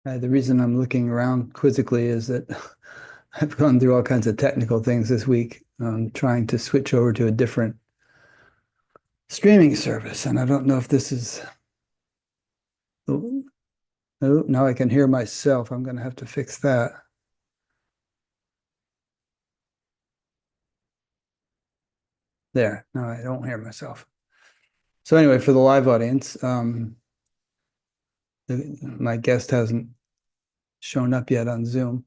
The reason I'm looking around quizzically is that I've gone through all kinds of technical things this week, trying to switch over to a different streaming service. And I don't know if this is, oh, oh, now I can hear myself. I'm going to have to fix that. There, no, I don't hear myself. So anyway, for the live audience, my guest hasn't shown up yet on Zoom.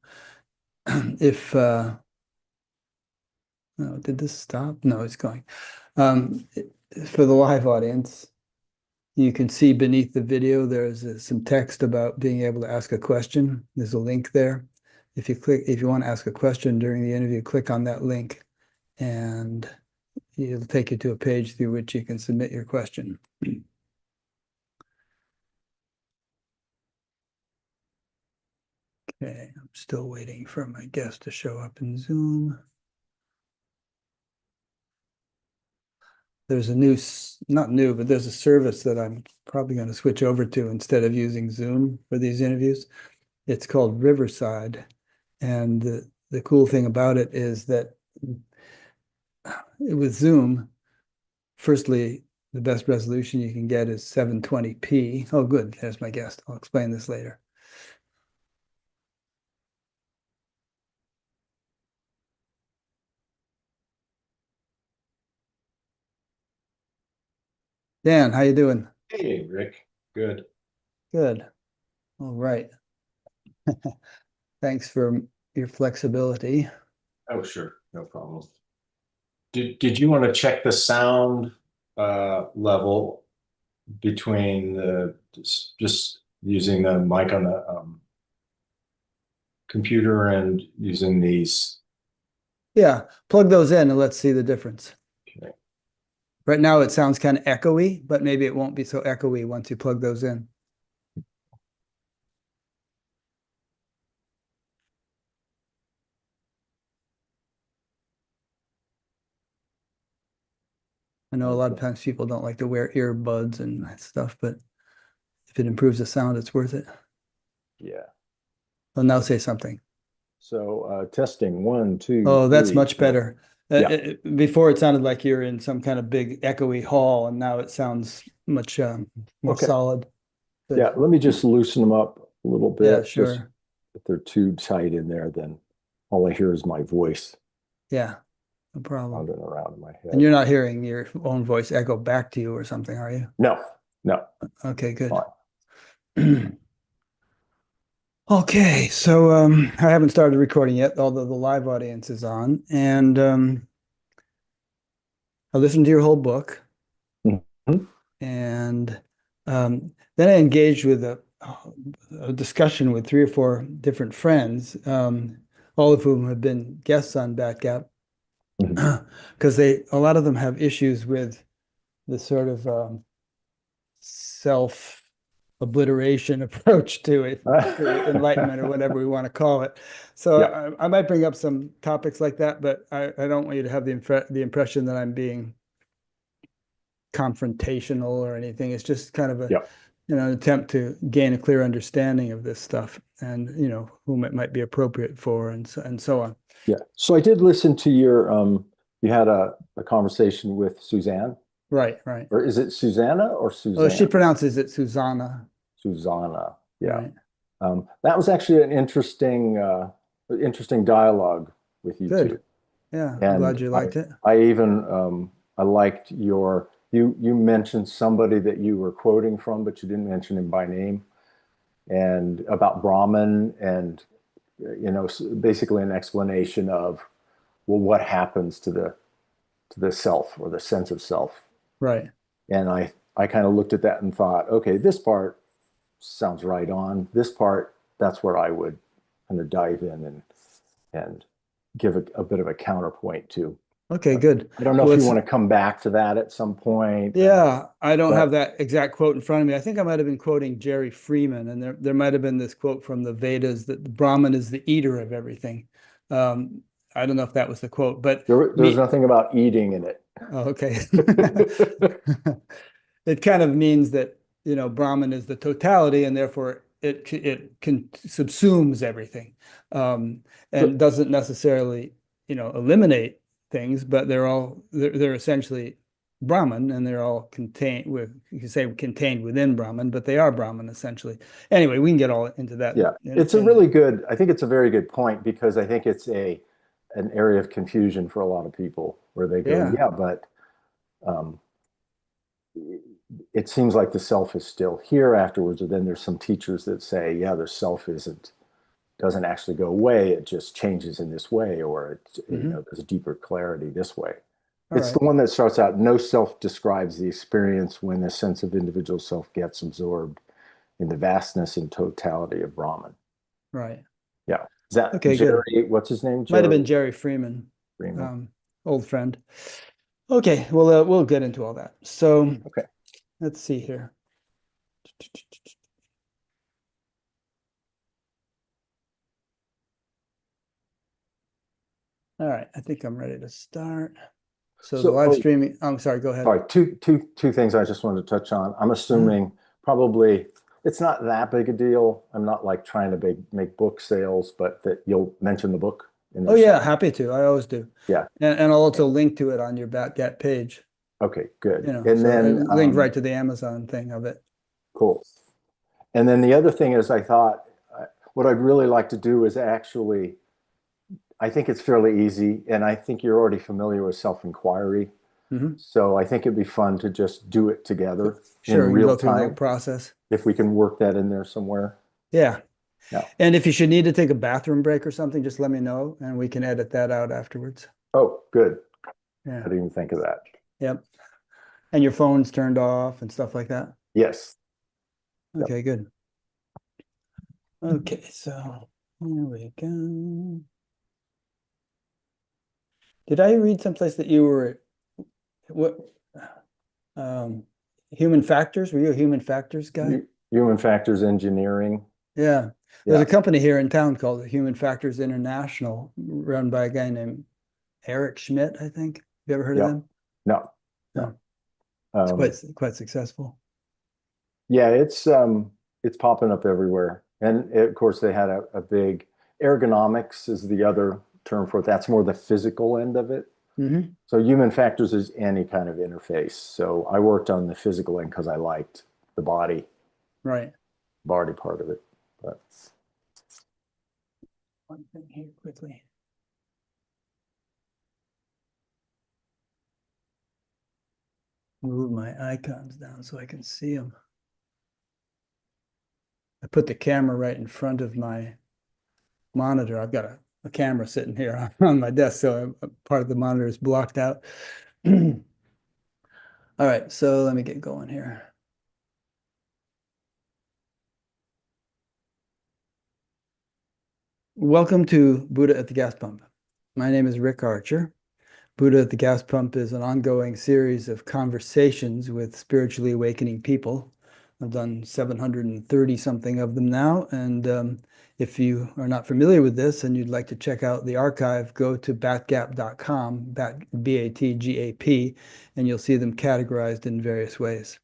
If no, did this stop? No, it's going. Um, for the live audience, you can see beneath the video, there's some text about being able to ask a question. There's a link there. If you want to ask a question during the interview, click on that link and it'll take you to a page through which you can submit your question. Okay, I'm still waiting for my guest to show up in Zoom. There's a new, not new, but there's a service that I'm probably going to switch over to instead of using Zoom for these interviews. It's called Riverside. And the cool thing about it is that with Zoom, firstly, the best resolution you can get is 720p. Oh, good. There's my guest. I'll explain this later. Dan, how you doing? Hey, Rick. Good. Good. All right. Thanks for your flexibility. Oh, sure. No problem. Did you want to check the sound level between the just using the mic on the computer and using these? Yeah, plug those in and let's see the difference. Okay. Right now it sounds kind of echoey, but maybe it won't be so echoey once you plug those in. I know a lot of times people don't like to wear earbuds and stuff, but if it improves the sound, it's worth it. Yeah. Well, now say something. So testing 1, 2, Oh, that's 3, much 4. better. Yeah. Before it sounded like you're in some kind of big echoey hall, and now it sounds much more Okay. solid. Good. Yeah, let me just loosen them up a little bit. Yeah, Just sure. if they're too tight in there, then all I hear is my voice Yeah, no problem. rounding around in my head. And you're not hearing your own voice echo back to you or something, are you? No, no. Okay, good. Fine. Okay, so I haven't started recording yet, although the live audience is on, and I listened to your whole book, Mhm. and then I engaged with a discussion with 3 or 4 different friends, all of whom have been guests on Batgap, Mhm. because a lot of them have issues with the sort of self obliteration approach to it, to enlightenment or whatever we want to call it. So Yeah. I might bring up some topics like that, but I don't want you to have the impression that I'm being confrontational or anything. It's just kind of a, Yeah. an attempt to gain a clear understanding of this stuff and, whom it might be appropriate for and so on. Yeah. So I did listen to your you had a conversation with Suzanne, Right, right. or is it Susanna or Oh, she Suzanne? pronounces it Susanna. Susanna. Yeah. Right. That was actually an interesting dialogue with you Good. two. Yeah, I'm glad And you liked it. I even I liked you mentioned somebody that you were quoting from, but you didn't mention him by name, and about Brahman, and basically an explanation of, well, what happens to the self, or the sense of self. Right. And I kind of looked at that and thought, okay, this part sounds right on. This part, that's where I would kind of dive in and give a bit of a counterpoint to. Okay, good. I don't know Well, if you want to come back to that at some point. yeah, I don't have But that exact quote in front of me. I think I might have been quoting Jerry Freeman, and there might have been this quote from the Vedas that the Brahman is the eater of everything. Um, I don't know if that was the quote, but there's nothing about eating in it. oh, okay. It kind of means that, Brahman is the totality, and therefore it can subsumes everything, and doesn't necessarily, eliminate things, but they're essentially Brahman, and they're all contained you can say contained within Brahman, but they are Brahman essentially. Anyway, we can get all into that. Yeah, it's I think it's a very good point, because I think it's an area of confusion for a lot of people, where they go, Yeah. yeah, but um, it seems like the self is still here afterwards. Or then there's some teachers that say, yeah, the self doesn't actually go away. It just changes in this way, or there's a deeper clarity this way. All It's right. the one that starts out, no self describes the experience when the sense of individual self gets absorbed in the vastness and totality of Brahman. Right. Yeah. Is that Okay, Jerry? good. What's his name? Might have Jerry been Jerry Freeman, Freeman. old friend. Okay, well, we'll get into all that. So Okay. let's see here. All right, I think I'm ready to start. So the live streaming, I'm sorry, go ahead. Sorry, two things I just wanted to touch on. I'm assuming probably it's not that big a deal. I'm not like trying to make book sales, but that you'll mention the book in Oh yeah, happy to. I always do. Yeah. And I'll also link to it on your Batgat page. Okay, good. And so then I link right to the Amazon thing of it. Cool. And then the other thing is, I thought what I'd really like to do is actually, I think it's fairly easy, and I think you're already familiar with self-inquiry. So I think it'd be fun to just do it together in real time. Go through the process. If we can work that in there somewhere. Yeah. Yeah. And if you should need to take a bathroom break or something, just let me know and we can edit that out afterwards. Oh, good. Yeah. I didn't even think of that. Yep. And your phone's turned off and stuff like that? Yes. Okay, good. Okay, so here we go. Did I read someplace that you were human factors? Were you a human factors guy? Human factors engineering. Yeah. There's a company here in town called Human Factors International, run by a guy named Eric Schmidt, I think. Have you ever heard of them? No. It's quite successful. Yeah, it's popping up everywhere. And of course they had a big ergonomics is the other term for it. That's more the physical end of it. So human factors is any kind of interface. So I worked on the physical end because I liked the body. Right. Body part of it. But one thing here quickly. Move my icons down so I can see them. I put the camera right in front of my monitor. I've got a camera sitting here on my desk, so part of the monitor is blocked out. All right, so let me get going here. Welcome to Buddha at the Gas Pump. My name is Rick Archer. Buddha at the Gas Pump is an ongoing series of conversations with spiritually awakening people. I've done 730 something of them now, and if you are not familiar with this and you'd like to check out the archive, go to batgap.com, BATGAP, and you'll see them categorized in various ways.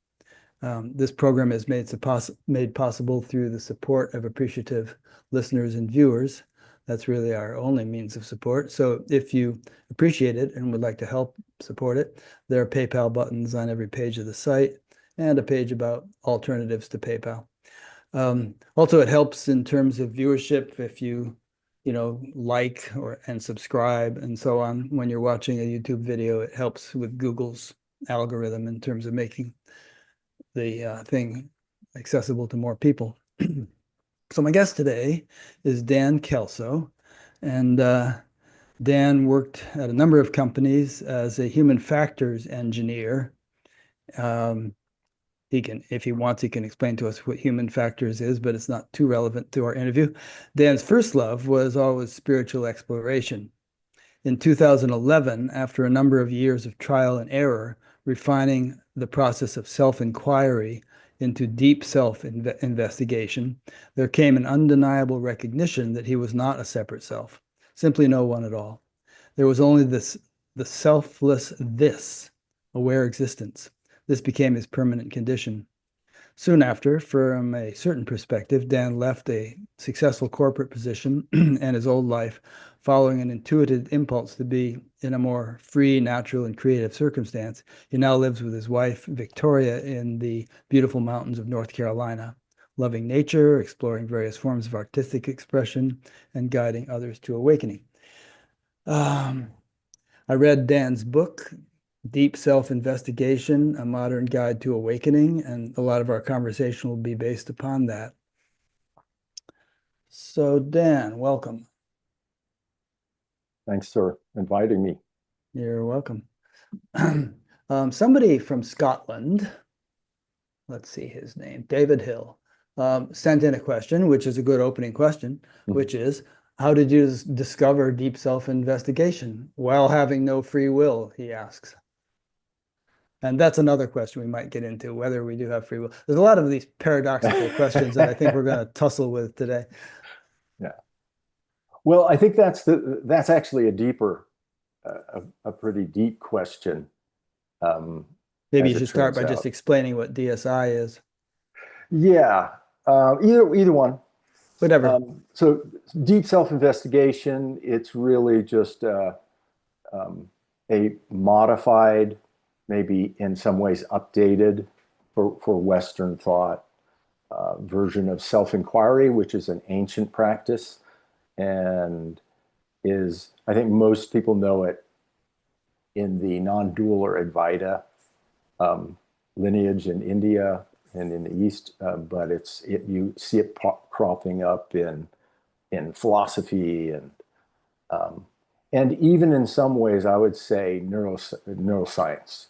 This program is made possible through the support of appreciative listeners and viewers. That's really our only means of support. So if you appreciate it and would like to help support it, there are PayPal buttons on every page of the site and a page about alternatives to PayPal. Also, it helps in terms of viewership if you like and subscribe and so on. When you're watching a YouTube video, it helps with Google's algorithm in terms of making the thing accessible to more people. So my guest today is Dan Kelso, and Dan worked at a number of companies as a human factors engineer. He can, if he wants, he can explain to us what human factors is, but it's not too relevant to our interview. Dan's first love was always spiritual exploration. In 2011, after a number of years of trial and error, refining the process of self-inquiry into deep self-investigation, there came an undeniable recognition that he was not a separate self, simply no one at all. There was only the selfless aware existence. This became his permanent condition. Soon after, from a certain perspective, Dan left a successful corporate position and his old life, following an intuited impulse to be in a more free, natural, and creative circumstance. He now lives with his wife, Victoria, in the beautiful mountains of North Carolina, loving nature, exploring various forms of artistic expression, and guiding others to awakening. I read Dan's book, Deep Self-Investigation, A Modern Guide to Awakening, and a lot of our conversation will be based upon that. So Dan, welcome. Thanks for inviting me. You're welcome. Somebody from Scotland, let's see his name, David Hill, sent in a question, which is a good opening question, which is, how did you discover deep self-investigation while having no free will, he asks. And that's another question we might get into, whether we do have free will. There's a lot of these paradoxical questions that I think we're going to tussle with today. Yeah. Well, I think that's actually a deeper, a pretty deep question. Maybe you should start by just explaining what DSI is. Yeah, either one. Whatever. So deep self-investigation, it's really just a modified, maybe in some ways updated for Western thought version of self-inquiry, which is an ancient practice and is, I think most people know it in the non-dual or Advaita lineage in India and in the East, but you see it cropping up in philosophy and even in some ways, I would say neuroscience.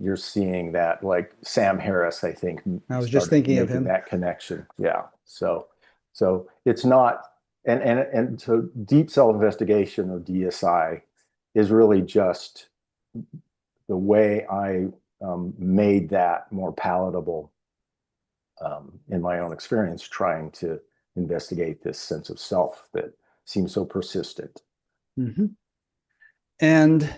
You're seeing that, like Sam Harris, I think. I was just thinking of him. That connection, yeah. So it's not, and so deep self-investigation or DSI is really just the way I made that more palatable in my own experience, trying to investigate this sense of self that seems so persistent. And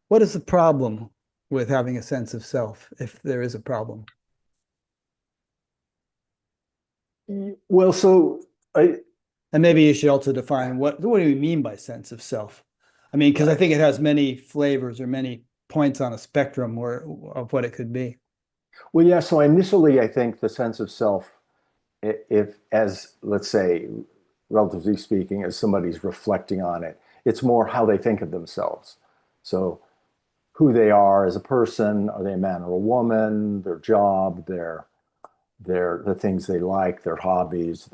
what is the problem with having a sense of self, if there is a problem? Well, and maybe you should also define what do we mean by sense of self? I mean, because I think it has many flavors or many points on a spectrum of what it could be. Well, yeah. So initially, I think the sense of self, as let's say, relatively speaking, as somebody's reflecting on it, it's more how they think of themselves. So who they are as a person, are they a man or a woman, their job, the things they like, their hobbies,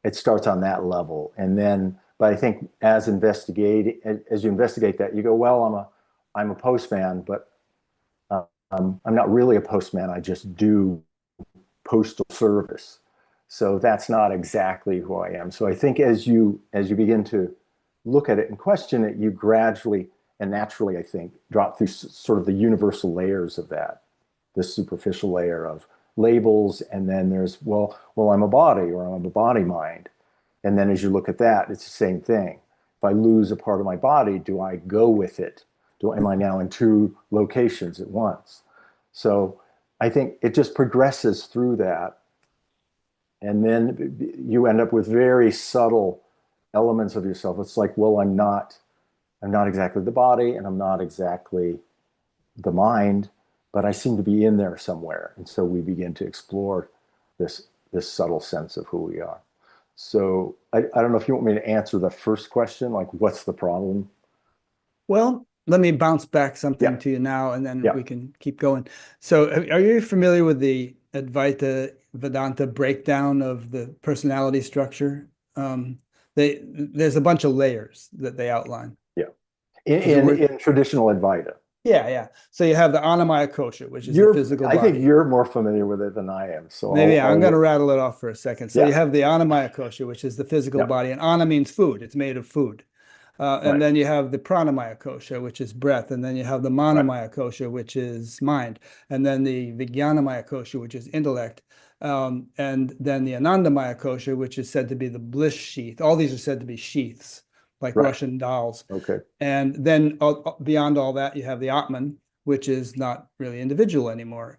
it starts on that level. And then, but I think as you investigate that, you go, well, I'm a postman, but I'm not really a postman. I just do postal service. So that's not exactly who I am. So I think as you begin to look at it and question it, you gradually and naturally, I think, drop through sort of the universal layers of that, this superficial layer of labels. And then there's, well, I'm a body, or I'm a body mind. And then as you look at that, it's the same thing. If I lose a part of my body, do I go with it? Am I now in two locations at once? So I think it just progresses through that. And then you end up with very subtle elements of yourself. It's like, well, I'm not exactly the body, and I'm not exactly the mind, but I seem to be in there somewhere. And so we begin to explore this subtle sense of who we are. So I don't know if you want me to answer the first question, like what's the problem? Well, let me bounce back something to you now, and then we can keep going. So are you familiar with the Advaita Vedanta breakdown of the personality structure? There's a bunch of layers that they outline. Yeah. In traditional Advaita. Yeah. So you have the Annamaya Kosha, which is the physical body. I think you're more familiar with it than I am. So maybe I'm going to rattle it off for a second. So you have the Annamaya Kosha, which is the physical Yep. body, and Anna means food. It's made of food. And then you have the Pranamaya Kosha, which is breath. And then you have the Manomaya Kosha, which is mind. And then the Vijnanamaya Kosha, which is intellect. And then the Anandamaya Kosha, which is said to be the bliss sheath. All these are said to be sheaths, like Russian dolls. Okay. And then beyond all that, you have the Atman, which is not really individual anymore.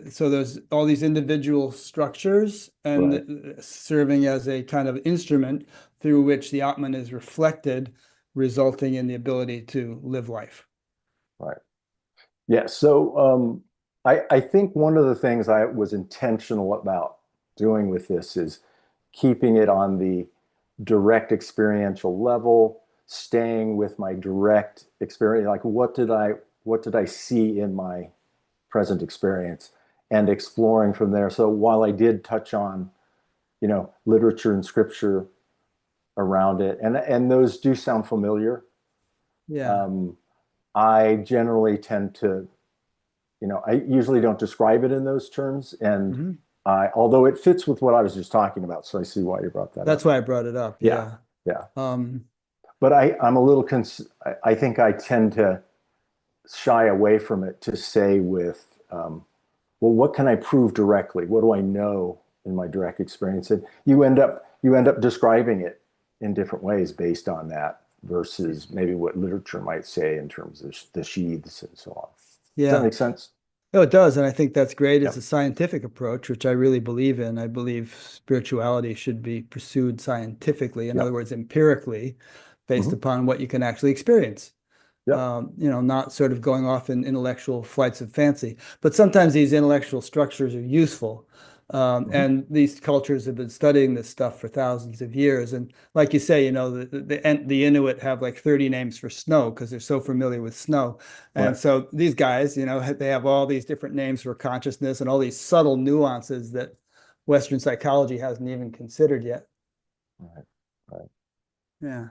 So there's all these individual structures and Right. serving as a kind of instrument through which the Atman is reflected, resulting in the ability to live life. Right. Yeah. So I think one of the things I was intentional about doing with this is keeping it on the direct experiential level, staying with my direct experience. Like what did I see in my present experience, and exploring from there. So while I did touch on, literature and scripture around it, and those do sound familiar, Yeah. um, I generally tend to, I usually don't describe it in those terms. And Mhm. although it fits with what I was just talking about, so I see why you brought that That's up. why I brought it up. Yeah, Yeah. yeah. Um, But I'm a little, I think I tend to shy away from it to say with, well, what can I prove directly? What do I know in my direct experience? And you end up describing it in different ways based on that versus maybe what literature might say in terms of the sheaths and so on. Does that yeah. make sense? No, it does. And I think that's great. It's Yep. a scientific approach, which I really believe in. I believe spirituality should be pursued scientifically, in other Yep. words, empirically, based Hmm. upon what you can actually experience. Yep. Not sort of going off in intellectual flights of fancy. But sometimes these intellectual structures are useful. Hmm. And these cultures have been studying this stuff for thousands of years. And like you say, the Inuit have like 30 names for snow because they're so familiar with snow. And Right. so these guys, they have all these different names for consciousness and all these subtle nuances that Western psychology hasn't even considered yet. Right. Right. Yeah.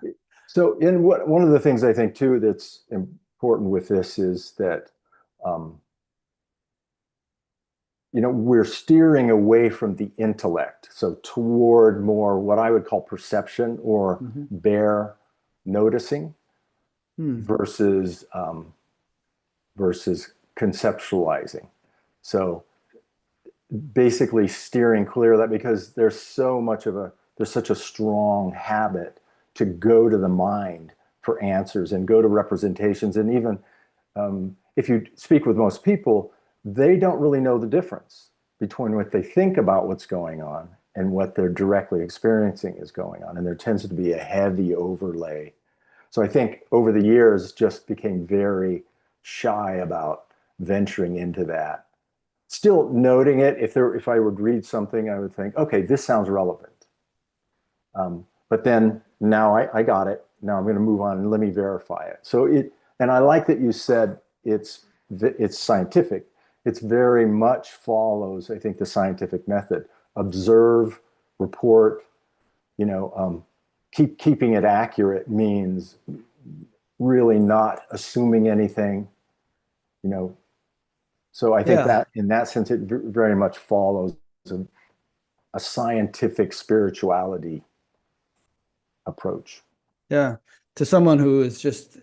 So, one of the things I think too that's important with this is that, um, we're steering away from the intellect, so toward more what I would call perception or Mhm. bare noticing Hmm. versus conceptualizing. So basically steering clear of that because there's such a strong habit to go to the mind for answers and go to representations. And even if you speak with most people, they don't really know the difference between what they think about what's going on and what they're directly experiencing is going on. And there tends to be a heavy overlay. So I think over the years just became very shy about venturing into that. Still noting it, if I would read something, I would think, okay, this sounds relevant. But then now I got it. Now I'm going to move on and let me verify it. And I like that you said it's scientific. It's very much follows, I think, the scientific method. Observe, report, keeping it accurate means really not assuming anything, you know. So I think Yeah. that in that sense, it very much follows a scientific spirituality approach. Yeah. To someone who is just,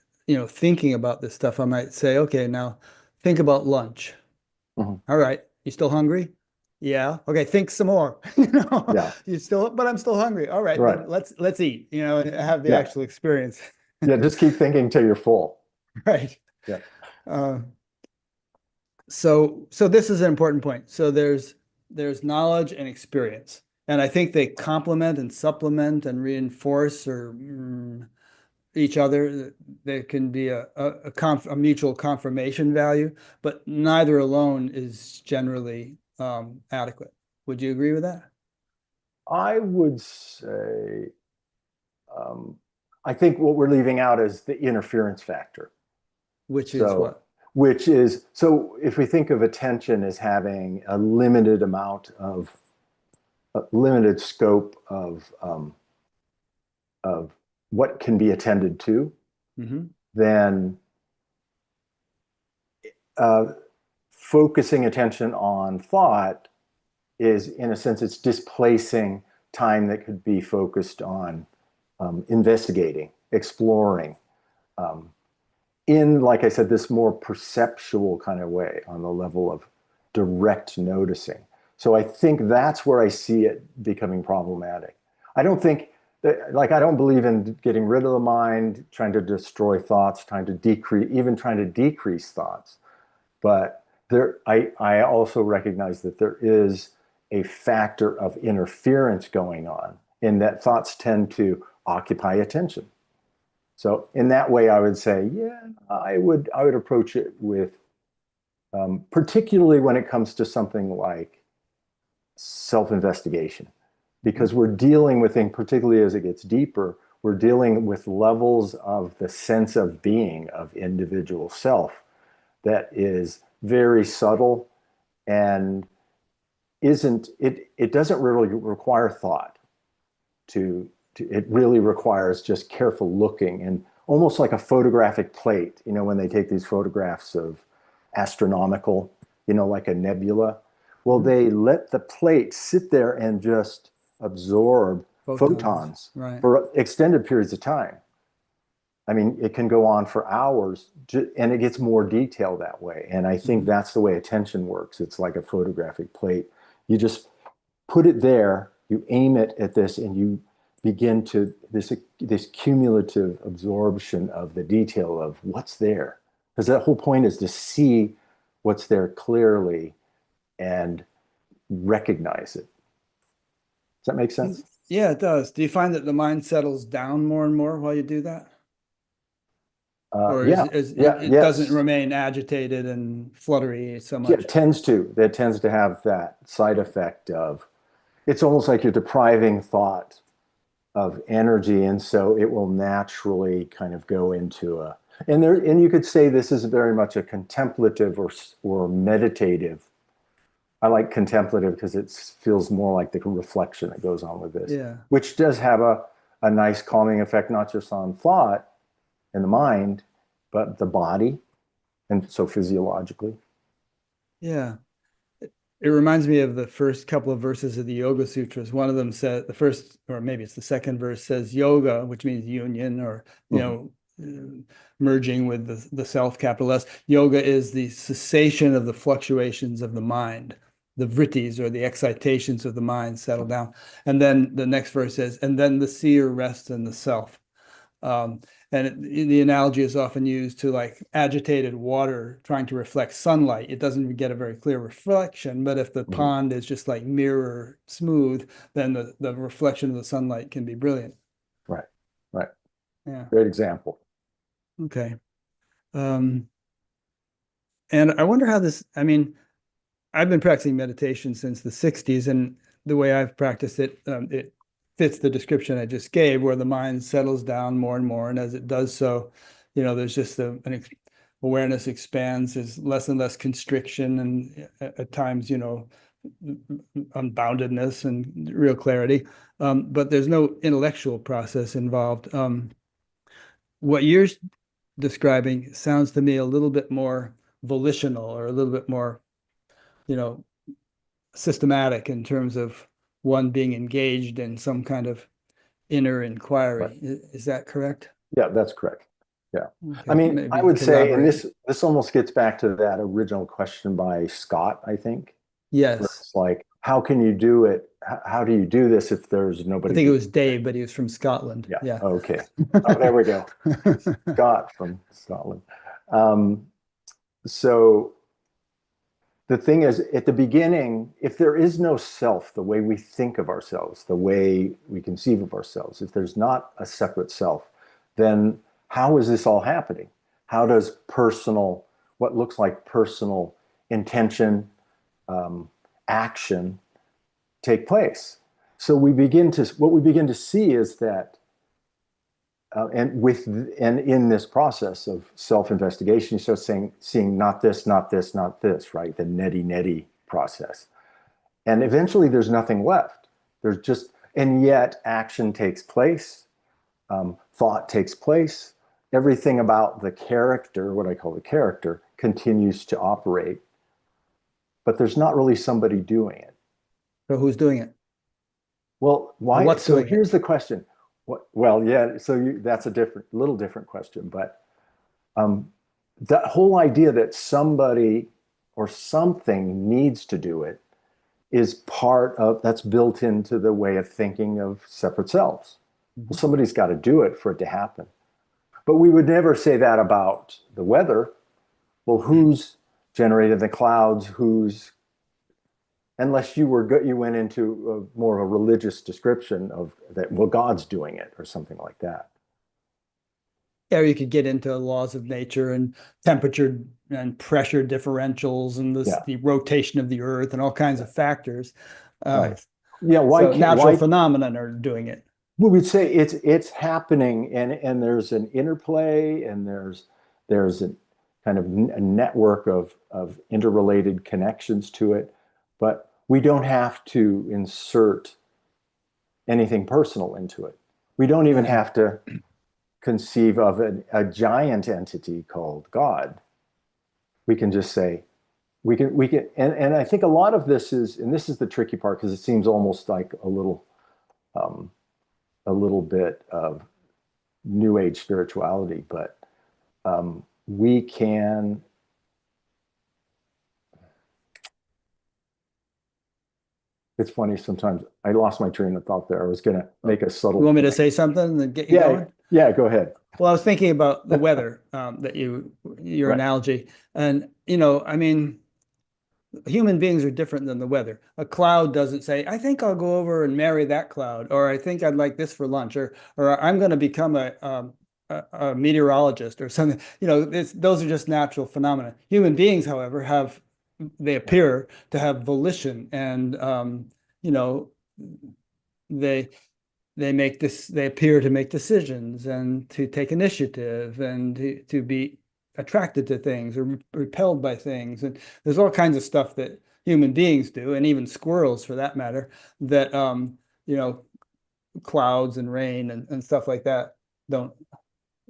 thinking about this stuff, I might say, okay, now think about lunch. Mhm. All right. You still hungry? Yeah. Okay. Think some more. Yeah, But I'm still hungry. All right. right. Then let's eat, and have the Yeah, actual experience. yeah. Just keep thinking till you're full. Right. Yeah, Uh, so this is an important point. So there's knowledge and experience. And I think they complement and supplement and reinforce or each other. There can be a mutual confirmation value, but neither alone is generally adequate. Would you agree with that? I would say um, I think what we're leaving out is the interference factor. Which is So, what? which is so if we think of attention as having a limited amount of a limited scope of what can be attended to, Hmm. then uh, focusing attention on thought is, in a sense, it's displacing time that could be focused on investigating, exploring, um, in, like I said, this more perceptual kind of way on the level of direct noticing. So I think that's where I see it becoming problematic. I don't think like, I don't believe in getting rid of the mind, trying to destroy thoughts, even trying to decrease thoughts. But I also recognize that there is a factor of interference going on in that thoughts tend to occupy attention. So in that way, I would say, yeah, I would approach it with, particularly when it comes to something like self-investigation, because we're dealing with things, particularly as it gets deeper, we're dealing with levels of the sense of being of individual self that is very subtle and it doesn't really require thought it really requires just careful looking and almost like a photographic plate, when they take these photographs of astronomical, like a nebula. Well, they let the plate sit there and just absorb photons right. for extended periods of time. I mean, it can go on for hours, and it gets more detailed that way. And I think that's the way attention works. It's like a photographic plate. You just put it there, you aim it at this, and you begin to this cumulative absorption of the detail of what's there. Because that whole point is to see what's there clearly and recognize it. Does that make sense? Yeah, it does. Do you find that the mind settles down more and more while you do that? Or Yeah, it doesn't remain agitated and fluttery so much? Yeah, it tends to. That tends to have that side effect of, it's almost like you're depriving thought of energy, and so it will naturally kind of go into and you could say this is very much a contemplative or meditative. I like contemplative because it feels more like the reflection that goes on with this, Yeah. which does have a nice calming effect, not just on thought and the mind, but the body, and so physiologically. Yeah. It reminds me of the first couple of verses of the Yoga Sutras. One of them says, the first, or maybe it's the second verse, says yoga, which means union, or merging with the self, capital S. Yoga is the cessation of the fluctuations of the mind. The vrittis, or the excitations of the mind, settle down. And then the next verse says, and then the seer rests in the self. The analogy is often used to like agitated water trying to reflect sunlight. It doesn't get a very clear reflection, but if the pond is just like mirror smooth, then the reflection of the sunlight can be brilliant. Right. Yeah. Great example. Okay. And I wonder how I've been practicing meditation since the 60s, and the way I've practiced it, it fits the description I just gave, where the mind settles down more and more. And as it does so, there's just awareness expands, there's less and less constriction, and at times, unboundedness and real clarity. But there's no intellectual process involved. What you're describing sounds to me a little bit more volitional, or a little bit more, systematic, in terms of one being engaged in some kind of inner inquiry. Right. Is that correct? Yeah, that's correct. Yeah. Okay. I mean, Maybe I would say, and elaborate. this almost gets back to that original question by Scott, I think, where Yes. it's like, how can you do it? How do you do this if there's I nobody think it doing was Dave, but he was from Scotland. it? Yeah. Yeah. Okay. Oh, there we go. Scott from Scotland. So the thing is, at the beginning, if there is no self, the way we think of ourselves, the way we conceive of ourselves, if there's not a separate self, then how is this all happening? How does what looks like personal intention, action take place? So what we begin to see is that, and in this process of self-investigation, you start seeing not this, not this, not this, right? The neti process. And eventually there's nothing left. And yet action takes place, thought takes place, everything about the character, what I call the character, continues to operate, but there's not really somebody doing it. So who's doing it? Well, why? What's So doing here's it? the question. Well, yeah. So that's a little different question, but that whole idea that somebody or something needs to do it is that's built into the way of thinking of separate selves. Well, somebody's got to do it for it to happen. But we would never say that about the weather. Well, who's generated the clouds? Who's, unless you went into more of a religious description of that, well, God's doing it or something like that. Yeah, you could get into laws of nature and temperature and pressure differentials and Yeah, the rotation of the earth and all kinds of factors. right. Yeah, So natural phenomena are doing it. Well, we'd say it's happening, and there's an interplay, and there's a kind of a network of interrelated connections to it, but we don't have to insert anything personal into it. We don't even have to conceive of a giant entity called God. We can just say and I think a lot of this is, and this is the tricky part because it seems almost like a little bit of new age spirituality, but we can. It's funny sometimes. I lost my train of thought there. I was going to make a subtle. You want me to say something and get you going? Yeah, go ahead. Well, I was thinking about the weather, that your right. Analogy, and I mean, human beings are different than the weather. A cloud doesn't say, "I think I'll go over and marry that cloud," or "I think I'd like this for lunch," or "I'm going to become a meteorologist," or something. Those are just natural phenomena. Human beings, however, they appear to have volition, and they they appear to make decisions and to take initiative and to be attracted to things or repelled by things. And there's all kinds of stuff that human beings do, and even squirrels for that matter, that clouds and rain and stuff like that don't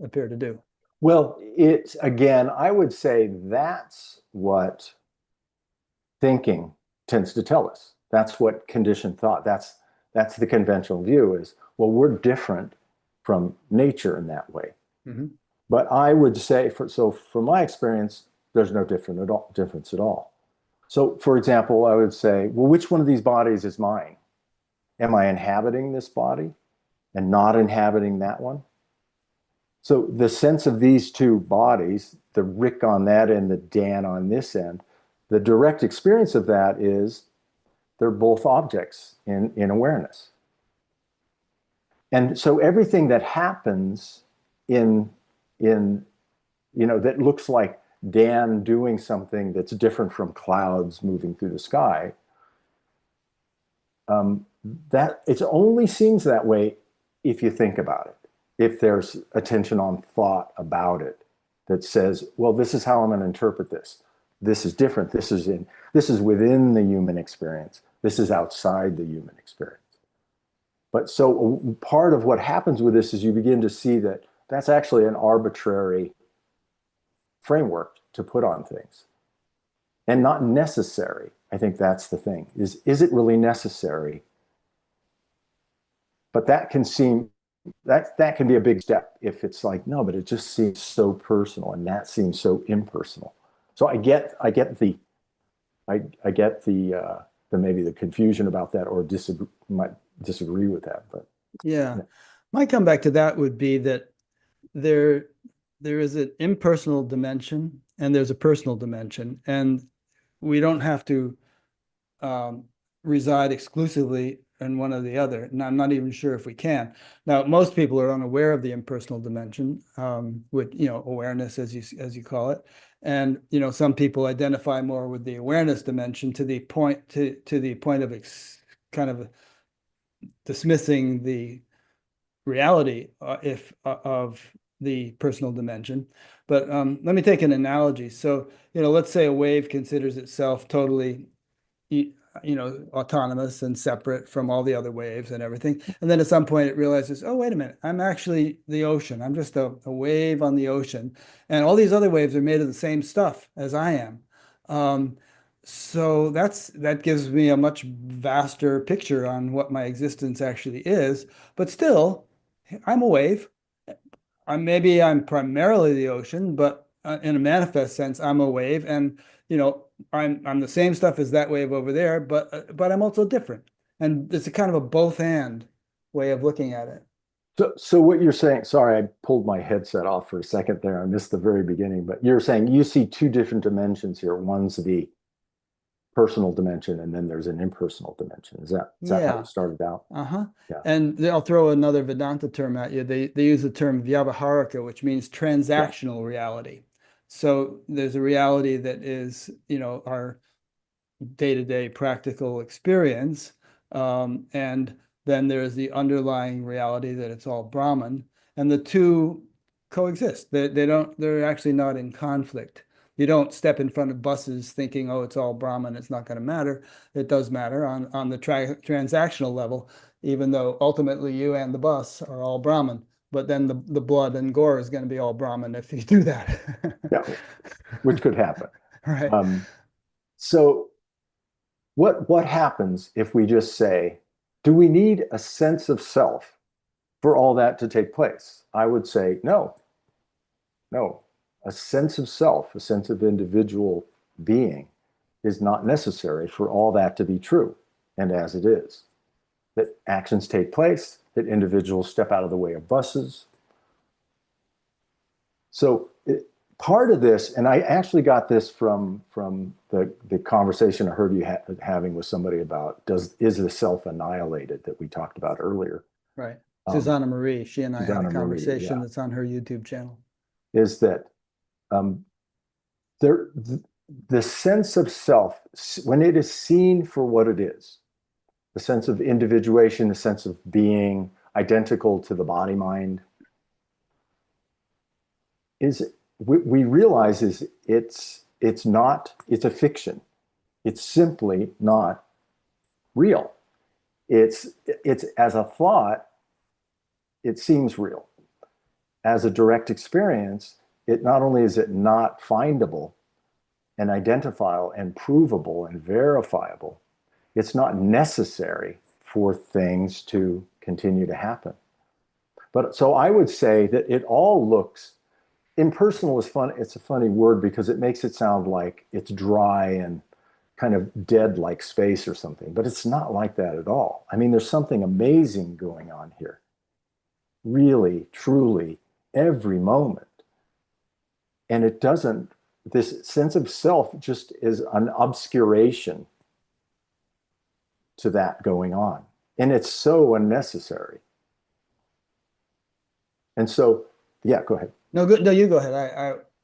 appear to do. Well, it's, again, I would say that's what thinking tends to tell us. That's what conditioned thought, that's the conventional view is, well, we're different from nature in that way. Mm-hmm. But I would say, from my experience, there's no difference at all. So, for example, I would say, well, which one of these bodies is mine? Am I inhabiting this body and not inhabiting that one? So the sense of these two bodies, the Rick on that end, the Dan on this end, the direct experience of that is they're both objects in awareness. And so everything that happens that looks like Dan doing something that's different from clouds moving through the sky, that it only seems that way if you think about it. If there's attention on thought about it that says, well, this is how I'm going to interpret this. This is different. This is within the human experience. This is outside the human experience. But so part of what happens with this is you begin to see that that's actually an arbitrary framework to put on things and not necessary. I think that's the thing. Is it really necessary? But that can be a big step if it's like, no, but it just seems so personal and that seems so impersonal. So I get the maybe the confusion about that, or might disagree with that, but yeah. My comeback to that would be that there is an impersonal dimension and there's a personal dimension, and we don't have to reside exclusively in one or the other. And I'm not even sure if we can. Now, most people are unaware of the impersonal dimension, with awareness, as you call it. And some people identify more with the awareness dimension to the point of kind of dismissing the reality of the personal dimension. But let me take an analogy. So let's say a wave considers itself totally autonomous and separate from all the other waves and everything. And then at some point it realizes, oh, wait a minute, I'm actually the ocean. I'm just a wave on the ocean. And all these other waves are made of the same stuff as I am. So that gives me a much vaster picture on what my existence actually is. But still, I'm a wave. Maybe I'm primarily the ocean, but in a manifest sense, I'm a wave. And I'm the same stuff as that wave over there, but I'm also different. And it's a kind of a both and way of looking at it. So what you're saying, sorry, I pulled my headset off for a second there. I missed the very beginning, but you're saying you see two different dimensions here. One's the personal dimension, and then there's an impersonal dimension. Is that how Yeah. it started out? Uh-huh. Yeah. And I'll throw another Vedanta term at you. They use the term vyavaharika, which means Yeah. transactional reality. So there's a reality that is, our day-to-day practical experience. And then there's the underlying reality that it's all Brahman. And the two coexist. They're actually not in conflict. You don't step in front of buses thinking, oh, it's all Brahman, it's not going to matter. It does matter on the transactional level, even though ultimately you and the bus are all Brahman. But then the blood and gore is going to be all Brahman if you do that. Yeah. Which could happen. Right. So what happens if we just say, do we need a sense of self for all that to take place? I would say no. No. A sense of self, a sense of individual being is not necessary for all that to be true and as it is. That actions take place, that individuals step out of the way of buses. So part of this, and I actually got this from the conversation I heard you having with somebody about is the self annihilated that we talked about earlier. Right. Susanna Marie, she and I had a Susanna Marie, conversation yeah. that's on her YouTube channel. Is that the sense of self, when it is seen for what it is, the sense of individuation, the sense of being identical to the body mind, is we realize is it's a fiction. It's simply not real. It's as a thought, it seems real. As a direct experience, it not only is it not findable and identifiable and provable and verifiable, it's not necessary for things to continue to happen. But so I would say that it all looks impersonal is fun. It's a funny word because it makes it sound like it's dry and kind of dead like space or something, but it's not like that at all. I mean, there's something amazing going on here. Really, truly, every moment. And it doesn't, this sense of self just is an obscuration to that going on. And it's so unnecessary. And so, yeah, go ahead. No, good. No, you go ahead.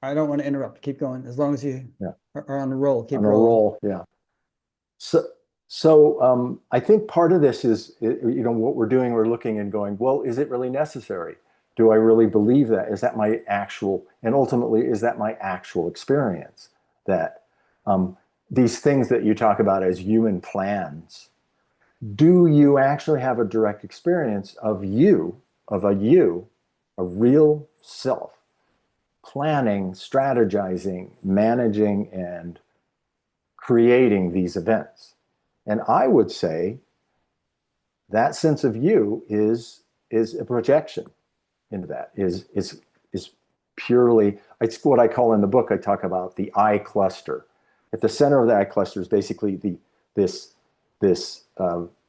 I don't want to interrupt. Keep going. As long as you are on a roll, keep on a rolling. roll, yeah. So I think part of this is, what we're doing, we're looking and going, well, is it really necessary? Do I really believe that? Is that my actual, and ultimately, is that my actual experience? That these things that you talk about as human plans, do you actually have a direct experience of a real self, planning, strategizing, managing, and creating these events? And I would say that sense of you is a projection into that, is purely, it's what I call in the book, I talk about the I cluster. At the center of the I cluster is basically this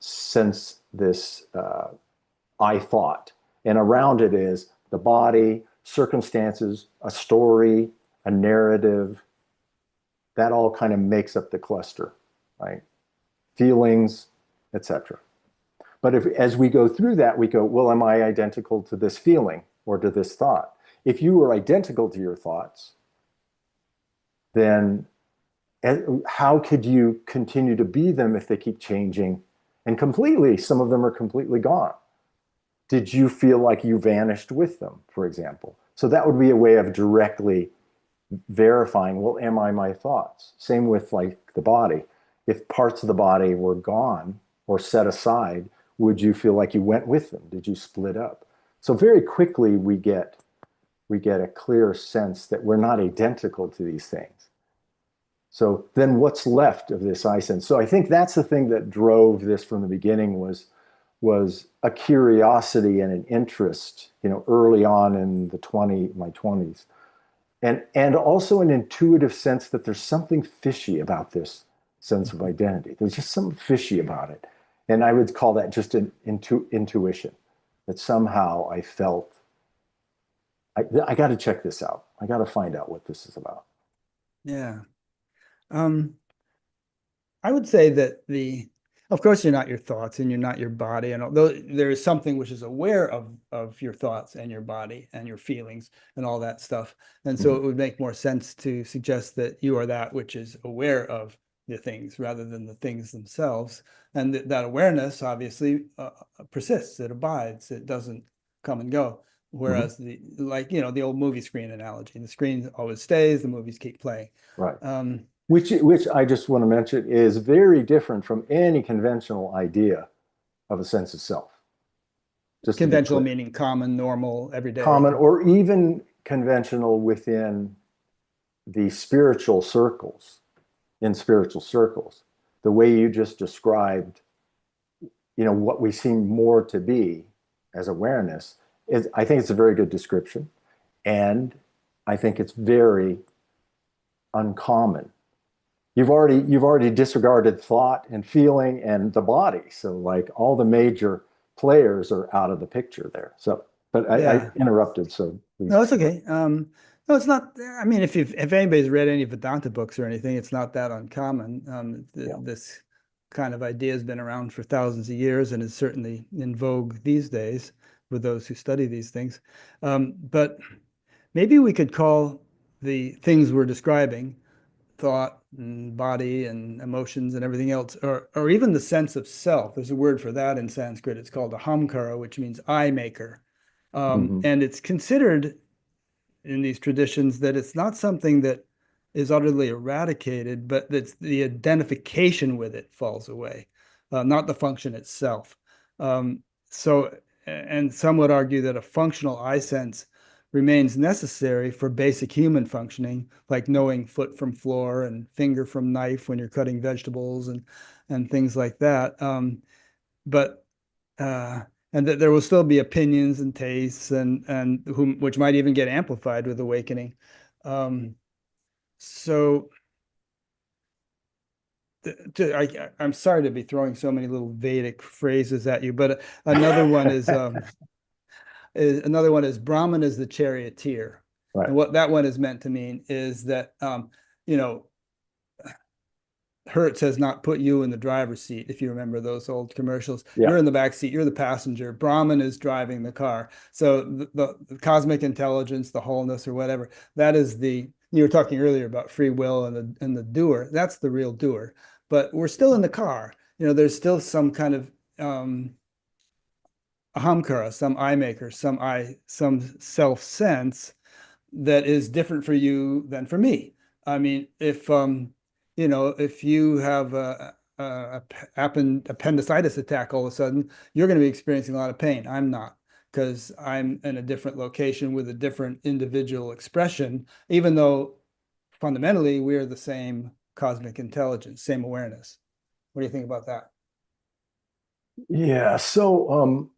sense, this I thought. And around it is the body, circumstances, a story, a narrative. That all kind of makes up the cluster, right? Feelings, etc. But as we go through that, we go, well, am I identical to this feeling or to this thought? If you were identical to your thoughts, then how could you continue to be them if they keep changing? And some of them are completely gone. Did you feel like you vanished with them, for example? So that would be a way of directly verifying, well, am I my thoughts? Same with like the body. If parts of the body were gone or set aside, would you feel like you went with them? Did you split up? So very quickly we get a clear sense that we're not identical to these things. So then what's left of this I sense? So I think that's the thing that drove this from the beginning was a curiosity and an interest, early on in my 20s. And also an intuitive sense that there's something fishy about this sense of identity. There's just something fishy about it. And I would call that just an intuition. that somehow I felt, I got to check this out. I got to find out what this is about. Yeah. I would say that of course, you're not your thoughts and you're not your body. And although there is something which is aware of your thoughts and your body and your feelings and all that stuff. And so it would make more sense to suggest that you are that which is aware of the things rather than the things themselves. And that awareness obviously persists, it abides, it doesn't come and go. Whereas the old movie screen analogy, the screen always stays, the movies keep playing. Right. Which I just want to mention is very different from any conventional idea of a sense of self. Just conventional meaning common, normal, everyday. Common, or even conventional within the spiritual circles, in spiritual circles. The way you just described, what we seem more to be as awareness, I think it's a very good description. And I think it's very uncommon. You've already disregarded thought and feeling and the body. So like all the major players are out of the picture there. So, but I interrupted. So please. No, it's okay. No, it's not. I mean, if anybody's read any Vedanta books or anything, it's not that uncommon. This kind of idea has been around for thousands of years and is certainly in vogue these days with those who study these things. But maybe we could call the things we're describing thought and body and emotions and everything else, or even the sense of self. There's a word for that in Sanskrit. It's called ahamkara, which means I maker. And it's considered in these traditions that it's not something that is utterly eradicated, but that the identification with it falls away, not the function itself. And some would argue that a functional I sense remains necessary for basic human functioning, like knowing foot from floor and finger from knife when you're cutting vegetables and things like that. But and that there will still be opinions and tastes which might even get amplified with awakening. So I'm sorry to be throwing so many little Vedic phrases at you, but another one is Brahman is the charioteer. Right. And what that one is meant to mean is that Hertz has not put you in the driver's seat, if you remember those old commercials. Yeah. You're in the back seat, you're the passenger. Brahman is driving the car. So the cosmic intelligence, the wholeness or whatever, that is you were talking earlier about free will and the doer. That's the real doer. But we're still in the car. There's still some kind of ahamkara, some I maker, some self sense that is different for you than for me. I mean, if you have appendicitis attack all of a sudden, you're going to be experiencing a lot of pain. I'm not, because I'm in a different location with a different individual expression, even though fundamentally we're the same cosmic intelligence, same awareness. What do you think about that? Yeah. So,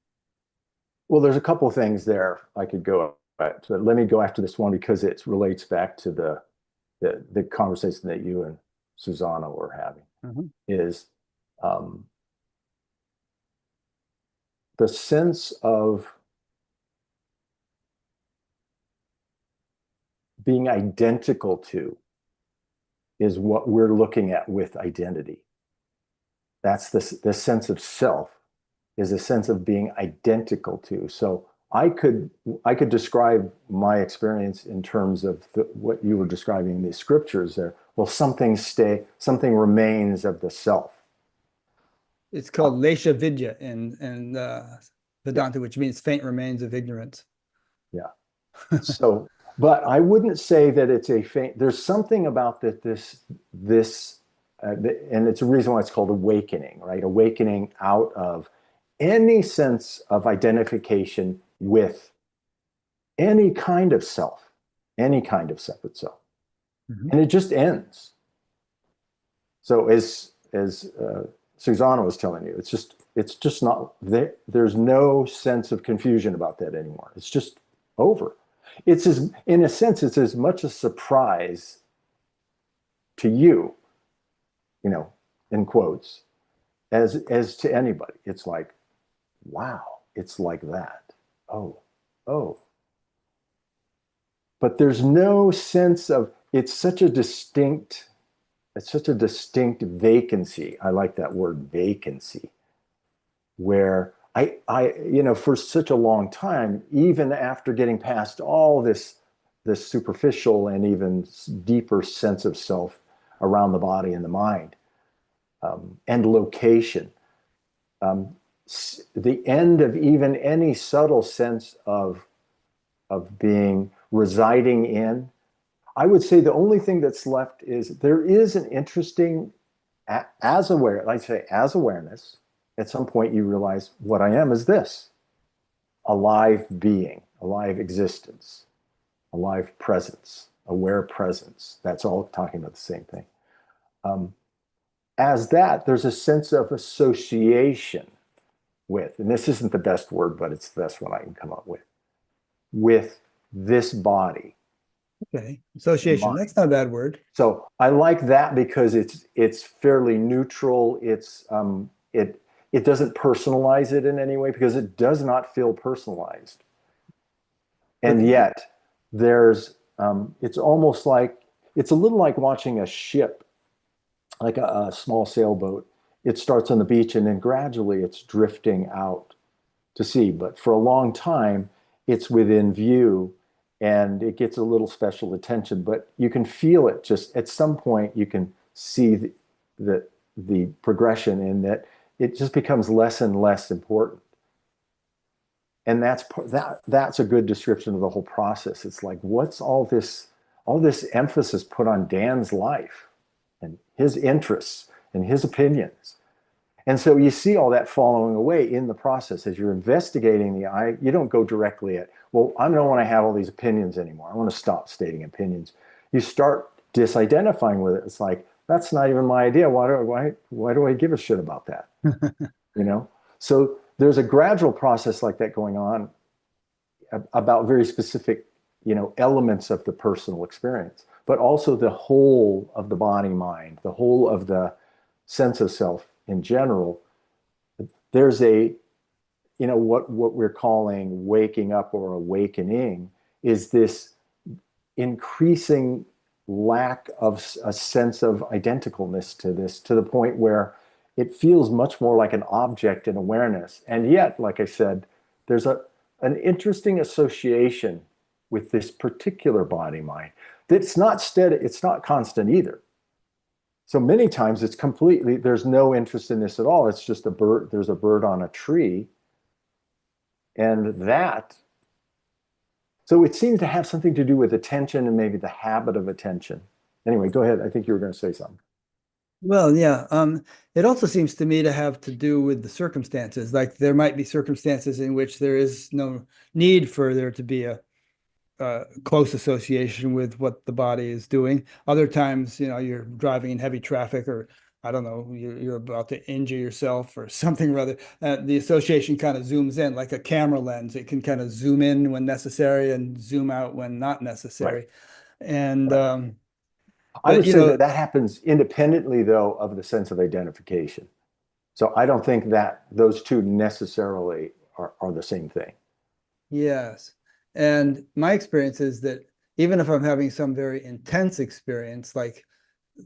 well, there's a couple of things there I could go at. So let me go after this one because it relates back to the conversation that you and Susanna were having. Is the sense of being identical to is what we're looking at with identity. That's the sense of self is a sense of being identical to. So I could describe my experience in terms of what you were describing in the scriptures there. Well, something remains of the self. It's called Lesha Vidya in Vedanta, which means faint remains of ignorance. Yeah. So, but I wouldn't say that it's a faint. There's something about this, and it's a reason why it's called awakening, right? Awakening out of any sense of identification with any kind of self, any kind of separate self, and it just ends. So as Susanna was telling you, it's just not there. There's no sense of confusion about that anymore. It's just over. In a sense, it's as much a surprise to you, in quotes, as to anybody. It's like, wow, it's like that. Oh, oh. But there's no sense of, it's such a distinct vacancy. I like that word, vacancy, where for such a long time, even after getting past all this superficial and even deeper sense of self around the body and the mind, and location, the end of even any subtle sense of being residing in, I would say the only thing that's left is there is an interesting, as awareness, at some point you realize what I am is this: a live being, a live existence, a live presence, aware presence. That's all talking about the same thing. As that, there's a sense of association with, and this isn't the best word, but it's the best one I can come up with this body. Okay, association. That's not a bad word. So I like that because it's fairly neutral. It doesn't personalize it in any way because it does not feel personalized. And yet there's it's almost like, it's a little like watching a ship, like a small sailboat. It starts on the beach and then gradually it's drifting out to sea. But for a long time, it's within view and it gets a little special attention, but you can feel it. Just at some point you can see the progression in that it just becomes less and less important. And that's a good description of the whole process. It's like, what's all this emphasis put on Dan's life and his interests and his opinions? And so you see all that falling away in the process as you're investigating the I. You don't go directly at, well, I don't want to have all these opinions anymore. I want to stop stating opinions. You start disidentifying with it. It's like, that's not even my idea. Why do I give a shit about that? So there's a gradual process like that going on about very specific, elements of the personal experience, but also the whole of the body mind, the whole of the sense of self in general. There's what we're calling waking up or awakening is this increasing lack of a sense of identicalness to this, to the point where it feels much more like an object in awareness. And yet, like I said, there's an interesting association with this particular body mind that's not steady, it's not constant either. So many times it's completely, there's no interest in this at all. It's just a bird, there's a bird on a tree. And so it seems to have something to do with attention and maybe the habit of attention. Anyway, go ahead. I think you were going to say something. Well, yeah. It also seems to me to have to do with the circumstances. Like there might be circumstances in which there is no need for there to be a close association with what the body is doing. Other times, you're driving in heavy traffic, or I don't know, you're about to injure yourself or something or other. The association kind of zooms in like a camera lens. It can kind of zoom in when necessary and zoom out when not necessary. Right. And right. I would say that happens independently, though, of the sense of identification. So I don't think that those two necessarily are the same thing. Yes. And my experience is that even if I'm having some very intense experience, like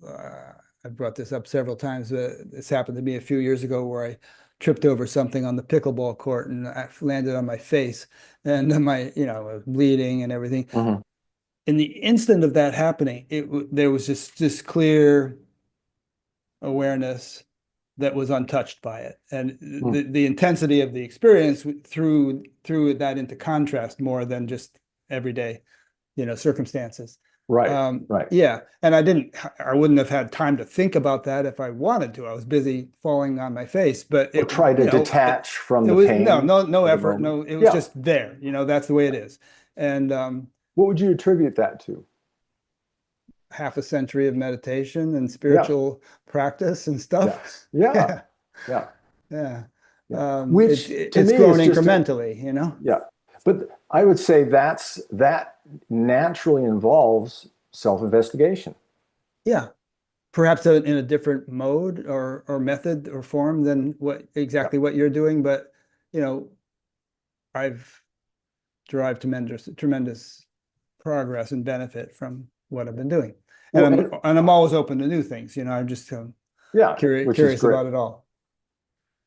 I brought this up several times, this happened to me a few years ago where I tripped over something on the pickleball court and I landed on my face and then I was bleeding and everything. Mm-hmm. In the instant of that happening, there was just this clear awareness that was untouched by it, and the intensity of the experience threw that into contrast more than just everyday, circumstances. Right. Right. Yeah, and I wouldn't have had time to think about that if I wanted to. I was busy falling on my face, but it tried to detach from the pain. No effort. No, it was just there. That's the way it is. And what would you attribute that to? Half a century of meditation and spiritual practice and stuff. Yeah. Which it's grown incrementally, Yeah. But I would say that naturally involves self-investigation. Yeah. Perhaps in a different mode or method or form than what you're doing. But, I've derived tremendous progress and benefit from what I've been doing. And I'm always open to new things, you know, I'm just yeah, curious about it all.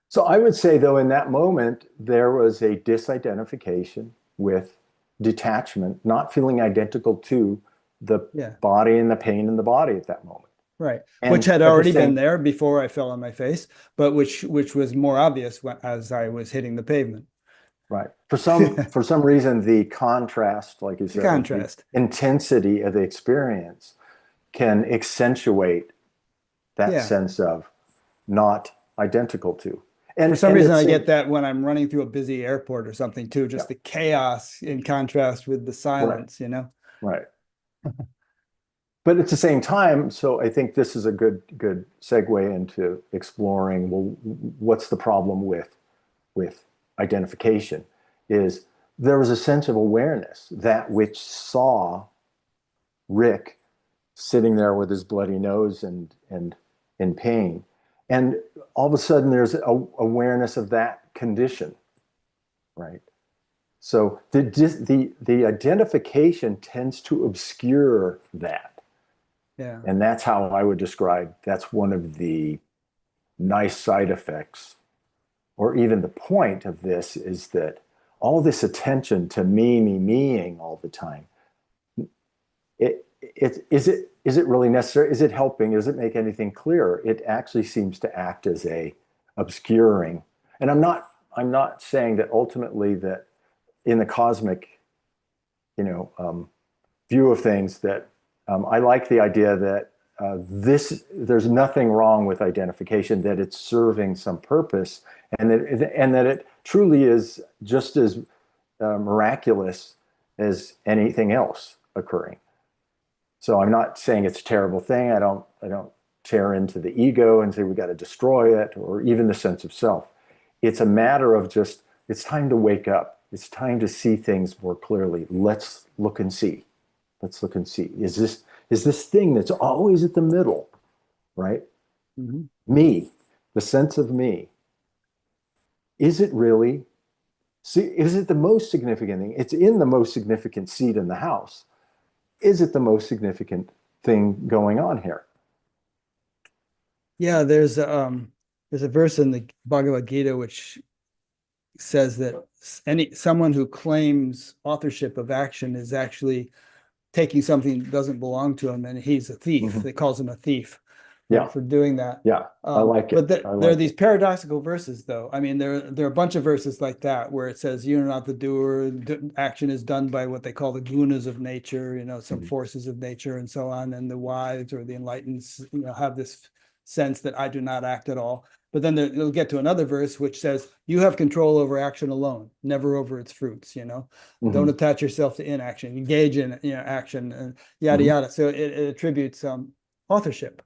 So I would say, though, in that moment, there was a disidentification with detachment, not feeling identical to the body and the pain in the body at that moment. Right. And which had already been there before I fell on my face, but which was more obvious as I was hitting the pavement. Right. For some reason, the contrast, like you said, the intensity of the experience can accentuate that sense of not identical to. And for some reason, I get that when I'm running through a busy airport or something too, just the chaos in contrast with the silence, you know? Right. But at the same time, so I think this is a good segue into exploring, well, what's the problem with identification? Is there was a sense of awareness, that which saw Rick sitting there with his bloody nose and in pain. And all of a sudden there's awareness of that condition, right? So the identification tends to obscure that. Yeah. And that's how I would describe, that's one of the nice side effects, or even the point of this, is that all this attention to meing all the time, is it really necessary? Is it helping? Does it make anything clearer? It actually seems to act as a obscuring. And I'm not saying that ultimately that in the cosmic, view of things, that I like the idea that there's nothing wrong with identification, that it's serving some purpose, and that it truly is just as miraculous as anything else occurring. So I'm not saying it's a terrible thing. I don't tear into the ego and say we got to destroy it, or even the sense of self. It's a matter of just, it's time to wake up. It's time to see things more clearly. Let's look and see. Let's look and see. Is this thing that's always at the middle, right? Mm-hmm. Me, the sense of me. Is it really? See, is it the most significant thing? It's in the most significant seat in the house. Is it the most significant thing going on here? Yeah, there's a verse in the Bhagavad Gita which says that someone who claims authorship of action is actually taking something that doesn't belong to him, and he's a thief. Mm-hmm. They calls him a thief for doing that. Yeah, I like it. But there are these paradoxical verses, though. I mean, there are a bunch of verses like that where it says, "You're not the doer. Action is done by what they call the gunas of nature, some mm-hmm. forces of nature, and so on." And the wise or the enlightened, have this sense that I do not act at all. But then they'll get to another verse which says, "You have control over action alone, never over its fruits." Mm-hmm. Don't attach yourself to inaction. Engage in action, and yada mm-hmm. yada. So it attributes authorship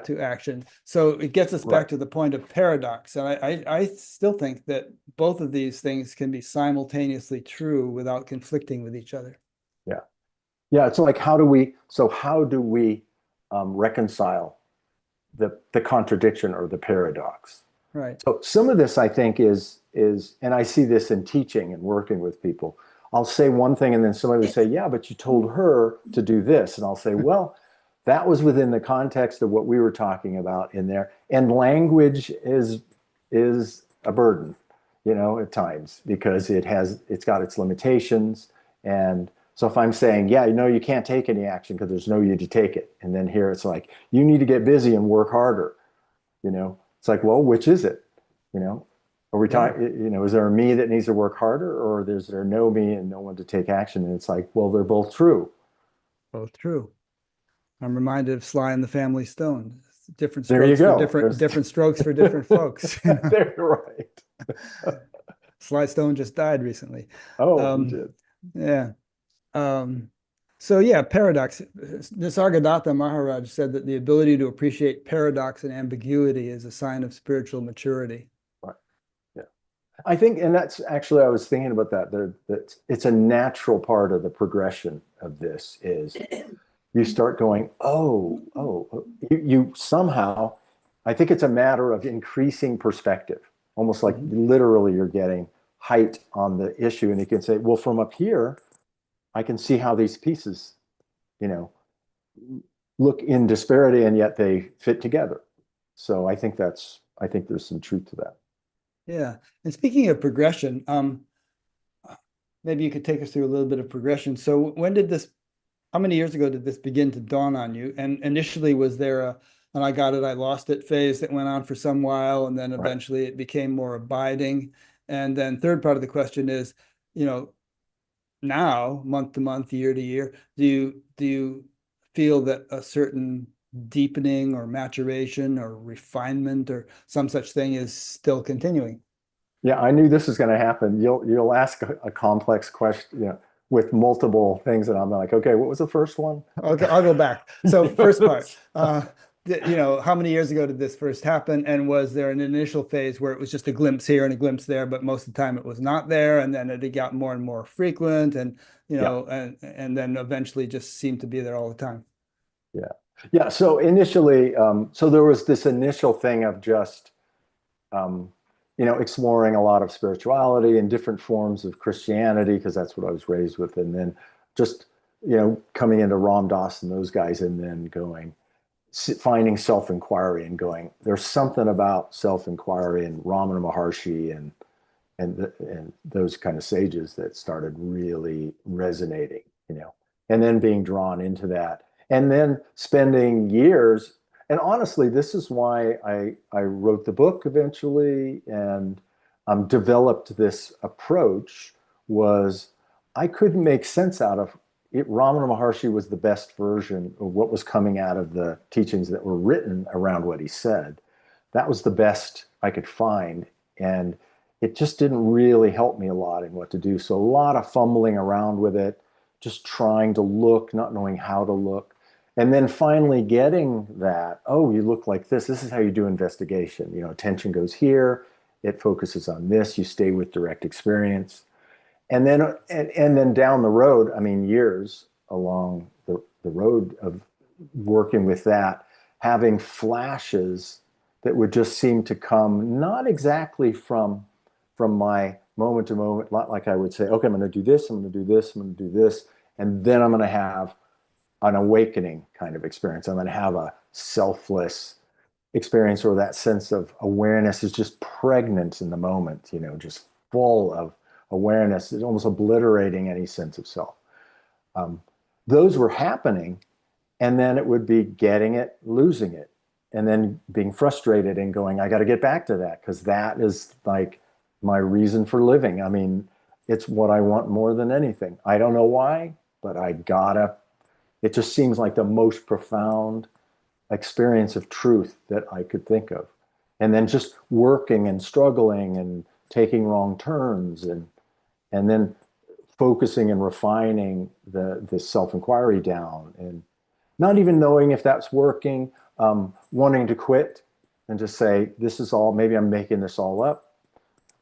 to action. So it gets us back to the point of paradox. And I still think that both of these things can be simultaneously true without conflicting with each other. Yeah. Yeah. It's like, how do we reconcile the contradiction or the paradox? Right. So some of this, I think, is, and I see this in teaching and working with people. I'll say one thing and then somebody will say, yeah, but you told her to do this. And I'll say, well, that was within the context of what we were talking about in there. And language is a burden, at times, because it's got its limitations. And so if I'm saying, yeah, you can't take any action because there's no you to take it. And then here it's like, you need to get busy and work harder. It's like, well, which is it? Are we talking, is there a me that needs to work harder, or is there no me and no one to take action? And it's like, well, they're both true. Both true. I'm reminded of Sly and the Family Stone. Different strokes. There you go. For different strokes for different folks. They're right. Sly Stone just died recently. Oh, he did. Yeah. So yeah, paradox. Nisargadatta Maharaj said that the ability to appreciate paradox and ambiguity is a sign of spiritual maturity. Right. Yeah. I think, and that's actually, I was thinking about that it's a natural part of the progression of this is you start going, you somehow, I think it's a matter of increasing perspective, almost like literally you're getting height on the issue, and he can say, well, from up here, I can see how these pieces, you know, look in disparity and yet they fit together. So I think there's some truth to that. Yeah. And speaking of progression, maybe you could take us through a little bit of progression. So how many years ago did this begin to dawn on you? And initially, was there an I got it, I lost it phase that went on for some while, and then eventually it became more abiding? And then third part of the question is, now, month to month, year to year, do you feel that a certain deepening or maturation or refinement or some such thing is still continuing? Yeah, I knew this was going to happen. You'll ask a complex question, with multiple things, and I'm like, okay, what was the first one? Okay, I'll go back. So first part, how many years ago did this first happen? And was there an initial phase where it was just a glimpse here and a glimpse there, but most of the time it was not there, and then it got more and more frequent, and and then eventually just seemed to be there all the time? Yeah. So initially, so there was this initial thing of just, exploring a lot of spirituality and different forms of Christianity, because that's what I was raised with. And then just, coming into Ram Dass and those guys, and then finding self-inquiry and going, there's something about self-inquiry, and Ramana Maharshi and those kind of sages that started really resonating, and then being drawn into that. And then spending years, and honestly, this is why I wrote the book eventually, and developed this approach, was I couldn't make sense out of it. Ramana Maharshi was the best version of what was coming out of the teachings that were written around what he said. That was the best I could find. And it just didn't really help me a lot in what to do. So a lot of fumbling around with it, just trying to look, not knowing how to look. And then finally getting that, oh, you look like this. This is how you do investigation. Attention goes here. It focuses on this. You stay with direct experience. And then down the road, years along the road of working with that, having flashes that would just seem to come, not exactly from my moment to moment, not like I would say, okay, I'm going to do this, I'm going to do this, I'm going to do this, and then I'm going to have an awakening kind of experience. I'm going to have a selfless experience, or that sense of awareness is just pregnant in the moment, just full of awareness. It's almost obliterating any sense of self. Those were happening, and then it would be getting it, losing it, and then being frustrated and going, I got to get back to that, because that is like my reason for living. It's what I want more than anything. I don't know why, but it just seems like the most profound experience of truth that I could think of. And then just working and struggling and taking wrong turns, and then focusing and refining the self-inquiry down, and not even knowing if that's working, wanting to quit and just say, this is all, maybe I'm making this all up.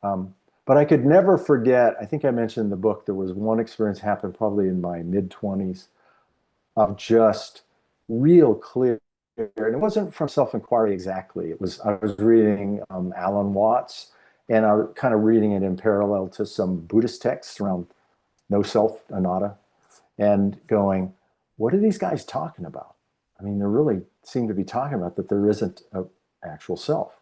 But I could never forget, I think I mentioned in the book, there was one experience happened probably in my mid-20s of just real clear, and it wasn't from self-inquiry exactly. I was reading Alan Watts, and I was kind of reading it in parallel to some Buddhist texts around no self, anatta, and going, what are these guys talking about? They really seem to be talking about that there isn't an actual self.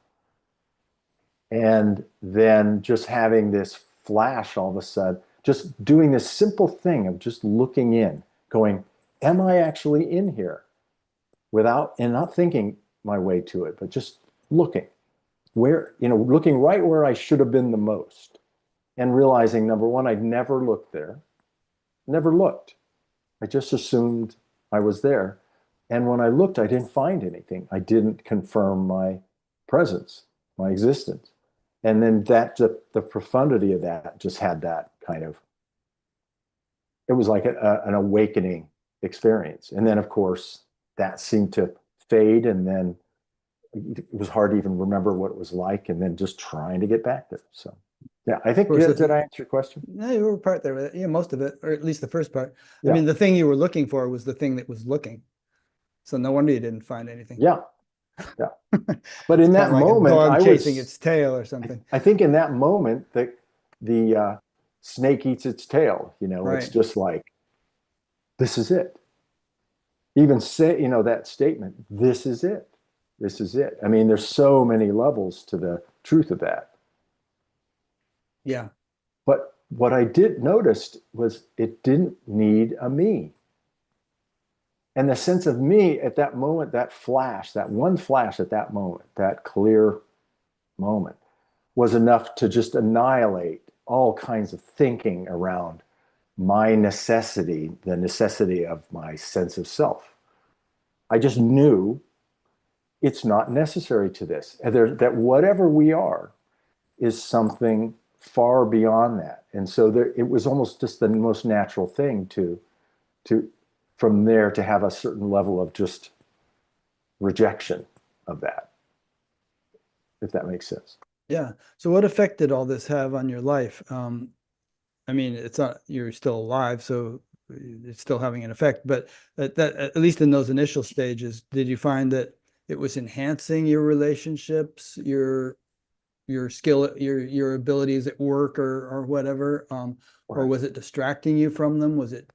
And then just having this flash all of a sudden, just doing this simple thing of just looking in, going, am I actually in here? And not thinking my way to it, but just looking looking right where I should have been the most, and realizing, number one, I'd never looked there, never looked. I just assumed I was there. And when I looked, I didn't find anything. I didn't confirm my presence, my existence. And then the profundity of that just had that kind of, it was like an awakening experience. And then, of course, that seemed to fade, and then it was hard to even remember what it was like, and then just trying to get back there. So, yeah, I think, did I answer your question? No, you were part there with it. Yeah, most of it, or at least the first part. Yeah. The thing you were looking for was the thing that was looking. So no wonder you didn't find anything. Yeah. But in that like moment, a dog chasing its tail or something. I think in that moment that the snake eats its tail. You know, it's Right. just like, this is it. Even say, you know, that statement, this is it. This is it. I mean, there's so many levels to the truth of that. Yeah. But what I did notice was it didn't need a me. And the sense of me at that moment, that flash, that one flash at that moment, that clear moment, was enough to just annihilate all kinds of thinking around my necessity, the necessity of my sense of self. I just knew it's not necessary to this. And that whatever we are is something far beyond that. And so it was almost just the most natural thing to from there to have a certain level of just rejection of that, if that makes sense. Yeah. So what effect did all this have on your life? I mean, it's not, you're still alive, so it's still having an effect, but at least in those initial stages, did you find that it was enhancing your relationships, your skill, your abilities at work or whatever? Or Right. was it distracting you from them? Was it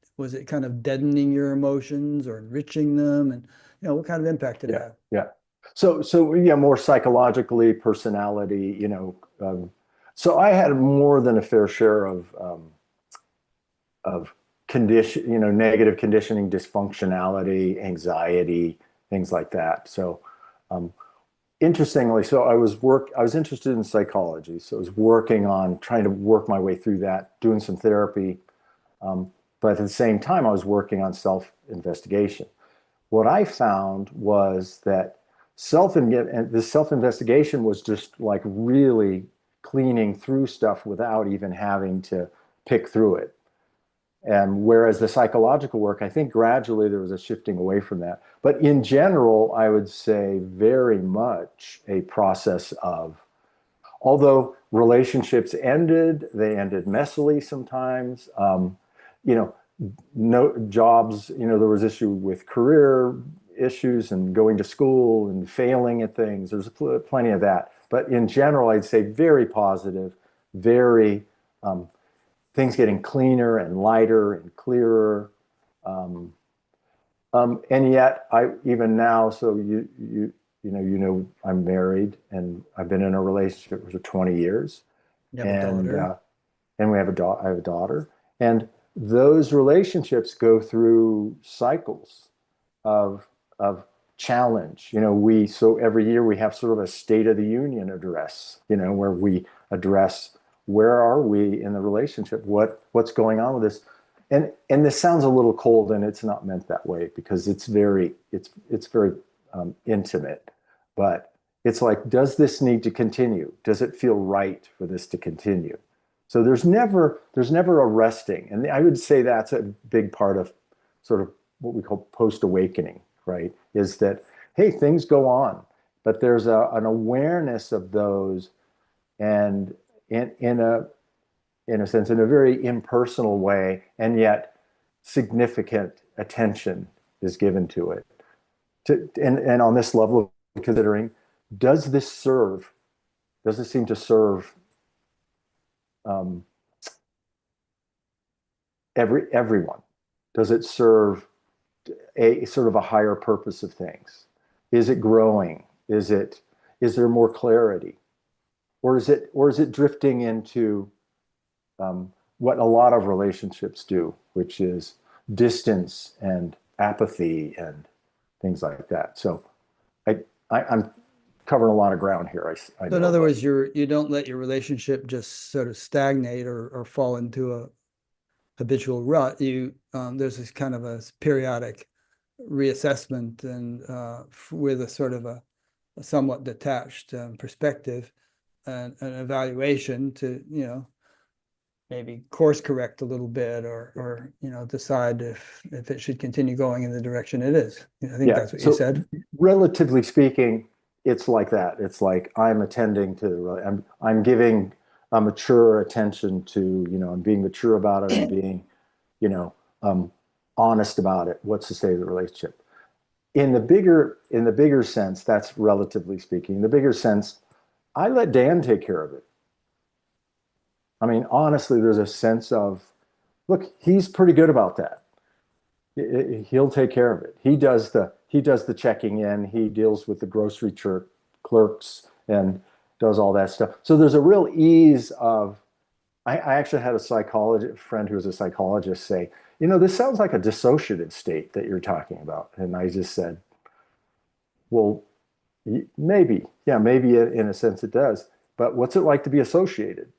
kind of deadening your emotions or enriching them? And what kind of impact did it Yeah. have? Yeah. So yeah, more psychologically, personality, so I had more than a fair share of condition, negative conditioning, dysfunctionality, anxiety, things like that. So, interestingly, so I was interested in psychology. So I was working on trying to work my way through that, doing some therapy. But at the same time, I was working on self-investigation. What I found was that this self-investigation was just like really cleaning through stuff without even having to pick through it. And whereas the psychological work, I think gradually there was a shifting away from that. But in general, I would say very much a process of, although relationships ended, they ended messily sometimes. You know, no jobs, there was issue with career issues and going to school and failing at things. There's plenty of that. But in general, I'd say very positive, very things getting cleaner and lighter and clearer. And yet, even now, so I'm married and I've been in a relationship for 20 years, You have a and daughter. and I have a daughter, and those relationships go through cycles of challenge. So every year we have sort of a State of the Union address, where we address where are we in the relationship, what's going on with this. And this sounds a little cold, and it's not meant that way, because it's very intimate. But it's like, does this need to continue? Does it feel right for this to continue? So there's never a resting, and I would say that's a big part of sort of what we call post-awakening, right? Is that, hey, things go on, but there's an awareness of those, and in a sense, in a very impersonal way, and yet significant attention is given to it. And on this level of considering, does this seem to serve everyone? Does it serve a sort of a higher purpose of things? Is it growing? Is there more clarity? Or is it drifting into what a lot of relationships do, which is distance and apathy and things like that. So I'm covering a lot of ground here. I So in know, other but words, you don't let your relationship just sort of stagnate or fall into a habitual rut. There's this kind of a periodic reassessment and with a sort of a somewhat detached perspective and an evaluation to maybe course correct a little bit or decide if it should continue going in the direction it is. I think yeah. that's what you So said. relatively speaking, it's like that. It's like I'm attending to, I'm giving a mature attention to, I'm being mature about it and being, you know, um, honest about it. What's to say the relationship? In the bigger sense, that's relatively speaking. In the bigger sense, I let Dan take care of it. I mean, honestly, there's a sense of, look, he's pretty good about that. He'll take care of it. He does the checking in. He deals with the grocery clerks and does all that stuff. So there's a real ease of. I actually had a friend who was a psychologist say, this sounds like a dissociative state that you're talking about. And I just said, well, maybe, yeah, maybe in a sense it does. But what's it like to be associated?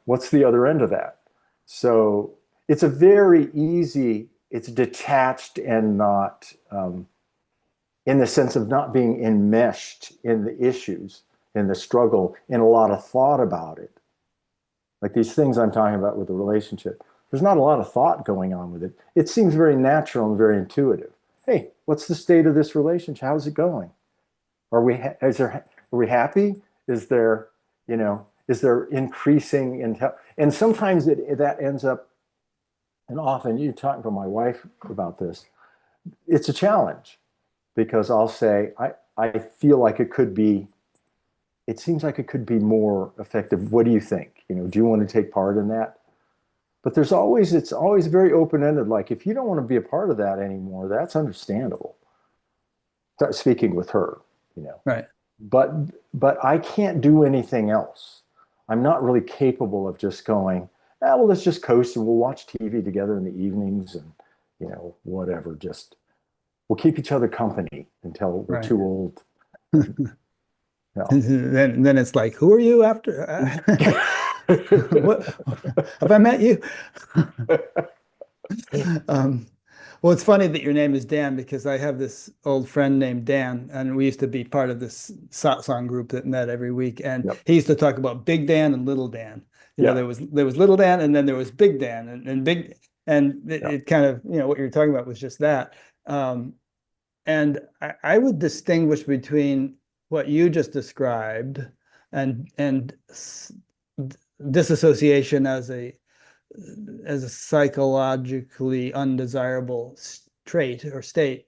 What's the other end of that? So it's a very easy, it's detached and not in the sense of not being enmeshed in the issues, in the struggle, in a lot of thought about it. Like these things I'm talking about with the relationship, there's not a lot of thought going on with it. It seems very natural and very intuitive. Hey, what's the state of this relationship? How's it going? Are we happy? Is there increasing and sometimes that ends up, and often you talk to my wife about this, it's a challenge because I'll say, I feel like it seems like it could be more effective. What do you think? Do you want to take part in that? But it's always very open-ended. Like if you don't want to be a part of that anymore, that's understandable. Speaking with her, Right. But I can't do anything else. I'm not really capable of just going, well, let's just coast and we'll watch TV together in the evenings and, whatever. Just we'll keep each other company until we're too old. No. Then it's like, who are you after? What have I met you? Well, it's funny that your name is Dan because I have this old friend named Dan, and we used to be part of this satsang group that met every week. And Yep. he used to talk about Big Dan and Little Dan. Yeah. There was Little Dan, and then there was Big Dan, and Big, and Yeah. it kind of, what you're talking about was just that. And I would distinguish between what you just described and disassociation as a psychologically undesirable trait or state,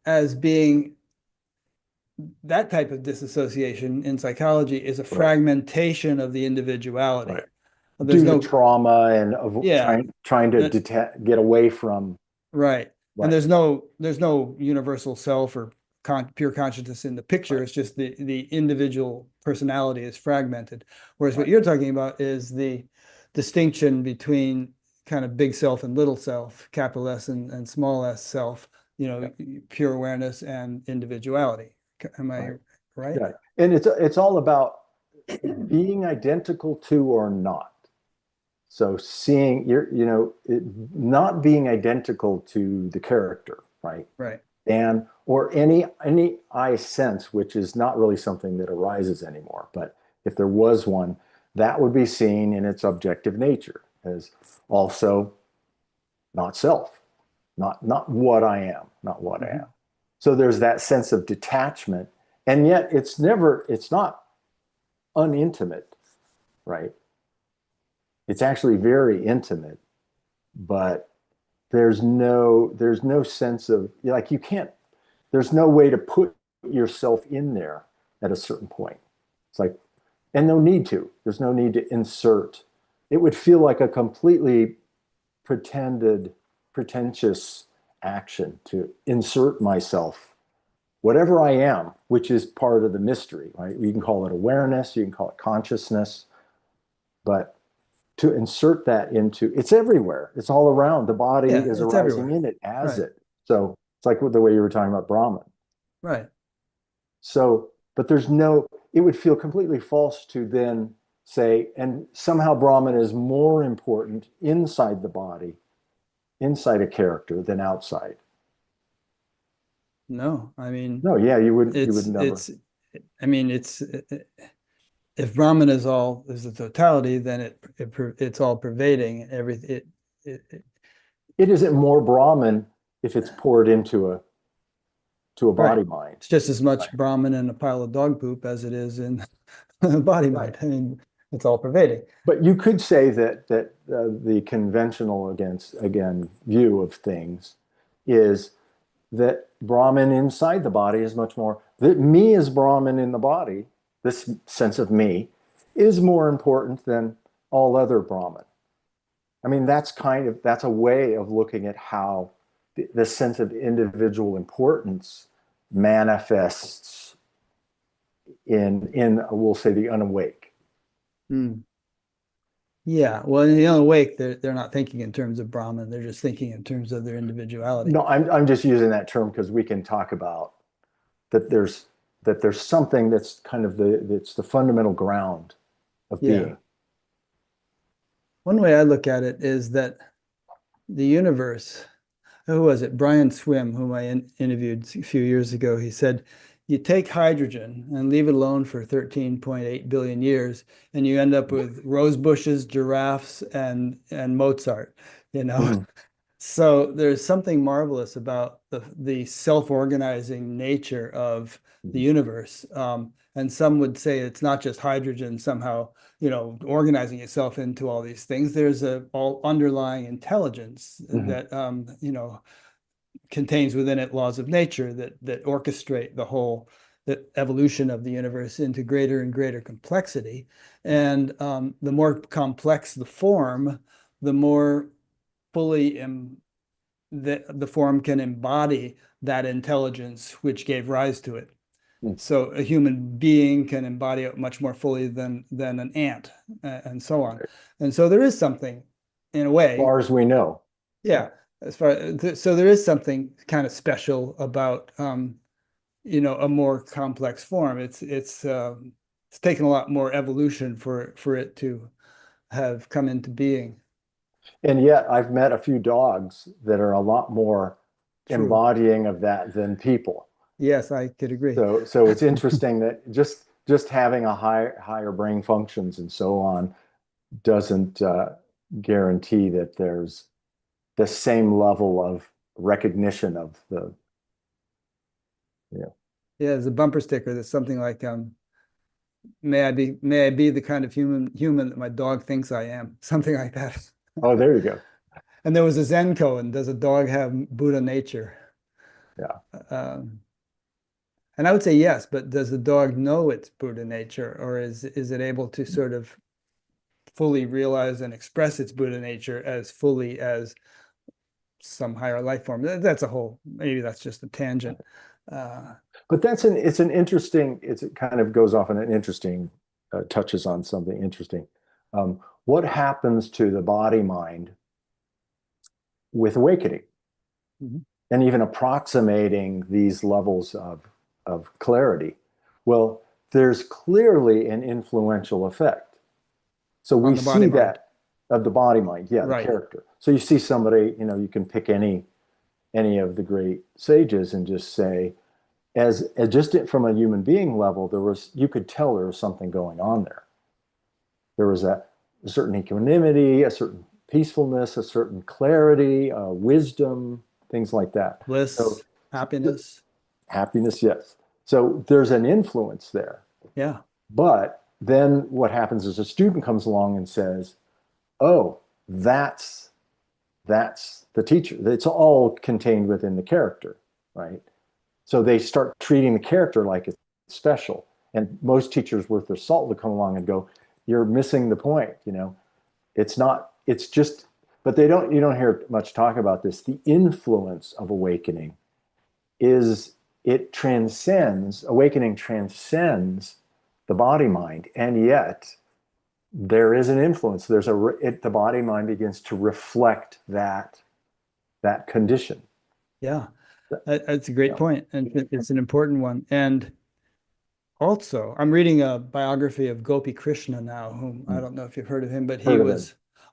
as being that type of disassociation in psychology is a fragmentation of the individuality. Right. There's Due no to trauma and trying to get away from. Right. And there's no universal self or pure consciousness in the picture. It's just the individual personality is fragmented. Whereas what you're talking about is the distinction between kind of big self and little self, capital S and small s self, pure awareness and individuality. Am I right? Yeah. And it's all about being identical to or not. So seeing not being identical to the character, right? Right. And or any I sense, which is not really something that arises anymore. But if there was one, that would be seen in its objective nature as also not self, not what I am, not what I am. So there's that sense of detachment, and yet it's not unintimate, right? It's actually very intimate, but there's no sense of like there's no way to put yourself in there at a certain point. It's like, and no need to. There's no need to insert. It would feel like a completely pretentious action to insert myself, whatever I am, which is part of the mystery, right? You can call it awareness, you can call it consciousness, but to insert that into, it's everywhere. It's all around. The body is arising everywhere. In it as it. So it's like the way you were talking about Brahman. Right. So, but it would feel completely false to then say, and somehow Brahman is more important inside the body, inside a character than outside. No, I mean. No, yeah, you would never. If Brahman is the totality, then it's all pervading everything. It isn't more Brahman if it's poured into a body mind. It's just as much Brahman in a pile of dog poop as it is in a body mind. I mean, it's all pervading. But you could say that the conventional view of things is that Brahman inside the body is much more, that me is Brahman in the body, this sense of me is more important than all other Brahman. I mean, that's a way of looking at how the sense of individual importance manifests in we'll say the unawake. Hmm. Yeah, well, in the unawake, they're not thinking in terms of Brahman. They're just thinking in terms of their individuality. No, I'm just using that term because we can talk about that there's something that's kind of the fundamental ground of Yeah. being. One way I look at it is that the universe, who was it? Brian Swim, whom I interviewed a few years ago, he said, you take hydrogen and leave it alone for 13.8 billion years, and you end up with rose bushes, giraffes, and Mozart, you know? Mhm. So there's something marvelous about the self-organizing nature of the universe. And some would say it's not just hydrogen somehow, organizing itself into all these things. There's a all underlying intelligence Mhm. that contains within it laws of nature that orchestrate the evolution of the universe into greater and greater complexity. And the more complex the form, the more fully the form can embody that intelligence which gave rise to it. Mm. So a human being can embody it much more fully than an ant, and so on. Right. And so there is something, in a As way, far as we know. yeah. So there is something kind of special about a more complex form. It's taken a lot more evolution for it to have come into being. And yet I've met a few dogs that are a lot more True. embodying of that than people. Yes, I could agree. So it's interesting that just having a higher brain functions and so on doesn't guarantee that there's the same level of recognition of the, you know. Yeah, there's a bumper sticker that's something like may I be the kind of human that my dog thinks I am, something like that. Oh, there you go. And there was a Zen koan, does a dog have Buddha nature? Yeah. Um, and I would say yes, but does the dog know its Buddha nature, or is it able to sort of fully realize and express its Buddha nature as fully as some higher life form? Maybe that's just a tangent. But it kind of goes off on an interesting, touches on something interesting. What happens to the body mind with awakening Mhm. and even approximating these levels of clarity? Well, there's clearly an influential effect. So On we the body see mind. that of the body mind, yeah, the Right. character. So you see somebody, you can pick any of the great sages and just say, as just from a human being level, you could tell there was something going on there. There was a certain equanimity, a certain peacefulness, a certain clarity, wisdom, things like that. So Bliss, happiness. happiness, yes. So there's an influence there. Yeah. But then what happens is a student comes along and says, "Oh, that's the teacher. It's all contained within the character, right?" So they start treating the character like it's special. And most teachers worth their salt would come along and go, "You're missing the point, It's not, it's just," but you don't hear much talk about this. The influence of awakening awakening transcends the body mind. And yet there is an influence. The body mind begins to reflect that condition. Yeah. That's a great point, and it's an important one. And also, I'm reading a biography of Gopi Krishna now, whom I don't know if you've heard of him, but Heard of him.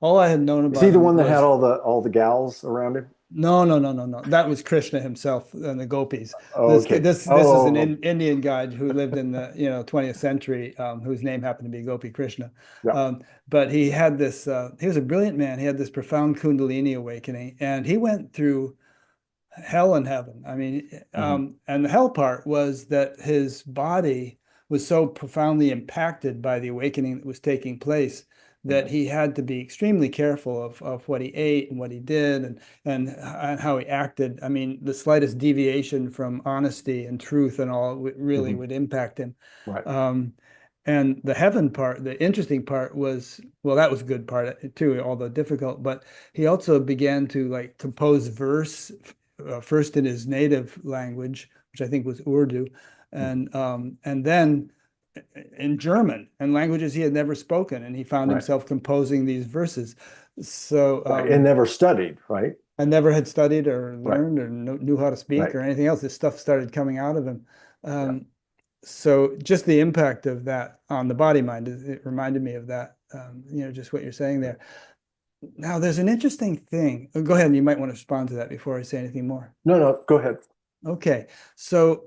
all I had known Is he about the him one that had was all the gals around him? no, no, no, no, no. That was Krishna himself and the gopis. Oh, This okay. this this is an Oh, Indian guy who lived in the 20th century, whose name happened to be Gopi Krishna. yeah. But he had this. He was a brilliant man. He had this profound Kundalini awakening, and he went through hell and heaven. I mean, Mhm. and the hell part was that his body was so profoundly impacted by the awakening that was taking place that he had to be extremely careful of what he ate and what he did and how he acted. I mean, the slightest deviation from honesty and truth and all really Mhm. would impact him. Right. Um, And the heaven part, the interesting part was, well, that was a good part too, although difficult, but he also began to like compose verse first in his native language, which I think was Urdu, and then in German and languages he had never spoken, and he found Right. himself composing these verses. So And never studied, right? I never had studied or Right. learned or knew how to speak Right. or anything else. This stuff started coming out of him. Yeah. So just the impact of that on the body mind, it reminded me of that, just what you're saying there. Now, there's an interesting thing. Go ahead, and you might want to respond to that before I say anything more. No, go ahead. Okay, so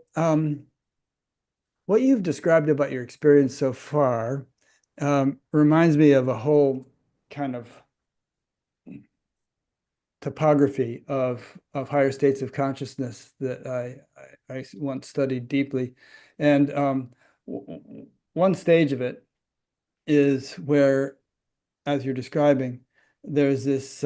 what you've described about your experience so far reminds me of a whole kind of topography of higher states of consciousness that I once studied deeply. And one stage of it is where, as you're describing, there's this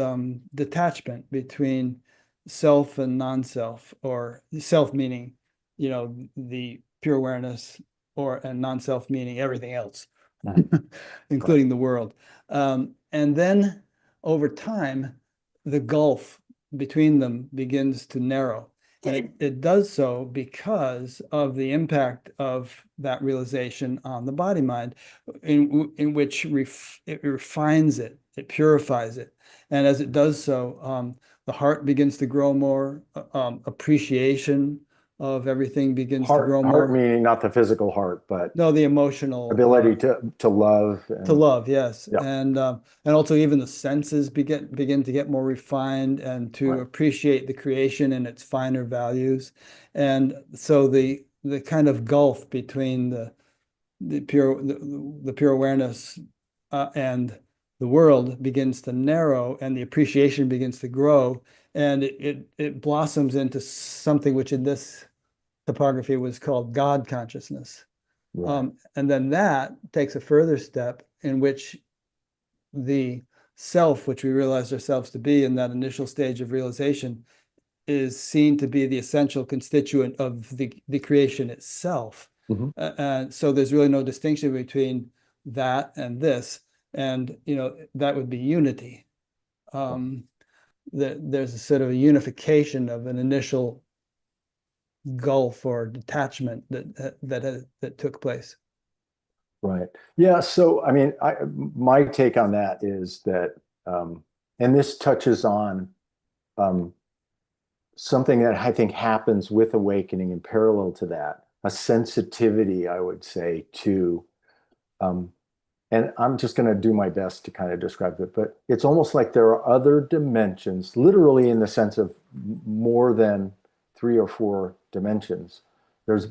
detachment between self and non-self, or self meaning, the pure awareness, and non-self meaning everything else, including the world. And then over time, the gulf between them begins to narrow. And it does so because of the impact of that realization on the body mind, in which it refines it, it purifies it. And as it does so, the heart begins to grow more, appreciation of everything begins to grow Heart more. meaning not the physical heart, but No, the emotional ability to love. to love, yes. Yeah. And also even the senses begin to get more refined and to Right. appreciate the creation and its finer values. And so the kind of gulf between the pure awareness and the world begins to narrow, and the appreciation begins to grow, and it blossoms into something which in this topography was called God consciousness. Right. And then that takes a further step in which the self, which we realized ourselves to be in that initial stage of realization, is seen to be the essential constituent of the creation itself. Mhm. And so there's really no distinction between that and this. And, that would be unity. There's a sort of a unification of an initial gulf or detachment that took place. Right. Yeah. So, I mean, my take on that is that, and this touches on something that I think happens with awakening in parallel to that, a sensitivity, I would say, to, and I'm just going to do my best to kind of describe it, but it's almost like there are other dimensions, literally in the sense of more than 3 or 4 dimensions. There's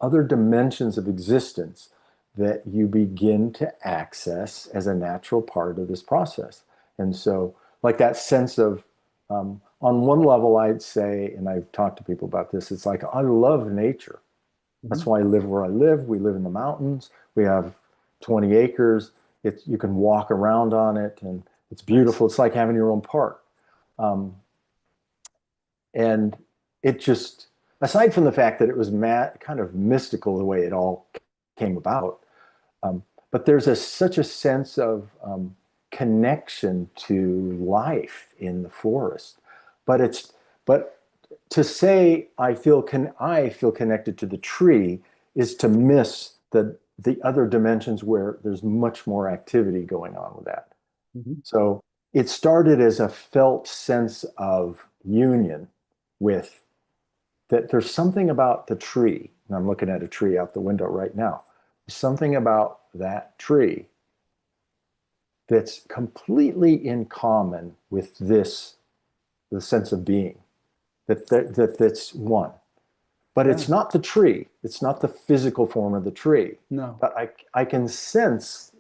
other dimensions of existence that you begin to access as a natural part of this process. And so, like that sense of, on one level, I'd say, and I've talked to people about this, it's like, I love nature. That's why I live where I live. We live in the mountains. We have 20 acres. You can walk around on it, and it's beautiful. It's like having your own park. And it just, aside from the fact that it was kind of mystical the way it all came about, but there's such a sense of connection to life in the forest. But to say I feel connected to the tree is to miss the other dimensions where there's much more activity going on with that. So it started as a felt sense of union with that. There's something about the tree, and I'm looking at a tree out the window right now. Something about that tree that's completely in common with the sense of being, that's one. But it's not the tree. It's not the physical form of the tree. No. But I sense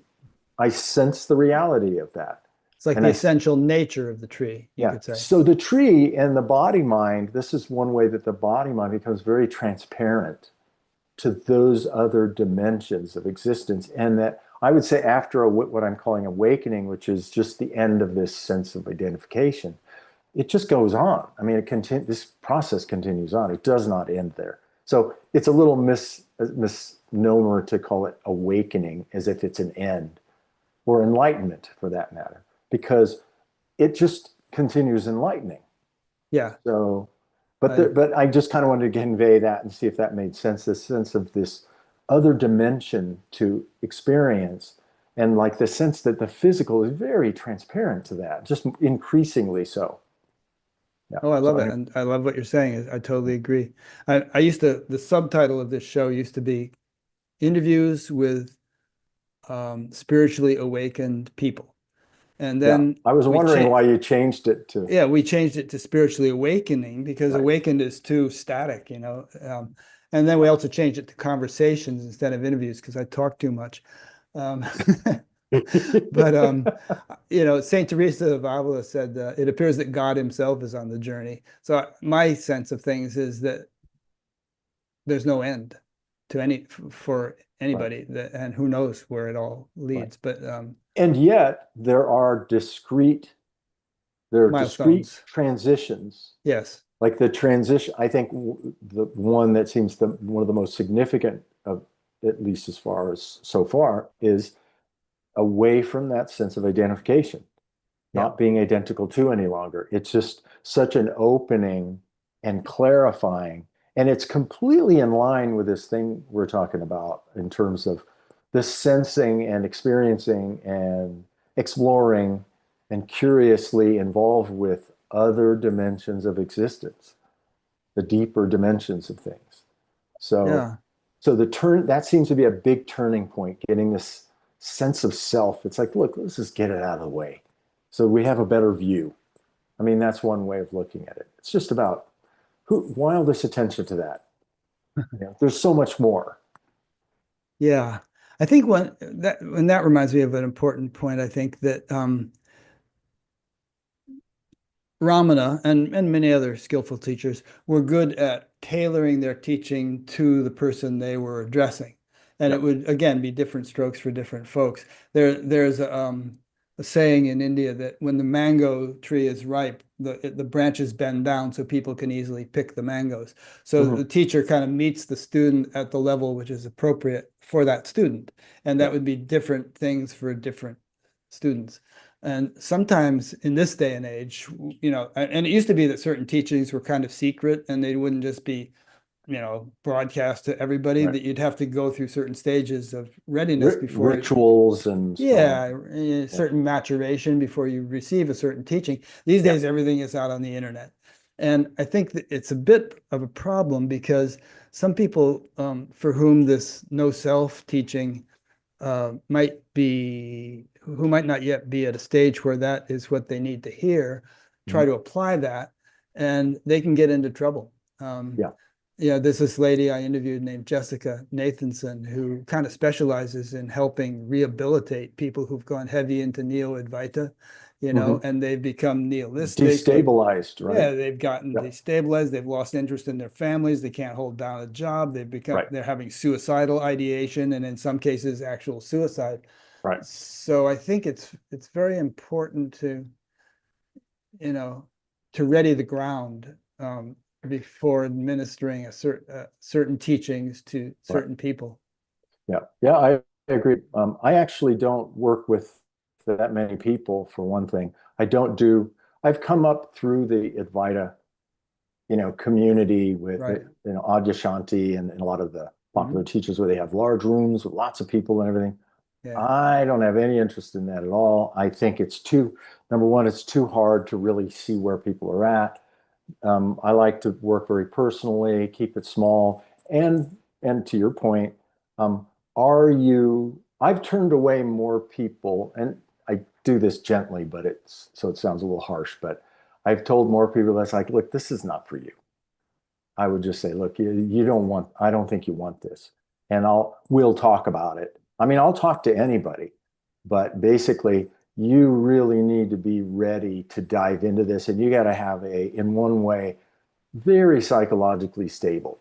the reality of that. It's like the essential nature of the tree, you could say. So the tree and the body mind, this is one way that the body mind becomes very transparent to those other dimensions of existence. And that I would say after what I'm calling awakening, which is just the end of this sense of identification, it just goes on. I mean, this process continues on. It does not end there. So it's a little misnomer to call it awakening as if it's an end, or enlightenment for that matter, because it just continues enlightening. Yeah. So, but I just kind of wanted to convey that and see if that made sense, this sense of this other dimension to experience, and like the sense that the physical is very transparent to that, just increasingly so. Yeah. Oh, I love So it. And I love what you're saying. I totally agree. I used to, the subtitle of this show used to be Interviews with Spiritually Awakened People. And yeah, then I was we wondering why you changed it to. yeah, we changed it to Spiritually Awakening because Right. awakened is too static, and then we also changed it to conversations instead of interviews because I talk too much. Um, but Saint Teresa of Avila said, "It appears that God Himself is on the journey." So my sense of things is that there's no end to for Right. anybody, and who knows where it all Right. leads. But And yet there are discrete milestones, transitions. yes, Like the transition, I think the one that seems one of the most significant of, at least as far as so far, is away from that sense of identification, yeah, not being identical to any longer. It's just such an opening and clarifying. And it's completely in line with this thing we're talking about in terms of the sensing and experiencing and exploring and curiously involved with other dimensions of existence, the deeper dimensions of things. So, yeah. so that seems to be a big turning point, getting this sense of self. It's like, look, let's just get it out of the way so we have a better view. I mean, that's one way of looking at it. It's just about why all this attention to that? There's so much more. Yeah, I think that reminds me of an important point. I think that Ramana and many other skillful teachers were good at tailoring their teaching to the person they were addressing. And Yeah. it would, again, be different strokes for different folks. There's a saying in India that when the mango tree is ripe, the branches bend down so people can easily pick the mangoes. So Mhm. the teacher kind of meets the student at the level which is appropriate for that student. And that Yeah. would be different things for different students. And sometimes in this day and age, and it used to be that certain teachings were kind of secret and they wouldn't just be, broadcast to everybody, Right. that you'd have to go through certain stages of readiness before Rituals and so on. yeah, certain maturation before you receive a certain teaching. These Yeah. days, everything is out on the internet. And I think that it's a bit of a problem because some people for whom this no self teaching who might not yet be at a stage where that is what they need to hear, try Mhm. to apply that, and they can get into trouble. Yeah. There's this lady I interviewed named Jessica Nathanson who kind of specializes in helping rehabilitate people who've gone heavy into Neo-Advaita, Mhm. and they've become nihilistic. Destabilized, right? They've gotten Yeah. destabilized. They've lost interest in their families. They can't hold down a job. Right. They're having suicidal ideation, and in some cases, actual suicide. Right. So I think it's very important you know, to ready the ground before administering certain teachings to Right. certain people. Yeah. Yeah. I agree. I actually don't work with that many people, for one thing. I've come up through the Advaita, community with, Right. Adyashanti and a lot of the popular Mhm. teachers where they have large rooms with lots of people and everything. Yeah. I don't have any interest in that at all. I think number one, it's too hard to really see where people are at. I like to work very personally, keep it small. And to your point, um, I've turned away more people, and I do this gently, but so it sounds a little harsh, but I've told more people that's like, look, this is not for you. I would just say, look, I don't think you want this. And we'll talk about it. I mean, I'll talk to anybody, but basically you really need to be ready to dive into this. And you got to have in one way, very psychologically stable.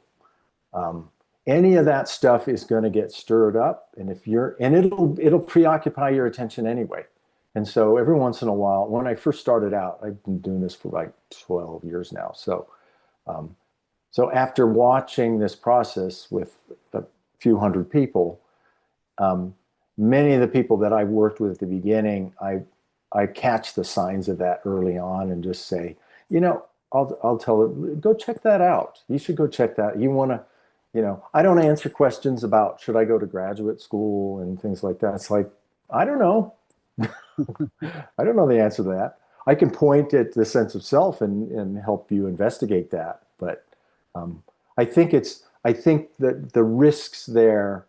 Um, any of that stuff is going to get stirred up. And it'll preoccupy your attention anyway. And so every once in a while, when I first started out, I've been doing this for like 12 years now. Um, so after watching this process with few hundred people. Many of the people that I worked with at the beginning, I catch the signs of that early on and just say, I'll tell them, go check that out. You should go check that. You want to, I don't answer questions about should I go to graduate school and things like that. It's like, I don't know. I don't know the answer to that. I can point at the sense of self and help you investigate that. But I think that the risks there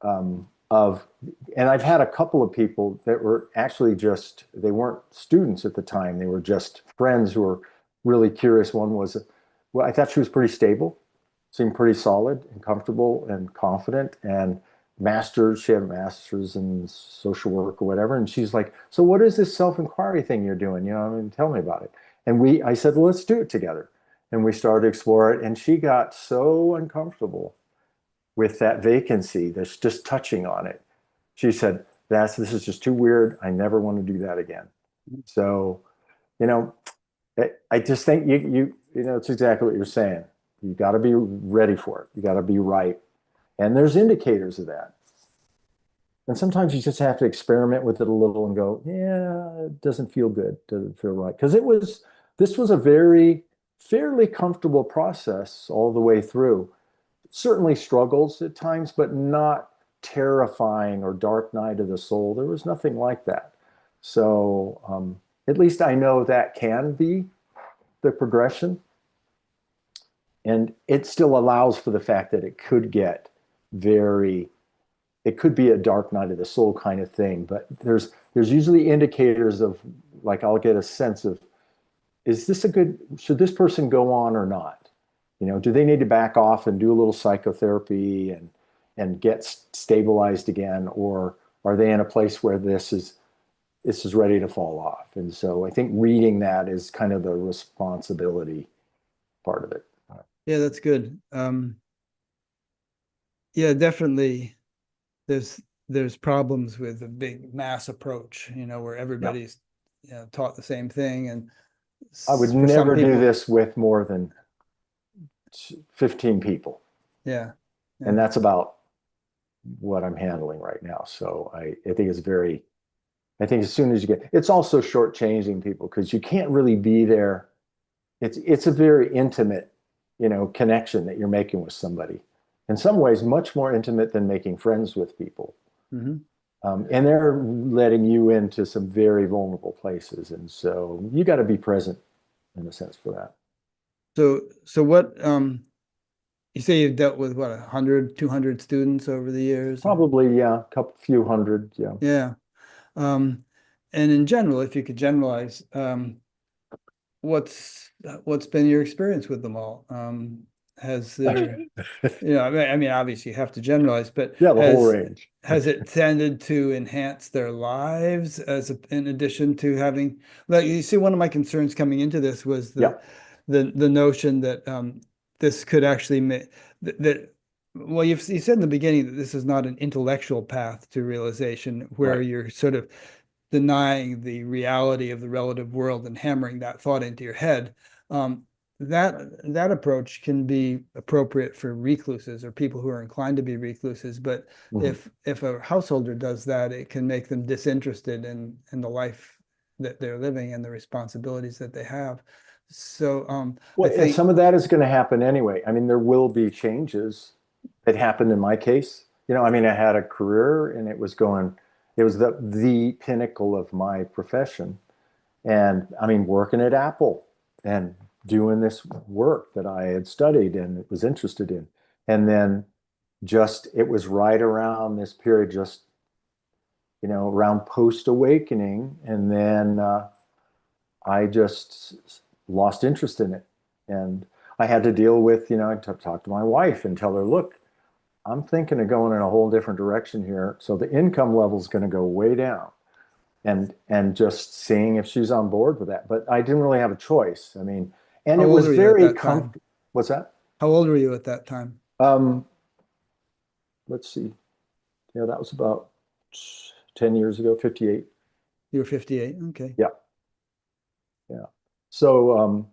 and I've had a couple of people that were actually they weren't students at the time. They were just friends who were really curious. One was, well, I thought she was pretty stable, seemed pretty solid and comfortable and confident, and she had a master's in social work or whatever. And she's like, so what is this self-inquiry thing you're doing? Tell me about it. And I said, well, let's do it together. And we started to explore it. And she got so uncomfortable with that vacancy that's just touching on it. She said, this is just too weird. I never want to do that again. So, I just think it's exactly what you're saying. You got to be ready for it. You got to be right. And there's indicators of that. And sometimes you just have to experiment with it a little and go, yeah, it doesn't feel good. Doesn't feel right. Because this was a very fairly comfortable process all the way through. Certainly struggles at times, but not terrifying or dark night of the soul. There was nothing like that. So at least I know that can be the progression. And it still allows for the fact that it could be a dark night of the soul kind of thing. But there's usually indicators of, like, I'll get a sense of, should this person go on or not? Do they need to back off and do a little psychotherapy and get stabilized again? Or are they in a place where this is ready to fall off? And so I think reading that is kind of the responsibility part of it. Yeah, that's good. Yeah, definitely. There's problems with a big mass approach, where everybody's taught the same thing. And I would for some never do people, this with more than 15 people. Yeah. And that's about what I'm handling right now. So I think as soon as it's also shortchanging people because you can't really be there. It's a very intimate, connection that you're making with somebody. In some ways, much more intimate than making friends with people. Mm-hmm. And they're letting you into some very vulnerable places. And so you got to be present in a sense for that. So what, you say you've dealt with 100, 200 students over the years? Probably, yeah, few hundred, yeah. Yeah. And in general, if you could generalize, what's been your experience with them all? Has there, I mean, obviously you have to generalize, but yeah, the whole range. Has it tended to enhance their lives in addition to having, like, you see, one of my concerns coming into this was the notion that this could actually make well, you said in the beginning that this is not an intellectual path to realization where you're sort of denying the reality of the relative world and hammering that thought into your head. That approach can be appropriate for recluses or people who are inclined to be recluses, but if a householder does that, it can make them disinterested in the life that they're living and the responsibilities that they have. So well, I think some of that is going to happen anyway. I mean, there will be changes that happened in my case. I mean, I had a career and it was the pinnacle of my profession. And I mean, working at Apple and doing this work that I had studied and was interested in. And then it was right around this period, around post-awakening. And then I just lost interest in it. And I had to deal with, I talk to my wife and tell her, look, I'm thinking of going in a whole different direction here. So the income level is going to go way down. And just seeing if she's on board with that. But I didn't really have a choice. I mean, and it was very comfortable. What's that? How old were you at that time? Let's see. Yeah, that was about 10 years ago, 58. You were 58. Okay. Yeah. Yeah. So,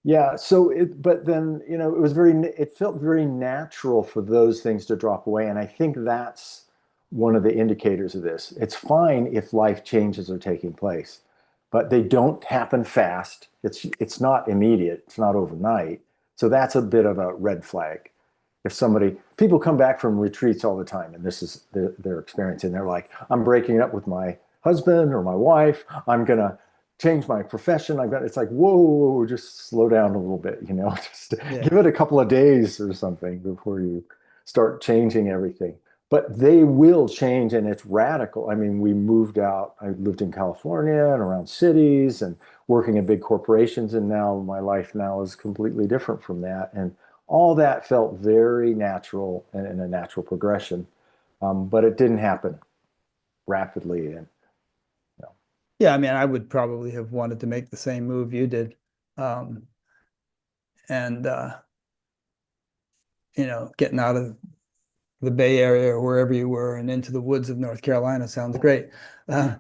Yeah, so but then, it was it felt very natural for those things to drop away. And I think that's one of the indicators of this. It's fine if life changes are taking place, but they don't happen fast. It's not immediate, it's not overnight. So that's a bit of a red flag. If people come back from retreats all the time, and this is their experience, and they're like, I'm breaking up with my husband or my wife, I'm gonna change my profession. It's like, whoa, just slow down a little bit, just Yeah. give it a couple of days or something before you start changing everything. But they will change, and it's radical. I mean, we moved out. I lived in California and around cities and working in big corporations, and now my life now is completely different from that. And all that felt very natural and in a natural progression. But it didn't happen rapidly. And Yeah, I mean, I would probably have wanted to make the same move you did. Um, and getting out of the Bay Area or wherever you were and into the woods of North Carolina sounds great. Now,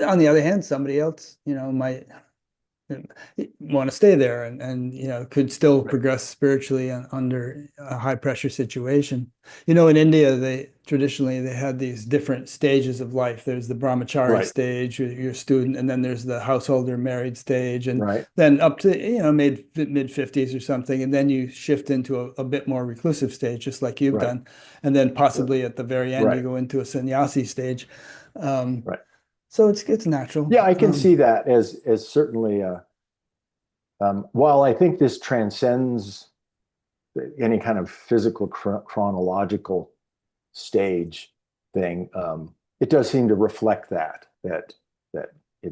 on the other hand, somebody else, might want to stay there and could still right, progress spiritually under a high pressure situation. In India, they traditionally they had these different stages of life. There's the brahmachari right, stage, you're a student, and then there's the householder married stage, and right, then up to mid 50s or something, and then you shift into a bit more reclusive stage, just like you've right, done, and then possibly at the very end you right, go into a sannyasi stage. Um, right. so it's natural. Yeah, I can see that as certainly while I think this transcends any kind of physical chronological stage thing, it does seem to reflect that at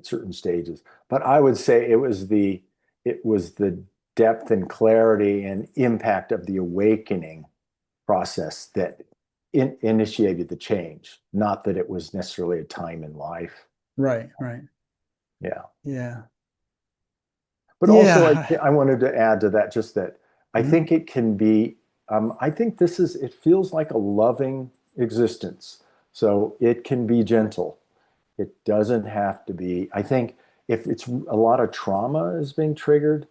certain stages. But I would say it was the depth and clarity and impact of the awakening process that initiated the change, not that it was necessarily a time in life. Right, right. Yeah. Yeah. But also, Yeah. I wanted to add to that just that I Mhm. think it can be, I think it feels like a loving existence. So it can be gentle. It doesn't have to be. I think if it's a lot of trauma is being triggered,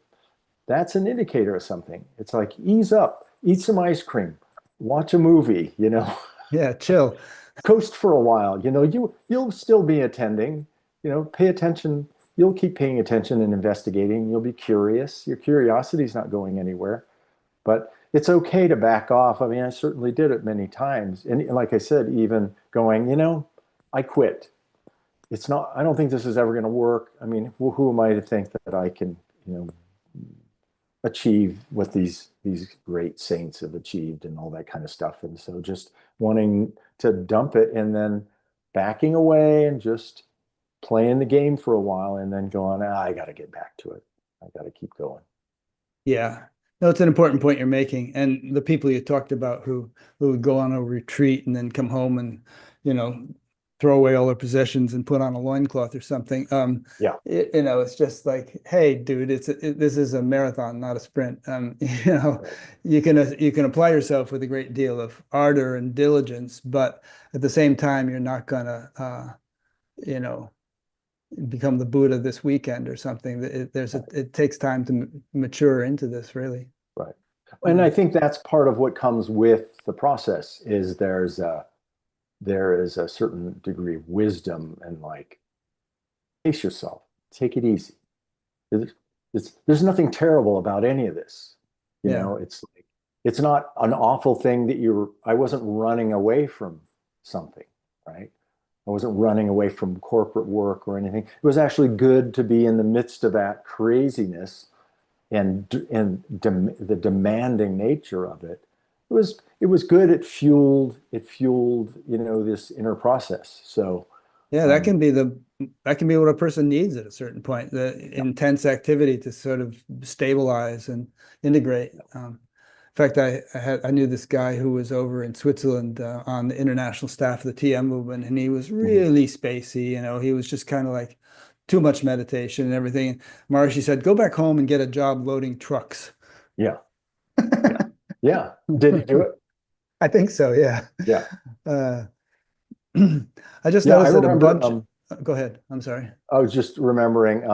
that's an indicator of something. It's like ease up, eat some ice cream, watch a movie, Yeah, chill. coast for a while. You'll still be attending, pay attention. You'll keep paying attention and investigating. You'll be curious. Your curiosity is not going anywhere, but it's okay to back off. I mean, I certainly did it many times. And like I said, even going, I quit. It's not, I don't think this is ever going to work. I mean, who am I to think that I can, you know, achieve what these great saints have achieved and all that kind of stuff. And so just wanting to dump it and then backing away and just playing the game for a while and then going, I got to get back to it. I got to keep going. Yeah. No, it's an important point you're making. And the people you talked about who would go on a retreat and then come home and, you know, throw away all their possessions and put on a loincloth or something. Yeah. It's just like, hey, dude, this is a marathon, not a sprint. Right. You can apply yourself with a great deal of ardor and diligence, but at the same time, you're not gonna, you know, become the Buddha this weekend or something. It takes time to mature into this, really. Right. And I think that's part of what comes with the process is there is a certain degree of wisdom and like pace yourself, take it easy. There's nothing terrible about any of this. Yeah. It's not an awful thing I wasn't running away from something, right? I wasn't running away from corporate work or anything. It was actually good to be in the midst of that craziness and the demanding nature of it. It was good. It fueled this inner process. So Yeah, um, that can be what a person needs at a certain point, the yeah. intense activity to sort of stabilize and integrate. In fact, I knew this guy who was over in Switzerland on the international staff of the TM movement, and he was Mhm. really spacey. He was just kind of like too much meditation and everything. Maharishi said, "Go back home and get a job loading trucks." Yeah. Yeah. Yeah. Did he do it? I think so, yeah. Yeah. Uh, I just Yeah. I noticed that a remember. bunch. Go ahead. I'm sorry. I was just remembering.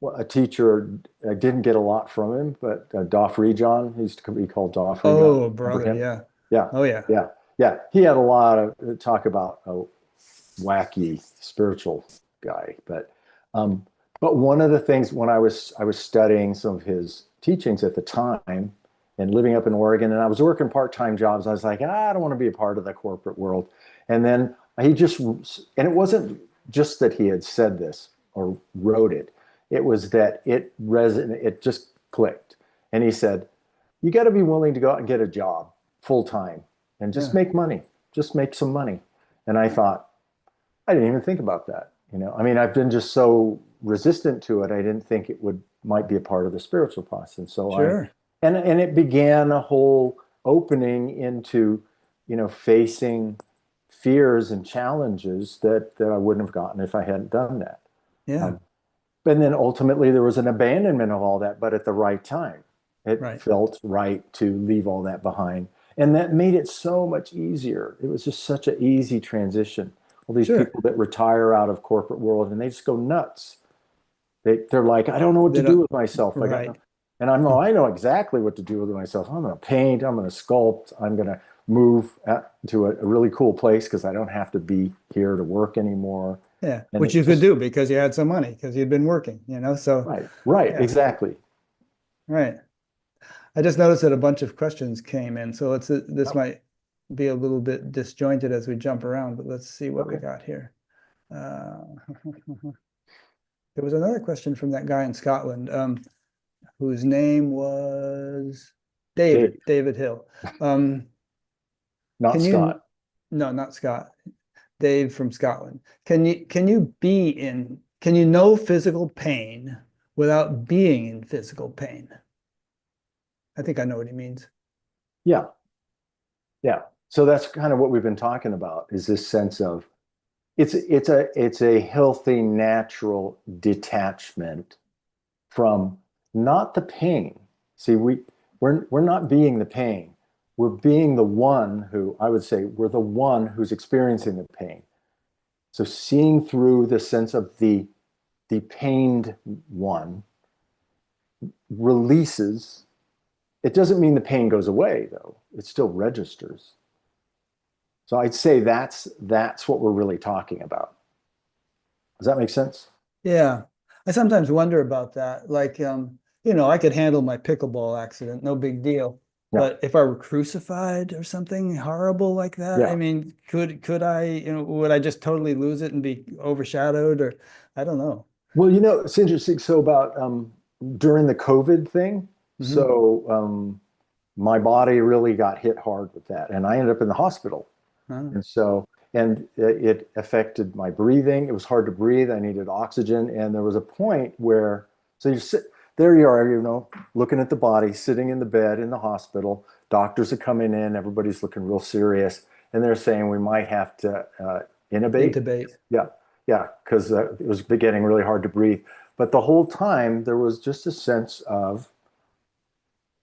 Well, a teacher, I didn't get a lot from him, but Doff Rejon, he used to be called Doff Rejon. Oh, Remember brother, him? yeah. Yeah, Oh, yeah. yeah, yeah. He had a lot of talk about a wacky spiritual guy, um, but one of the things when I was studying some of his teachings at the time and living up in Oregon, and I was working part-time jobs, I was like, I don't want to be a part of the corporate world. And then and it wasn't just that he had said this or wrote it. It was that it just clicked. And he said, you got to be willing to go out and get a job full time and just Yeah. make money, just make some money. And I thought, I didn't even think about that. I mean, I've been just so resistant to it. I didn't think it might be a part of the spiritual process. And so Sure. and it began a whole opening into, facing fears and challenges that I wouldn't have gotten if I hadn't done that. Yeah. Um, and then ultimately there was an abandonment of all that, but at the right time. It Right. felt right to leave all that behind. And that made it so much easier. It was just such an easy transition. All these Sure. people that retire out of corporate world and they just go nuts. They're like, I don't know what They to do don't, with myself. I got right. no, and I know exactly what to do with myself. I'm going to paint. I'm going to sculpt. I'm going to move to a really cool place because I don't have to be here to work anymore. Yeah. And Which it you could just, do because you had some money because you'd been working, so right, yeah, exactly. right. I just noticed that a bunch of questions came in, so this Yep. might be a little bit disjointed as we jump around, but let's see what we Okay. got here. Uh, there was another question from that guy in Scotland, whose name was Dave, David Hill. not Can you, Scott. no, not Scott, Dave from Scotland. Can you know physical pain without being in physical pain? I think I know what he means. Yeah. Yeah. So that's kind of what we've been talking about is this sense of it's a healthy, natural detachment from not the pain. See, we're not being the pain. We're being the one who I would say we're the one who's experiencing the pain. So seeing through the sense of the pained one releases. It doesn't mean the pain goes away though. It still registers. So I'd say that's what we're really talking about. Does that make sense? Yeah. I sometimes wonder about that. Like, I could handle my pickleball accident, no big deal. Yeah. But if I were crucified or something horrible like that, I Yeah. mean, could I, would I just totally lose it and be overshadowed or I don't know. Well, it's interesting. So about during the COVID thing, Hmm. so my body really got hit hard with that, and I ended up in the hospital. Oh, And it affected my breathing. It was hard to breathe. I needed oxygen, and there was a point where so you sit there, you are, looking at the body, sitting in the bed in the hospital. Doctors are coming in. Everybody's looking real serious, and they're saying we might have to intubate. intubate. Yeah, yeah, because it was getting really hard to breathe. But the whole time there was just a sense of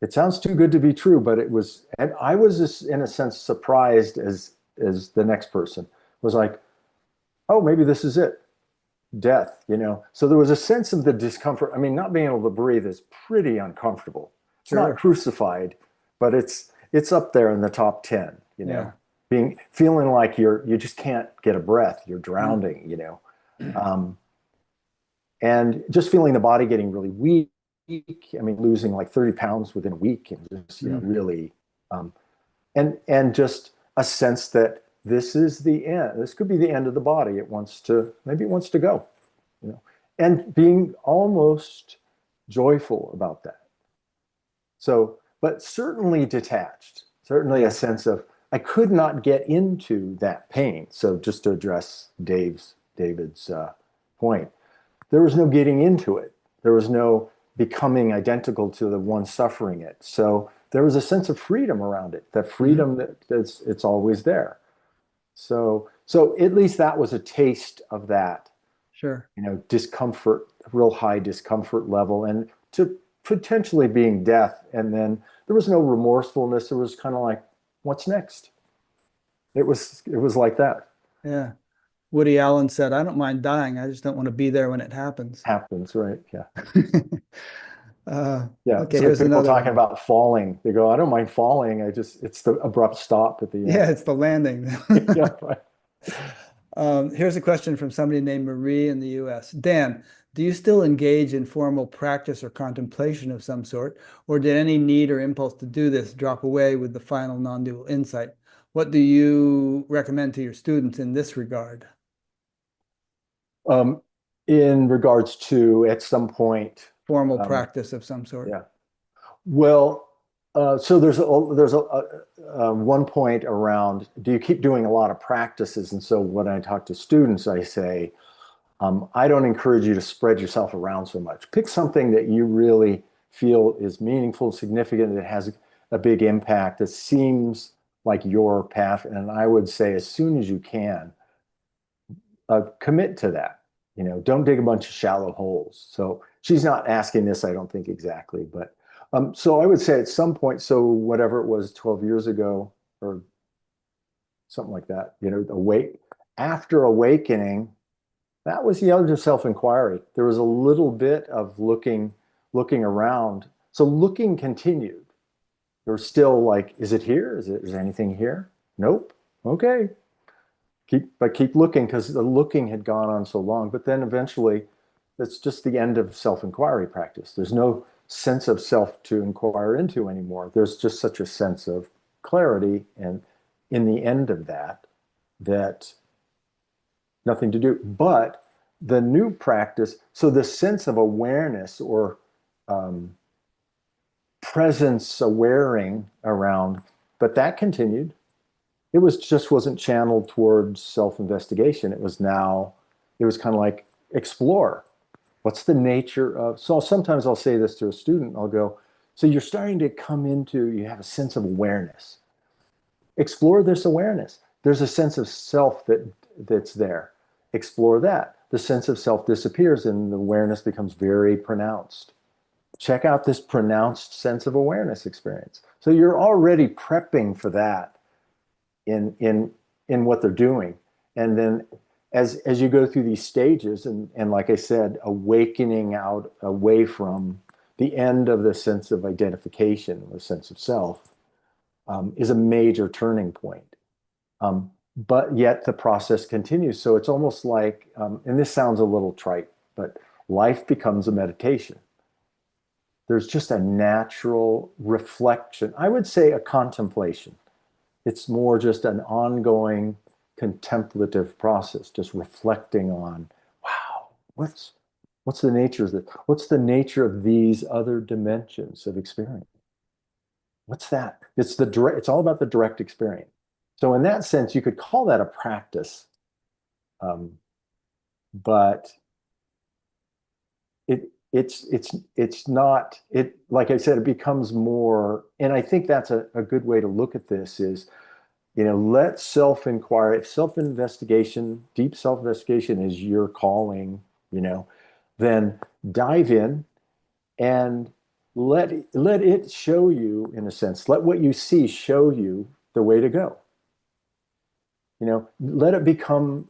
it sounds too good to be true, but it was, and I was just in a sense surprised as the next person was like, oh, maybe this is it, death. So there was a sense of the discomfort. I mean, not being able to breathe is pretty uncomfortable. It's not Sure. crucified, but it's up there in the top 10. Yeah. Feeling like you just can't get a breath, you're Yeah. drowning. Um, and just feeling the body getting really weak. I mean, losing like 30 pounds within a week, and just Mm. really, um, and just a sense that this is the end. This could be the end of the body. Maybe it wants to go, you know, and being almost joyful about that. So, but certainly detached. Certainly a Yeah. sense of I could not get into that pain. So, just to address David's point, there was no getting into it. There was no becoming identical to the one suffering it. So there was a sense of freedom around it. That Hmm. freedom it's always there. So at least that was a taste of that, Sure. discomfort, real high discomfort level, and to potentially being death. And then there was no remorsefulness. It was kind of like, what's next? It was like that. Yeah. Woody Allen said, I don't mind dying. I just don't want to be there when it happens. Happens, right? Yeah. Yeah. Okay, It's like here's people another talking one. about falling. They go, I don't mind falling. It's the abrupt stop at the Yeah, end. it's the landing. Yeah, right. Here's a question from somebody named Marie in the US. Dan, do you still engage in formal practice or contemplation of some sort, or did any need or impulse to do this drop away with the final non-dual insight? What do you recommend to your students in this regard? Um, in regards to at some point, Formal um, practice of some sort. yeah. Well, so there's one point around, do you keep doing a lot of practices? And so when I talk to students, I say, I don't encourage you to spread yourself around so much. Pick something that you really feel is meaningful, significant, that has a big impact, that seems like your path. And I would say as soon as you can, commit to that. Don't dig a bunch of shallow holes. So she's not asking this, I don't think exactly, but so I would say at some point, so whatever it was 12 years ago or something like that, after awakening, that was the other self-inquiry. There was a little bit of looking around. So looking continued. There's still like, is it here? Is there anything here? Nope. Okay. Keep looking, because the looking had gone on so long. But then eventually, it's just the end of self-inquiry practice. There's no sense of self to inquire into anymore. There's just such a sense of clarity, and in the end of that, that nothing to do. But the new practice, so the sense of awareness or presence awareing around, but that continued. It wasn't channeled towards self-investigation. It was kind of like explore. What's the nature of, so sometimes I'll say this to a student, I'll go, so you're starting to come into, you have a sense of awareness. Explore this awareness. There's a sense of self that's there. Explore that. The sense of self disappears and the awareness becomes very pronounced. Check out this pronounced sense of awareness experience. So you're already prepping for that in what they're doing. And then as you go through these stages, and like I said, awakening out away from the end of the sense of identification, the sense of self, is a major turning point. But yet the process continues. So it's almost like, and this sounds a little trite, but life becomes a meditation. There's just a natural reflection. I would say a contemplation. It's more just an ongoing contemplative process, just reflecting on, wow, what's the nature of this? What's the nature of these other dimensions of experience? What's that? It's all about the direct experience. So in that sense, you could call that a practice, but it's not it. Like I said, it becomes more, and I think that's a good way to look at this is, let self-inquiry, self-investigation, deep self-investigation is your calling, then dive in and let it show you, in a sense, let what you see show you the way to go. Let it become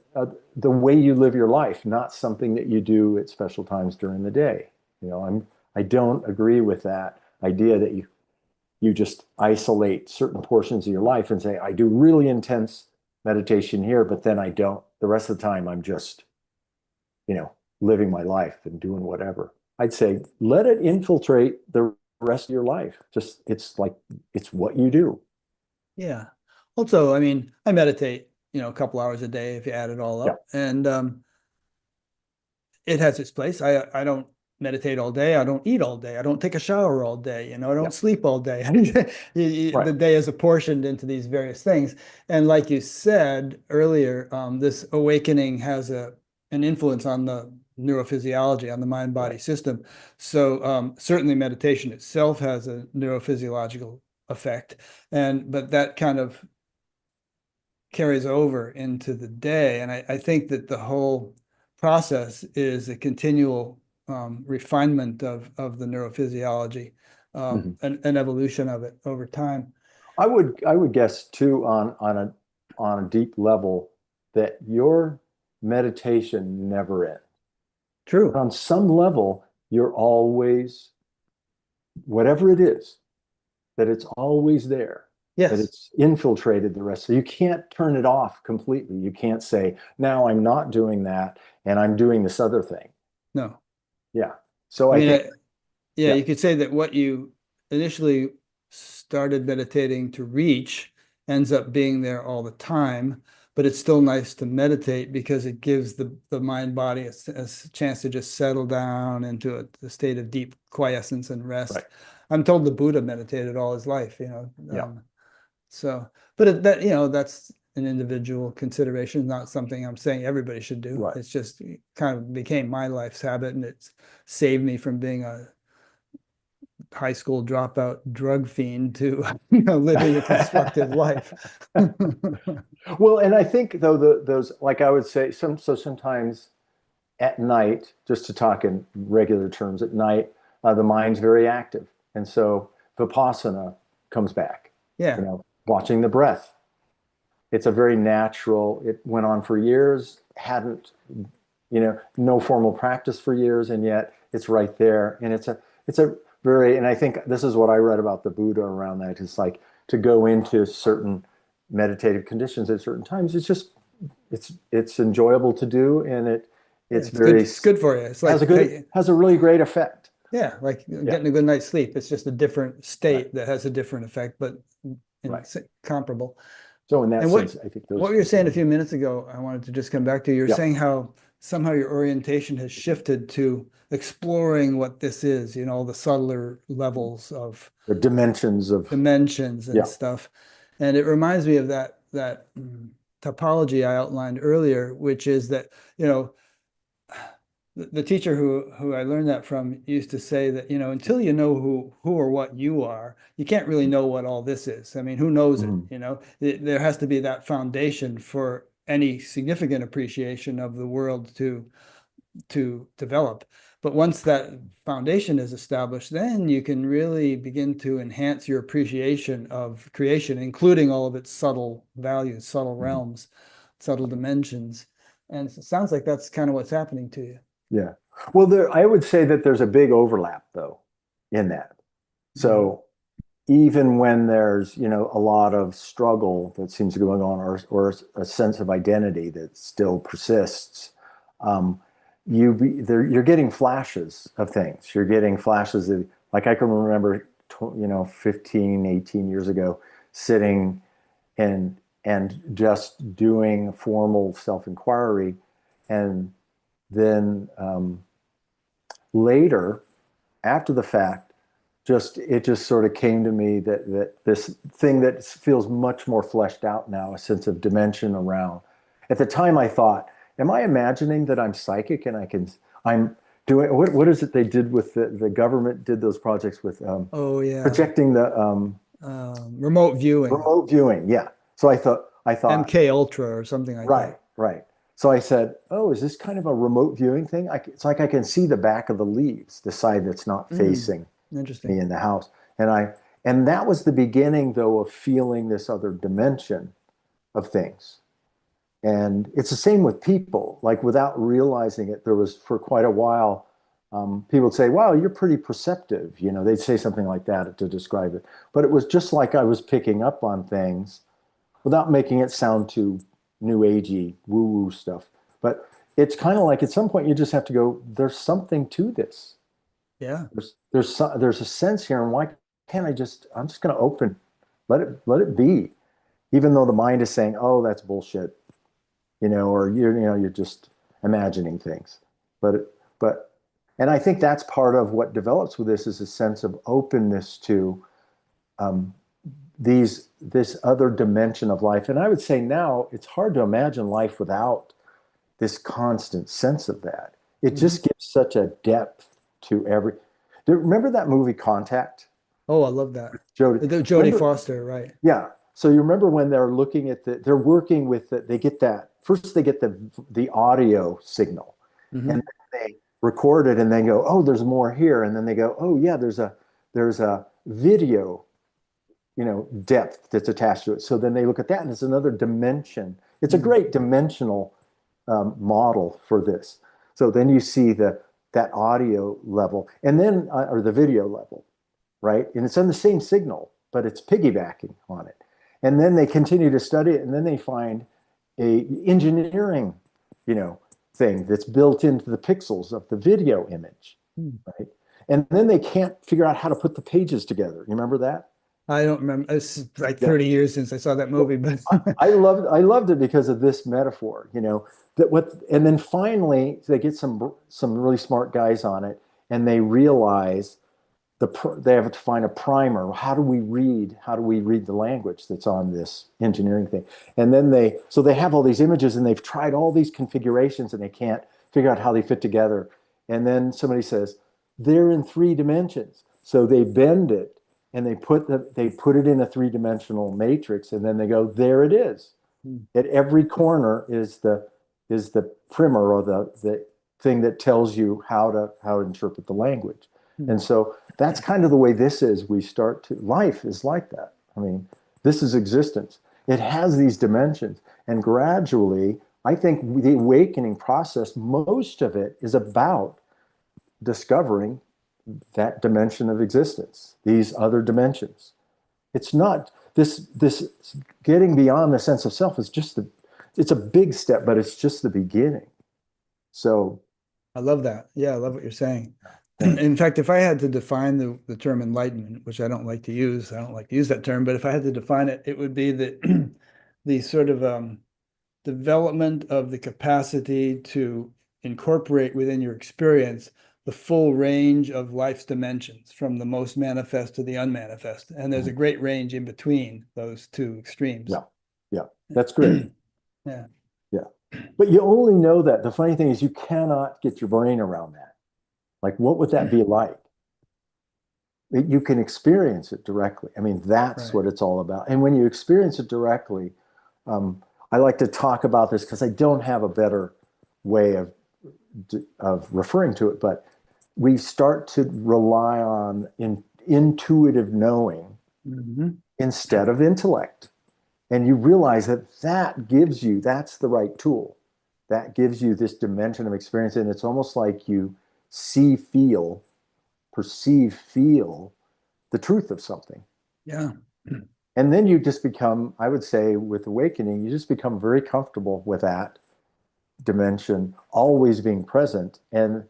the way you live your life, not something that you do at special times during the day. I don't agree with that idea that you just isolate certain portions of your life and say, I do really intense meditation here, but then I don't. The rest of the time, I'm just, living my life and doing whatever. I'd say let it infiltrate the rest of your life. Just, it's what you do. Yeah. Also, I mean, I meditate, a couple hours a day if you add it all Yeah. up. And it has its place. I don't meditate all day. I don't eat all day. I don't take a shower all day. I don't Yeah. sleep all day. The Right. day is apportioned into these various things. And like you said earlier, this awakening has an influence on the neurophysiology, on the mind-body Right. system. So certainly meditation itself has a neurophysiological effect. But that kind of carries over into the day. And I think that the whole process is a continual refinement of the neurophysiology, Mhm. an evolution of it over time. I would guess too, on a deep level, that your meditation never ends. But True. on some level, you're always, whatever it is, that it's always there, that Yes. it's infiltrated the rest. So you can't turn it off completely. You can't say, now I'm not doing that and I'm doing this other thing. No. Yeah. So I I mean, think, yeah, yeah, you could say that what you initially started meditating to reach ends up being there all the time, but it's still nice to meditate because it gives the mind body a chance to just settle down into a state of deep quiescence and rest. right. I'm told the Buddha meditated all his life, Yeah. So, but that's an individual consideration, not something I'm saying everybody should do. Right. It's just kind of became my life's habit, and it's saved me from being a high school dropout drug fiend to living a constructive life. Well, and I think though those, like I would say, sometimes at night, just to talk in regular terms, at night, the mind's very active, and so vipassana comes back. Yeah. Watching the breath. It's a very natural. It went on for years, hadn't, no formal practice for years, and yet it's right there, and it's a very, and I think this is what I read about the Buddha around that. It's like to go into certain meditative conditions at certain times. It's enjoyable to do, and it's very It's good for you. It's like has a really great effect. Yeah, like getting a good night's sleep. It's just a different state that has a different effect, but comparable. So in that And sense, I think what you were saying a few minutes ago, I wanted to just come back to. You were saying how somehow your orientation has shifted to exploring what this is, the subtler levels of the dimensions and stuff. And it reminds me of that topology I outlined earlier, which is that, the teacher who I learned that from used to say that, until you know who or what you are, you can't really know what all this is. I mean, who knows it? There has to be that foundation for any significant appreciation of the world to develop. But once that foundation is established, then you can really begin to enhance your appreciation of creation, including all of its subtle values, subtle realms, subtle dimensions. And it sounds like that's kind of what's happening to you. Yeah. Well, I would say that there's a big overlap though in that. So even when there's, a lot of struggle that seems to be going on, or a sense of identity that still persists, you're getting flashes of things. You're getting flashes of, like I can remember, 15, 18 years ago, sitting and just doing formal self-inquiry, and then later, after the fact, it just sort of came to me that this thing that feels much more fleshed out now, a sense of dimension around. At the time, I thought, am I imagining that I'm psychic and I'm doing, what is it they did with the government did those projects with projecting the remote viewing. Remote viewing, yeah. So I thought MK Ultra or something like that. Right. So I said, oh, is this kind of a remote viewing thing? It's like I can see the back of the leaves, the side that's not facing me in the house. And that was the beginning, though, of feeling this other dimension of things. And it's the same with people. Like, without realizing it, there was, for quite a while, people would say, wow, you're pretty perceptive. They'd say something like that to describe it. But it was just like I was picking up on things without making it sound too new agey, woo-woo stuff. But it's kind of like at some point you just have to go, there's something to this. Yeah. There's a sense here, and why can't I'm just going to open, let it be, even though the mind is saying, oh, that's bullshit, or you're just imagining things. But and I think that's part of what develops with this, is a sense of openness to this other dimension of life. And I would say now it's hard to imagine life without this constant sense of that. It just gives such a depth to remember that movie Contact? Oh, I love that. Jodie Foster, right? Yeah. So you remember when they're looking at they're working with they get the audio signal, and then they record it, and they go, oh, there's more here, and then they go, oh yeah, there's a video, depth that's attached to it. So then they look at that, and it's another dimension. It's a great dimensional model for this. So then you see that audio level, and then or the video level, right? And it's on the same signal, but it's piggybacking on it. And then they continue to study it, and then they find a engineering, thing that's built into the pixels of the video image, right? And then they can't figure out how to put the pages together. You remember that? I don't remember. It's like 30 years since I saw that movie, but I loved it because of this metaphor, and then finally they get some really smart guys on it, and they realize they have to find a primer. How do we read the language that's on this engineering thing? And then they have all these images, and they've tried all these configurations, and they can't figure out how they fit together. And then somebody says, they're in 3 dimensions. So they bend it, and they put it in a 3-dimensional matrix, and then they go, there it is. At every corner is the primer, or the thing that tells you how to interpret the language. And so that's kind of the way this is. Life is like that. I mean, this is existence. It has these dimensions. And gradually, I think the awakening process, most of it is about discovering that dimension of existence, these other dimensions. It's not this getting beyond the sense of self is it's a big step, but it's just the beginning. So I love that. Yeah, I love what you're saying. In fact, if I had to define the term enlightenment, which I don't like to use that term, but if I had to define it, it would be the sort of development of the capacity to incorporate within your experience the full range of life's dimensions, from the most manifest to the unmanifest. And there's a great range in between those two extremes. Yeah, that's great. Yeah. But you only know that. The funny thing is you cannot get your brain around that. Like, what would that be like? You can experience it directly. I mean, that's what it's all about. And when you experience it directly, I like to talk about this because I don't have a better way of referring to it, but we start to rely on intuitive knowing instead of intellect. And you realize that gives you, that's the right tool. That gives you this dimension of experience. And it's almost like you perceive, feel the truth of something. Yeah. And then you just become, I would say, with awakening, you just become very comfortable with that dimension always being present and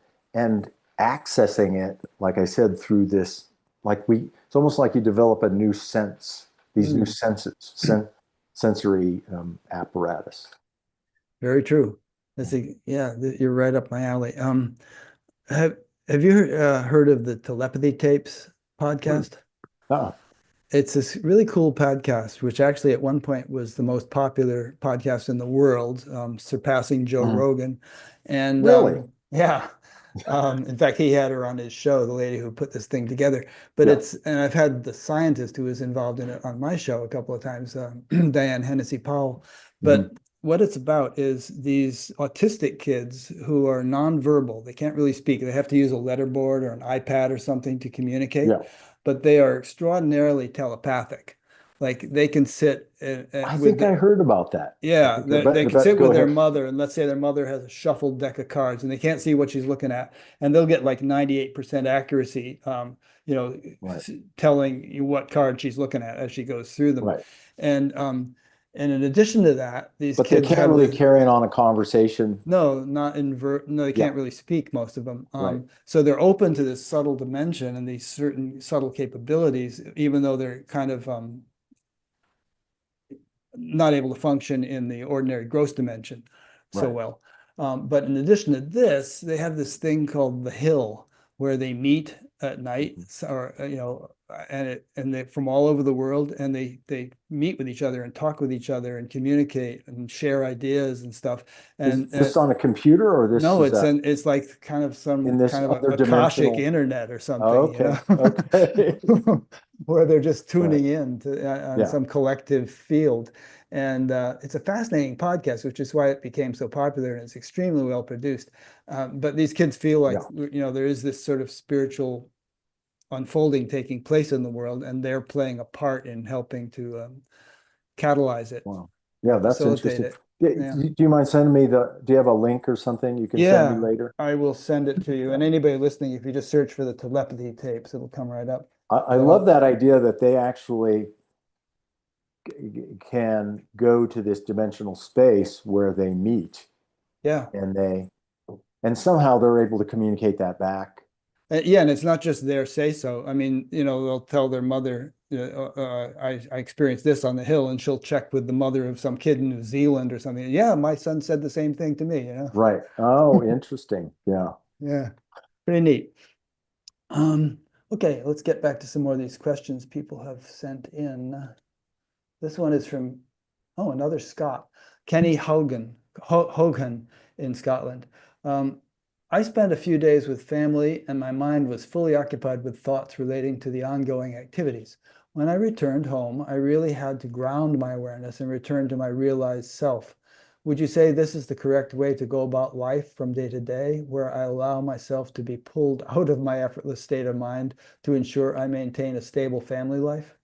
accessing it, like I said, through this, it's almost like you develop a new sense, these new senses, sensory apparatus. Very true. You're right up my alley. Have you heard of the Telepathy Tapes podcast? It's this really cool podcast, which actually at one point was the most popular podcast in the world, surpassing Joe Rogan. And really? Yeah. In fact, he had her on his show, the lady who put this thing together. But and I've had the scientist who was involved in it on my show a couple of times, Diane Hennessy Powell. But what it's about is these autistic kids who are nonverbal. They can't really speak. They have to use a letterboard or an iPad or something to communicate. But they are extraordinarily telepathic. Like they can sit. I think I heard about that. Yeah, they can sit with their mother, and let's say their mother has a shuffled deck of cards, and they can't see what she's looking at, and they'll get like 98% accuracy, telling you what card she's looking at as she goes through them. And in addition to that, these kids they can't really carry on a conversation. No, they can't really speak, most of them. So they're open to this subtle dimension and these certain subtle capabilities, even though they're kind of not able to function in the ordinary gross dimension so well. But in addition to this, they have this thing called the Hill, where they meet at night, and they from all over the world, and they meet with each other and talk with each other and communicate and share ideas and stuff. And is this on a computer, or this? No, it's like kind of some kind of a Akashic internet or something. Okay. Where they're just tuning in to some collective field. And it's a fascinating podcast, which is why it became so popular, and it's extremely well produced. But these kids feel like, there is this sort of spiritual unfolding taking place in the world, and they're playing a part in helping to catalyze it. Wow. Yeah, that's interesting. Yeah. Do you mind sending me do you have a link or something you can send me Yeah, later? I will send it to you. And anybody listening, if you just search for the telepathy tapes, it'll come right up. I But love that idea that they actually can go to this dimensional space where they meet yeah. and somehow they're able to communicate that back. Yeah, and it's not just their say so. I mean, they'll tell their mother, I experienced this on the hill, and she'll check with the mother of some kid in New Zealand or something. Yeah, my son said the same thing to me. Right. Oh, interesting. Yeah. Yeah, pretty neat. Um, okay, let's get back to some more of these questions people have sent in. This one is from, another Scot, Kenny Hogan in Scotland. Um, I spent a few days with family and my mind was fully occupied with thoughts relating to the ongoing activities. When I returned home, I really had to ground my awareness and return to my realized self. Would you say this is the correct way to go about life from day to day, where I allow myself to be pulled out of my effortless state of mind to ensure I maintain a stable family life?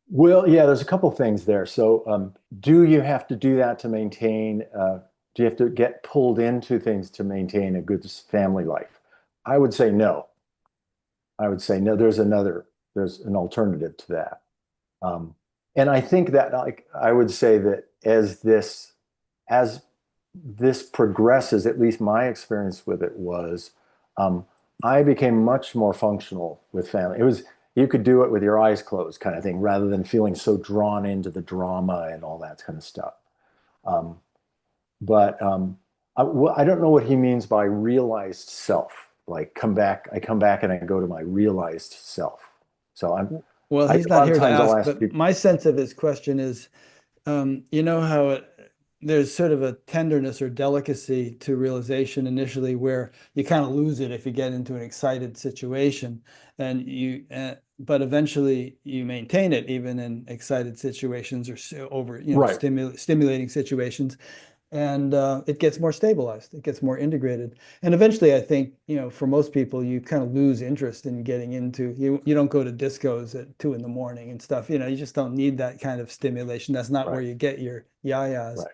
Well, yeah, there's a couple things there. So, do you have to do that to maintain, do you have to get pulled into things to maintain a good family life? I would say no. I would say no. There's an alternative to that. Um, and I think that, like, I would say that as this progresses, at least my experience with it was, um, I became much more functional with family. You could do it with your eyes closed kind of thing, rather than feeling so drawn into the drama and all that kind of stuff. Um, but I don't know what he means by realized self. Like I come back and I go to my realized self. So Well, A he's not lot of here to times I'll ask, ask but people, my sense of his question is, you know how there's sort of a tenderness or delicacy to realization initially where you kind of lose it if you get into an excited situation and but eventually you maintain it even in excited situations or over, right, stimulating situations and it gets more stabilized, it gets more integrated, and eventually I think for most people you kind of lose interest in getting into you don't go to discos at 2 in the morning and stuff, you just don't need that kind of stimulation. That's not where right, you get your yayas. right.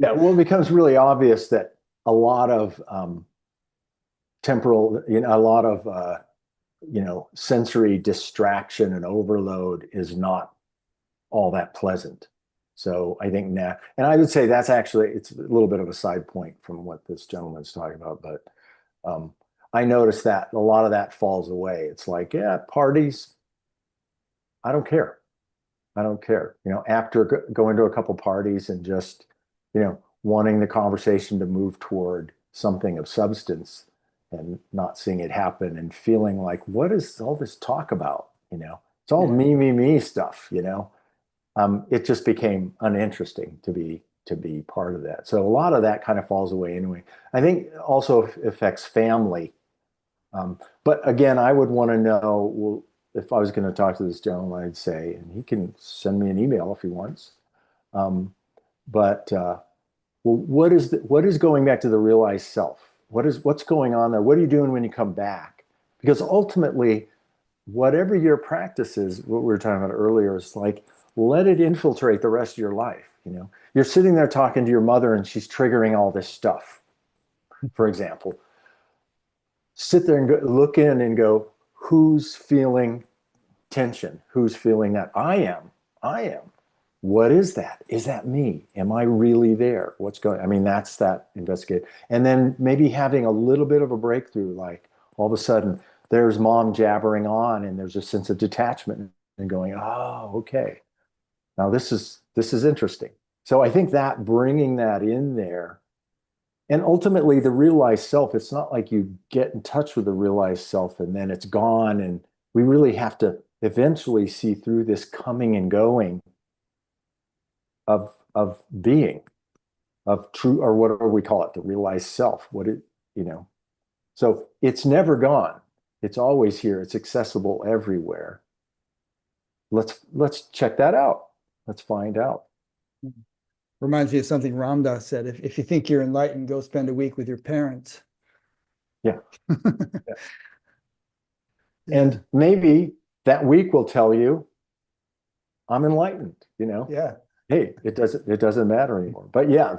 Yeah, well, it becomes really obvious that a lot of temporal, a lot of sensory distraction and overload is not all that pleasant. So I think now, and I would say it's a little bit of a side point from what this gentleman's talking about, but I noticed that a lot of that falls away. It's like, yeah, parties, I don't care. I don't care. After going to a couple parties and just, wanting the conversation to move toward something of substance and not seeing it happen and feeling like, what is all this talk about? It's all Yeah. me stuff. It just became uninteresting to be part of that. So a lot of that kind of falls away anyway. I think also affects family. But again, I would want to know, well, if I was going to talk to this gentleman, I'd say, and he can send me an email if he wants. But well, what is going back to the realized self? What's going on there? What are you doing when you come back? Because ultimately, whatever your practice is, what we were talking about earlier, is like, let it infiltrate the rest of your life. You're sitting there talking to your mother and she's triggering all this stuff, for example. Sit there and look in and go, who's feeling tension? Who's feeling that? I am. What is that? Is that me? Am I really there? I mean, that's that investigate. And then maybe having a little bit of a breakthrough, like all of a sudden there's mom jabbering on and there's a sense of detachment and going, oh, okay. Now this is interesting. So I think that bringing that in there, and ultimately the realized self, it's not like you get in touch with the realized self and then it's gone. And we really have to eventually see through this coming and going of being, of true, or whatever we call it, the realized self. You know. So it's never gone. It's always here. It's accessible everywhere. Let's check that out. Let's find out. Reminds me of something Ramdas said. If you think you're enlightened, go spend a week with your parents. Yeah. Yeah. Yeah. And maybe that week will tell you, I'm enlightened. Yeah. hey, it doesn't matter anymore. But yeah,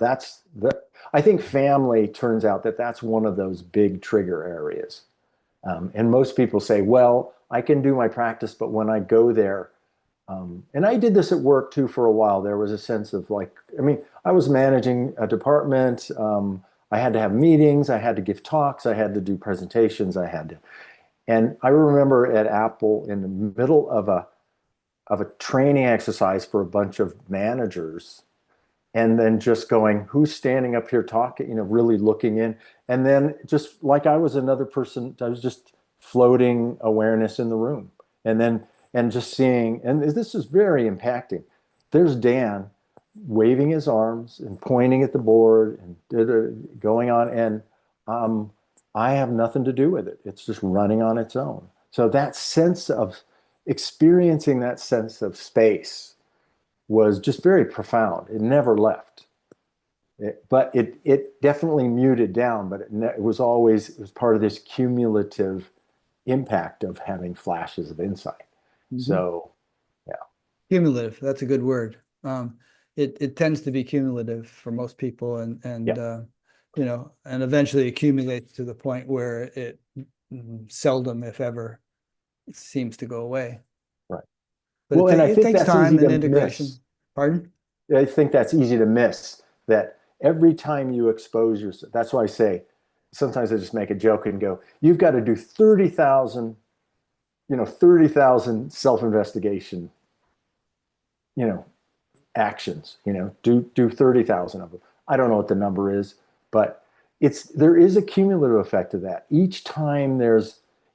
I think family turns out that that's one of those big trigger areas. And most people say, well, I can do my practice, but when I go there, and I did this at work too for a while, there was a sense of like, I mean, I was managing a department. I had to have meetings, I had to give talks, I had to do presentations, and I remember at Apple in the middle of a training exercise for a bunch of managers, and then just going, who's standing up here talking, really looking in. And then just like I was another person, I was just floating awareness in the room. And just seeing, and this is very impacting. There's Dan waving his arms and pointing at the board and going on. And I have nothing to do with it. It's just running on its own. So that sense of experiencing that sense of space was just very profound. It never left. But it definitely muted down, but it was part of this cumulative impact of having flashes of insight. Mhm. So, yeah. Cumulative, that's a good word. It tends to be cumulative for most people, and Yeah. and eventually accumulates to the point where it seldom, if ever, seems to go away. Right. But Well, and I it think takes that's easy time and to integration. miss. Pardon? I think that's easy to miss, that every time you expose yourself, that's why I say, sometimes I just make a joke and go, you've got to do 30,000, 30,000 self-investigation, actions, do 30,000 of them. I don't know what the number is, but there is a cumulative effect of that. Each time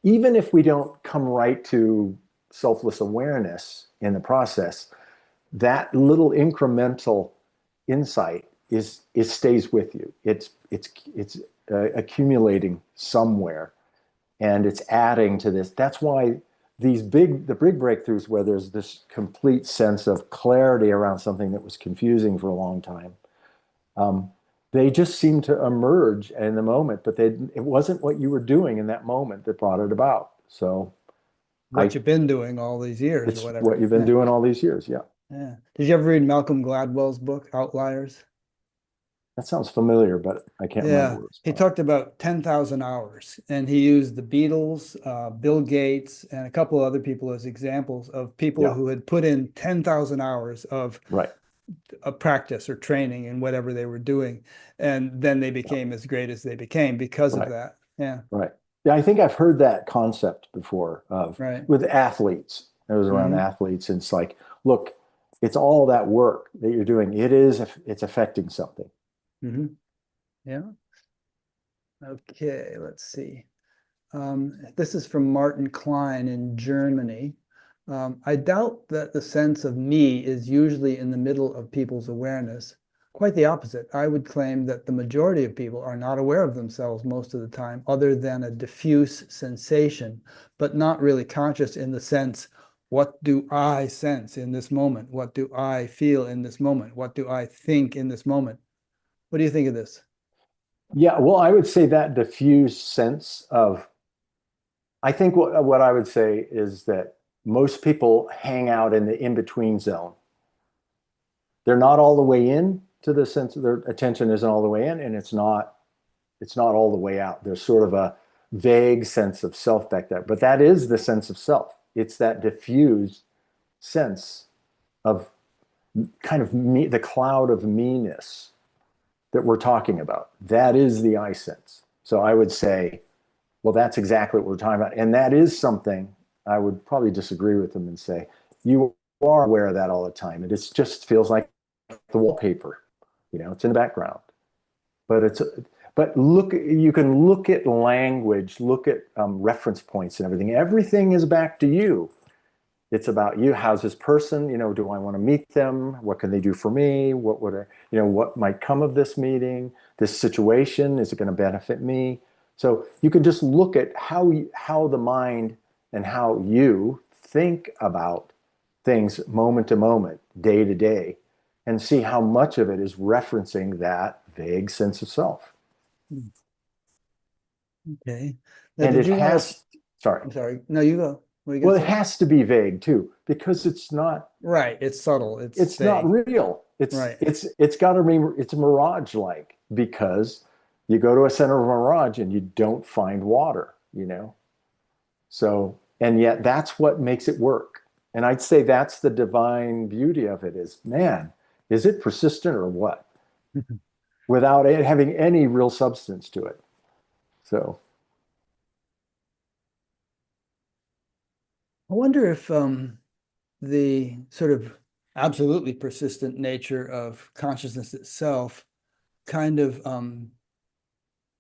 even if we don't come right to selfless awareness in the process, that little incremental insight stays with you. It's accumulating somewhere, and it's adding to this. That's why the big breakthroughs, where there's this complete sense of clarity around something that was confusing for a long time, they just seem to emerge in the moment. But it wasn't what you were doing in that moment that brought it about. So What you've been doing all these years, or it's whatever. what you've been doing all these years. Yeah. Yeah. Did you ever read Malcolm Gladwell's book, Outliers? That sounds familiar, but I can't remember Yeah, what it's he about. talked about 10,000 hours, and he used the Beatles, Bill Gates, and a couple of other people as examples of people Yeah. who had put in 10,000 hours of Right. a practice or training in whatever they were doing, and then they Yeah. became as great as they became because of Right. that. Yeah, Right. Yeah, I think I've heard that concept before right. with athletes. It was around Mhm. athletes, and it's like, look, it's all that work that you're doing. It's affecting something. Mhm. Yeah. Okay, let's see. This is from Martin Klein in Germany. I doubt that the sense of me is usually in the middle of people's awareness. Quite the opposite. I would claim that the majority of people are not aware of themselves most of the time, other than a diffuse sensation, but not really conscious in the sense, what do I sense in this moment? What do I feel in this moment? What do I think in this moment? What do you think of this? Yeah, well, I would say that diffuse sense of, I think what I would say is that most people hang out in the in-between zone. They're not all the way in to the sense, their attention isn't all the way in, and it's not all the way out. There's sort of a vague sense of self back there, but that is the sense of self. It's that diffused sense of kind of me, the cloud of meanness that we're talking about. That is the I sense. So I would say, well, that's exactly what we're talking about. And that is something I would probably disagree with them and say, you are aware of that all the time. It just feels like the wallpaper, it's in the background. But you can look at language, look at reference points and everything. Everything is back to you. It's about you. How's this person? Do I want to meet them? What can they do for me? What might come of this meeting? This situation, is it going to benefit me? So you can just look at how the mind and how you think about things moment to moment, day to day, and see how much of it is referencing that vague sense of self. Okay. Now, And did it you want to? sorry. I'm sorry. No, you go. What are you Well, gonna it say? has to be vague too, because it's not Right. It's subtle. It's it's not vague. real. Right. It's got to be, it's mirage-like, because you go to a center of a mirage and you don't find water, you know? So, and yet that's what makes it work. And I'd say that's the divine beauty of it is, man, is it persistent or what? Without it having any real substance to it. So, I wonder if the sort of absolutely persistent nature of consciousness itself kind of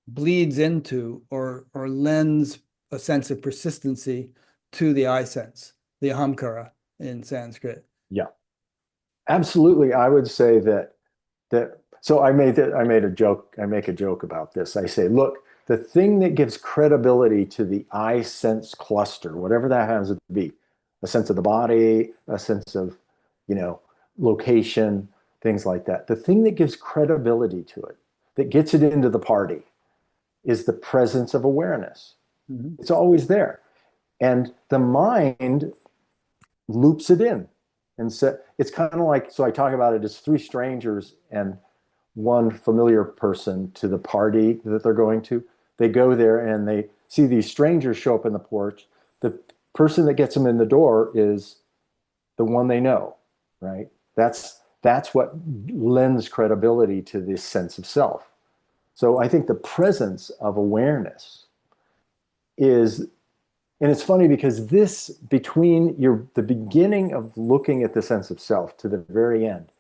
bleeds into or lends a sense of persistency to the I sense, the ahamkara in Sanskrit. yeah, absolutely. I would say that so I made a joke, I make a joke about this. I say, look, the thing that gives credibility to the I sense cluster, whatever that has to be, a sense of the body, a sense of, you know, location, things like that. The thing that gives credibility to it, that gets it into the party, is the presence of awareness. Mm-hmm. It's always there. And the mind loops it in. And so it's kind of like, so I talk about it as three strangers and one familiar person to the party that they're going to. They go there and they see these strangers show up in the porch. The person that gets them in the door is the one they know, right? That's what lends credibility to this sense of self. So I think the presence of awareness is, and it's funny because this, between the beginning of looking at the sense of self to the very end,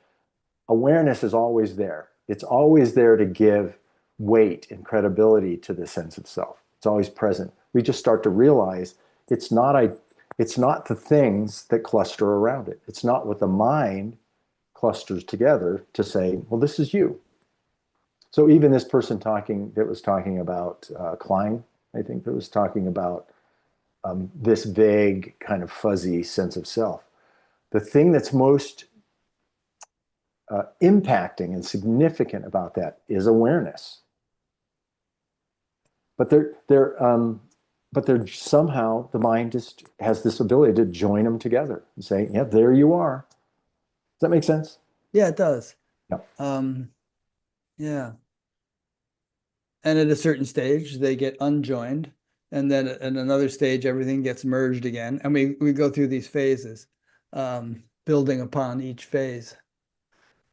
awareness is always there. It's always there to give weight and credibility to the sense of self. It's always present. We just start to realize it's not the things that cluster around it. It's not what the mind clusters together to say, well, this is you. So even this person that was talking about Klein, I think, that was talking about this vague kind of fuzzy sense of self. The thing that's most impacting and significant about that is awareness. But they're somehow, the mind just has this ability to join them together and say, yeah, there you are. Does that make sense? Yeah, it does. Yeah. Yeah. And at a certain stage, they get unjoined. And then at another stage, everything gets merged again. And we go through these phases, building upon each phase.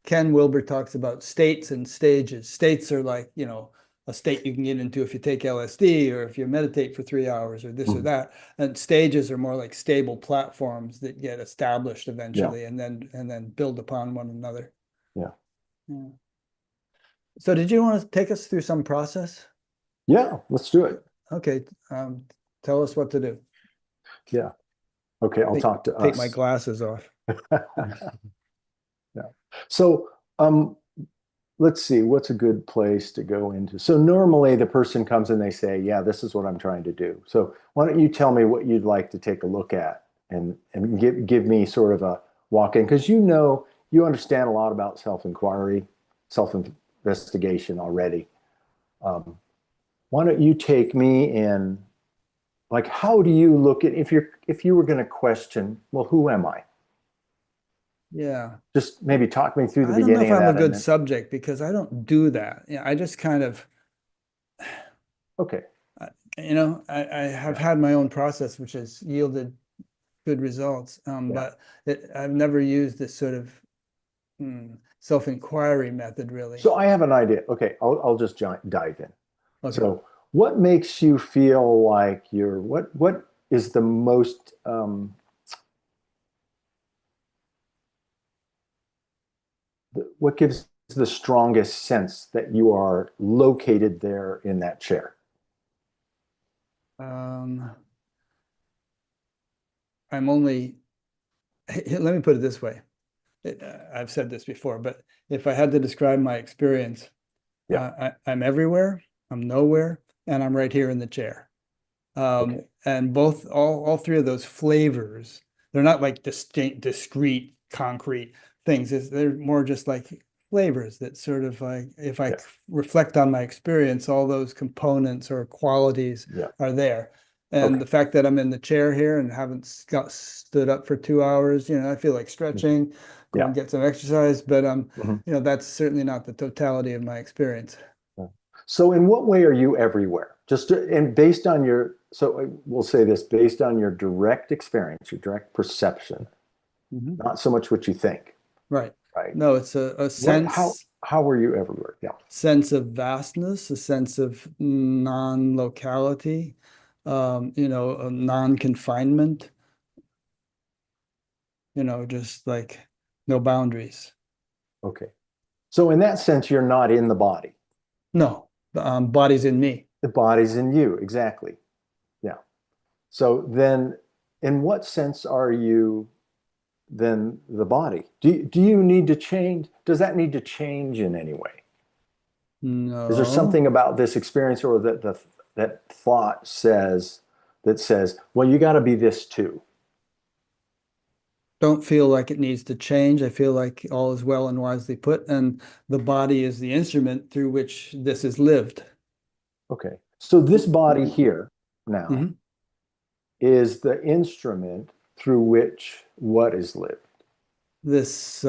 Ken Wilber talks about states and stages. States are like, you know, a state you can get into if you take LSD or if you meditate for 3 hours or this or that. And stages are more like stable platforms that get established eventually and then build upon one another. Yeah. Yeah. So did you want to take us through some process? Yeah, let's do it. Okay. Tell us what to do. Yeah. Okay, I'll talk to us. Take my glasses off. Yeah. So let's see, what's a good place to go into? So normally the person comes and they say, yeah, this is what I'm trying to do. So why don't you tell me what you'd like to take a look at and give me sort of a walk-in, because you understand a lot about self-inquiry, self-investigation already. Why don't you take me in, like, how do you look at, if you were going to question, well, who am I? Yeah. Just maybe talk me through the I don't know beginning if of I'm that. a good subject because I don't do that. Yeah, I just kind of, okay. you know, I have had my own process, which has yielded good results. But I've never used this sort of self-inquiry method, really. So I have an idea. Okay, I'll just dive in. Okay. So what makes you feel like what is the most what gives the strongest sense that you are located there in that chair? I'm only, let me put it this way. I've said this before, but if I had to describe my experience, I'm everywhere, I'm nowhere, and I'm right here in the chair. And all three of those flavors, they're not like discrete, concrete things. They're more just like flavors that sort of like, if I reflect on my experience, all those components or qualities are there. And Okay. the fact that I'm in the chair here and haven't stood up for 2 hours, I feel like stretching, go Yeah. and get some exercise, but Mhm. that's certainly not the totality of my experience. So in what way are you everywhere? And based on we'll say this, based on your direct experience, your direct perception, Mhm. not so much what you think, Right. right? No, it's a How are you everywhere? Yeah. sense of vastness, a sense of non-locality, a non-confinement, just like no boundaries. Okay. So in that sense, you're not in the body. No, body's in me. The body's in you, exactly. Yeah. So then, in what sense are you then the body? Do you need to change? Does that need to change in any way? Is there No, something about this experience or that thought that says, well, you got to be this too? don't feel like it needs to change. I feel like all is well and wisely put, and the body is the instrument through which this is lived. Okay. So this body here now Mhm. is the instrument through which what is lived. This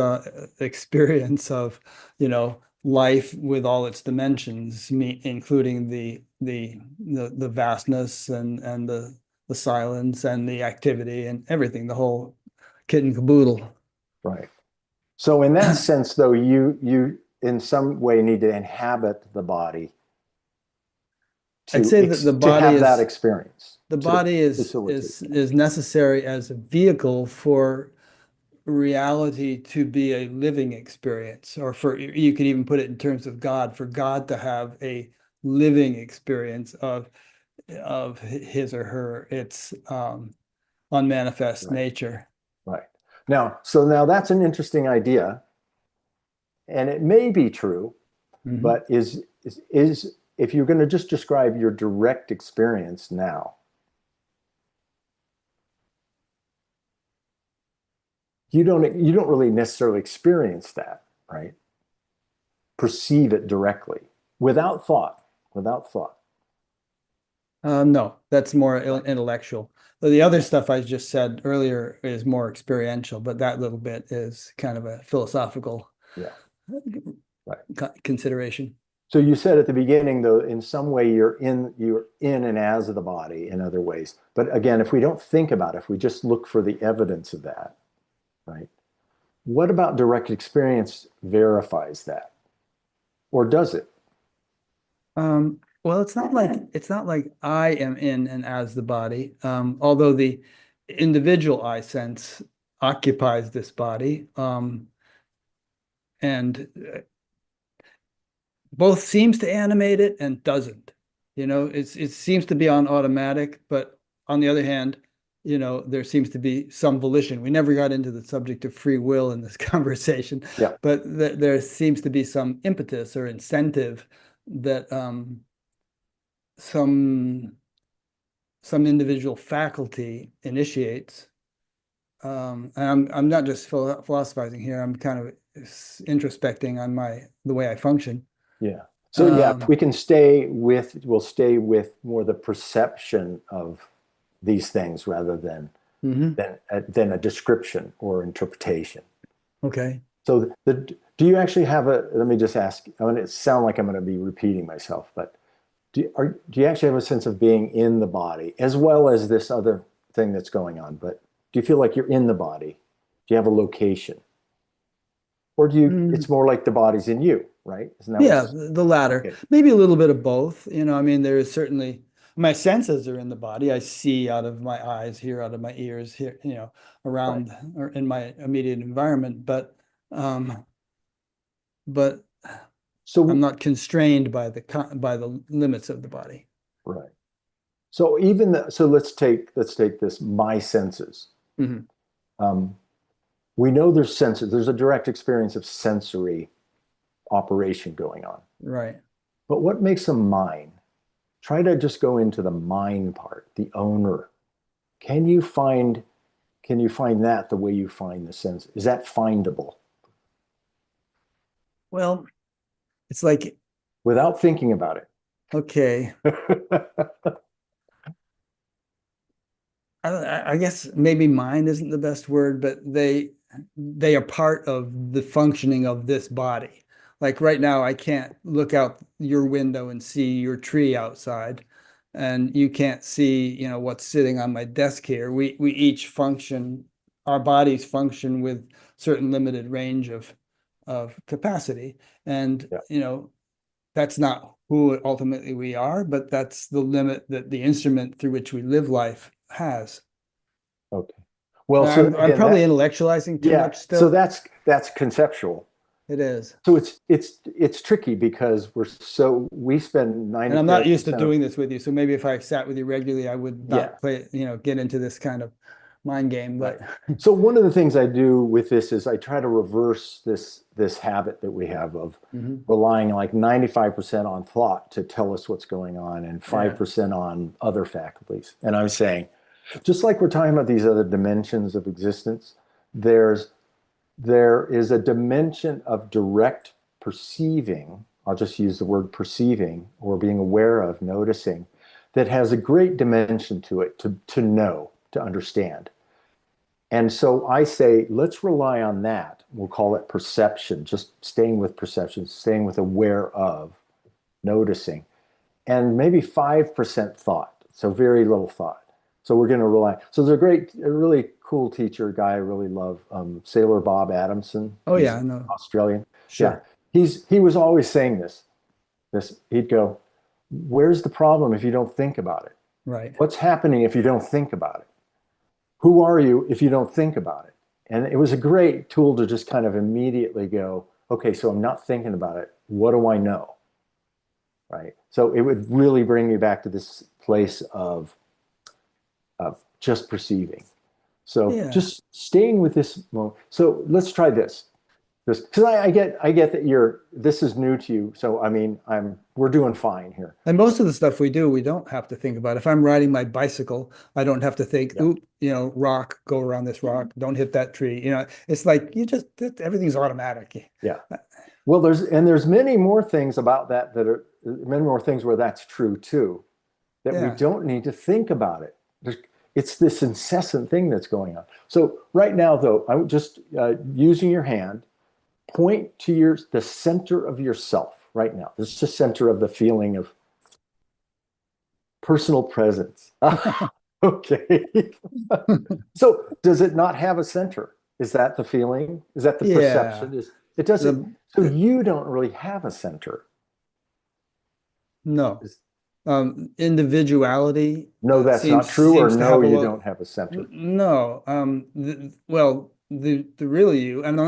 experience of, life with all its dimensions, including the vastness and the silence and the activity and everything, the whole kit and caboodle. Right. So in that sense, though, you in some way need to inhabit the body I'd say that to have that experience, the to body is facilitate is that. is necessary as a vehicle for reality to be a living experience, or for, you could even put it in terms of God, for God to have a living experience of his or her, its unmanifest Right. nature. Right. Now that's an interesting idea, and it may be true, Mhm. but is if you're going to just describe your direct experience now, you don't really necessarily experience that, right? Perceive it directly without thought. No, that's more Right. intellectual. The other stuff I just said earlier is more experiential, but that little bit is kind of a philosophical Yeah. Right. consideration. So you said at the beginning, though, in some way you're in and as of the body in other ways. But again, if we don't think about it, if we just look for the evidence of that, right? What about direct experience verifies that? Or does it? Well, it's not like I am in and as the body, although the individual I sense occupies this body, and both seems to animate it and doesn't. It seems to be on automatic, but on the other hand, there seems to be some volition. We never got into the subject of free will in this conversation, Yeah. but there seems to be some impetus or incentive that some some individual faculty initiates. And I'm not just philosophizing here. I'm kind of introspecting on the way I function. Yeah. So yeah, if Um, we can we'll stay with more the perception of these things rather mhm. than a description or interpretation. Okay. So do you actually have let me just ask, I mean, it sound like I'm going to be repeating myself, but do you actually have a sense of being in the body as well as this other thing that's going on? But do you feel like you're in the body? Do you have a location? Or Mm, it's more like the body's in you, right? Isn't that yeah, what's the latter. okay? Maybe a little bit of both. I mean, there is certainly my senses are in the body. I see out of my eyes, hear out of my ears, here, Right. around or in my immediate environment, um, but I'm So, not constrained by the limits of the body. right. So let's take this, my senses. Mhm. Um, we know there's senses, there's a direct experience of sensory operation going on. Right. But what makes a mine? Try to just go into the mine part, the owner. Can you find can you find that the way you find the sense? Is that findable Well, it's like, without thinking about okay, it? I guess maybe mind isn't the best word, but they are part of the functioning of this body. Like right now, I can't look out your window and see your tree outside, and you can't see, what's sitting on my desk here. We each function, our bodies function with certain limited range of capacity, and Yeah. that's not who ultimately we are, but that's the limit that the instrument through which we live life has. Okay. Well, so I'm again, probably intellectualizing too yeah. much So still. that's conceptual. It is. So it's tricky because we spend And I'm not used to 95% of doing this with you. So maybe if I sat with you regularly, I would yeah. not play, get into this kind of mind game. Right. But So one of the things I do with this is I try to reverse this habit that we have of Mhm. relying like 95% on thought to tell us what's going on and 5% on other faculties. And I'm saying, just like we're talking about these other dimensions of existence, there is a dimension of direct perceiving. I'll just use the word perceiving or being aware of, noticing, that has a great dimension to it to know, to understand. And so I say, let's rely on that. We'll call it perception, just staying with perception, staying with aware of, noticing, and maybe 5% thought. So very little thought. So we're going to rely. So there's a really cool teacher, guy I really love, Sailor Bob Adamson. oh He's yeah, no, Australian. Yeah, sure, he was always saying this. He'd go, "Where's the problem if you don't think about it? right. What's happening if you don't think about it? Who are you if you don't think about it?" And it was a great tool to just kind of immediately go, okay, so I'm not thinking about it. What do I know? Right. So it would really bring me back to this place of just perceiving. So Yeah. just staying with this moment. So let's try this. Just because I get that this is new to you. So I mean, we're doing fine here. And most of the stuff we do, we don't have to think about. If I'm riding my bicycle, I don't have to think, Yeah. oop, rock, go around this rock, don't hit that tree. It's like everything's automatic. Yeah. Well, there's many more things about that are many more things where that's true too, that we Yeah. don't need to think about it. It's this incessant thing that's going on. So right now, though, I'm just using your hand, point to the center of yourself right now. This is the center of the feeling of personal presence. Okay. So does it not have a center? Is that the feeling? Is that the Yeah. perception? It doesn't. The, So you don't really have a center. no. Individuality No, that's not true, or seems to no, have a you little. don't have a center. No. Well, the real you, and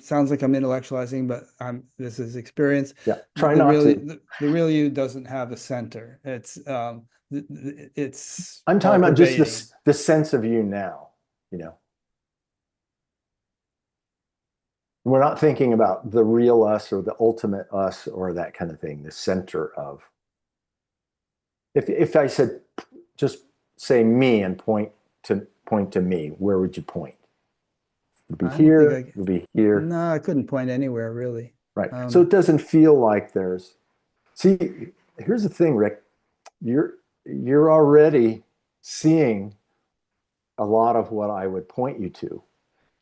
sounds like I'm intellectualizing, but this is experience. Yeah, try The not real to. the real you doesn't have a center. It's I'm all talking about just pervading. the sense of you now, you know. We're not thinking about the real us or the ultimate us or that kind of thing, the center of. If I said just say me and point to me, where would you point? Would be I don't think here, would be here. no, I couldn't point anywhere really. Right. So it doesn't feel like there's. See, here's the thing, Rick. You're already seeing a lot of what I would point you to.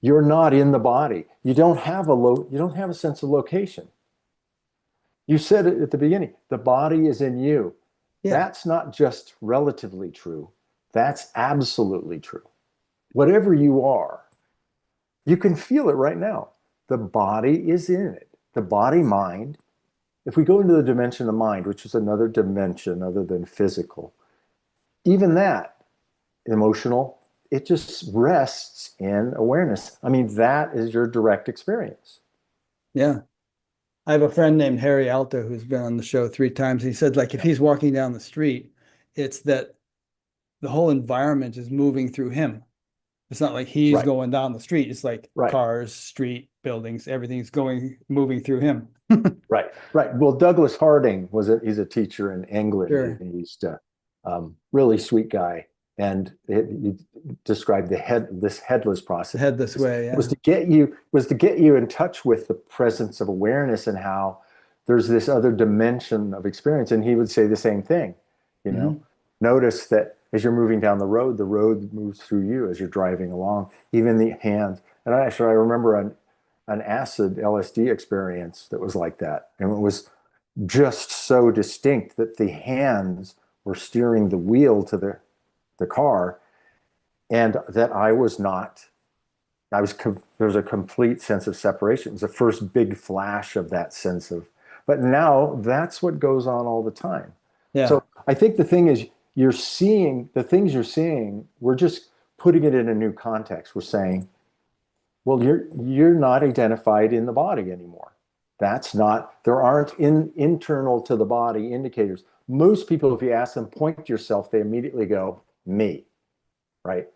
You're not in the body. You don't have a sense of location. You said it at the beginning. The body is in you. Yeah. That's not just relatively true. That's absolutely true. Whatever you are, you can feel it right now. The body is in it. The body mind. If we go into the dimension of mind, which is another dimension other than physical, even that, emotional, it just rests in awareness. I mean, that is your direct experience. Yeah. I have a friend named Harry Alter who's been on the show 3 times. He said, like, if he's walking down the street, it's that the whole environment is moving through him. It's not like he's Right. going down the street. It's like Right. cars, street, buildings, everything's moving through him. Right. Well, Douglas Harding he's a teacher in England. Sure. He used to, really sweet guy. And he described this headless process. Head this way, yeah. Was to get you in touch with the presence of awareness and how there's this other dimension of experience. And he would say the same thing, you know, notice that as you're moving down the road moves through you as you're driving along, even the hands. And I remember an acid LSD experience that was like that. And it was just so distinct that the hands were steering the wheel to the car, and that I was not, there's a complete sense of separation. It was the first big flash of that sense of, but now that's what goes on all the time. Yeah. So I think the thing is, you're seeing the things you're seeing, we're just putting it in a new context. We're saying, well, you're not identified in the body anymore. That's not, there aren't internal to the body indicators. Most people, if you ask them, point to yourself, they immediately go, me, right?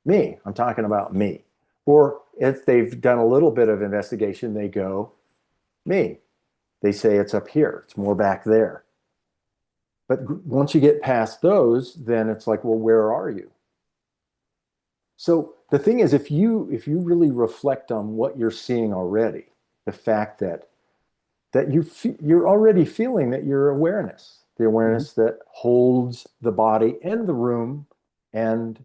Me, I'm talking about me. Or if they've done a little bit of investigation, they go, me. They say it's up here, it's more back there. But once you get past those, then it's like, well, where are you? So the thing is, if you really reflect on what you're seeing already, the fact that you're already feeling that your awareness, the awareness that holds the body and the room and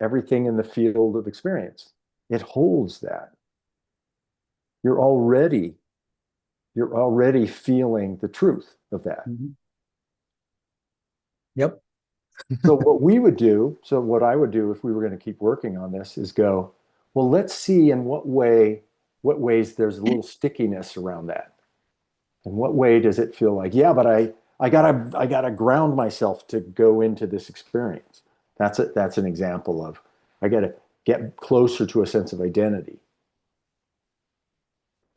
everything in the field of experience, it holds that. You're already feeling the truth of that. Yep. So what I would do if we were going to keep working on this is go, well, let's see in what ways there's a little stickiness around that. In what way does it feel like, yeah, but I gotta ground myself to go into this experience. That's an example of, I gotta get closer to a sense of identity.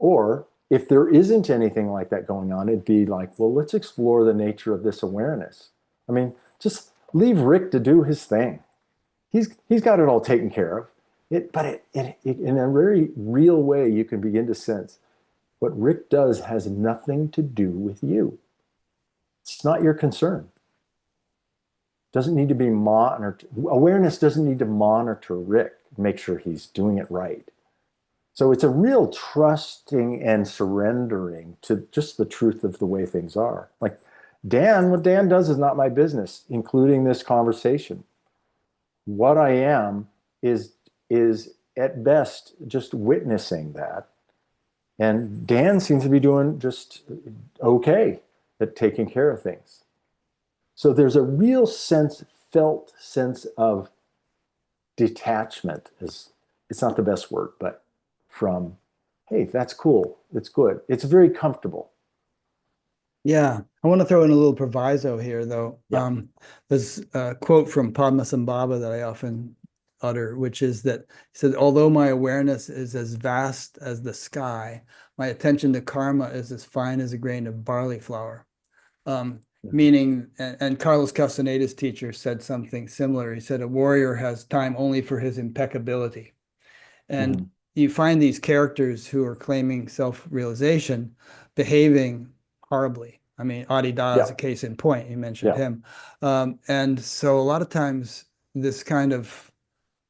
Or if there isn't anything like that going on, it'd be like, well, let's explore the nature of this awareness. I mean, just leave Rick to do his thing. He's got it all taken care of. But in a very real way, you can begin to sense what Rick does has nothing to do with you. It's not your concern. Doesn't need to be monitored. Awareness doesn't need to monitor Rick, make sure he's doing it right. So it's a real trusting and surrendering to just the truth of the way things are. Like what Dan does is not my business, including this conversation. What I am is at best just witnessing that. And Dan seems to be doing just okay at taking care of things. So there's a real felt sense of detachment. It's not the best word, but from, hey, that's cool. It's good. It's very comfortable. Yeah. I want to throw in a little proviso here, though. Yeah. There's a quote from Padmasambhava that I often utter, which is that he said, although my awareness is as vast as the sky, my attention to karma is as fine as a grain of barley flour. Meaning, and Carlos Castaneda's teacher said something similar. He said, a warrior has time only for his impeccability. And you find these characters who are claiming self-realization behaving horribly. I mean, Adi Da is a case in point. You mentioned him. And so a lot of times this kind of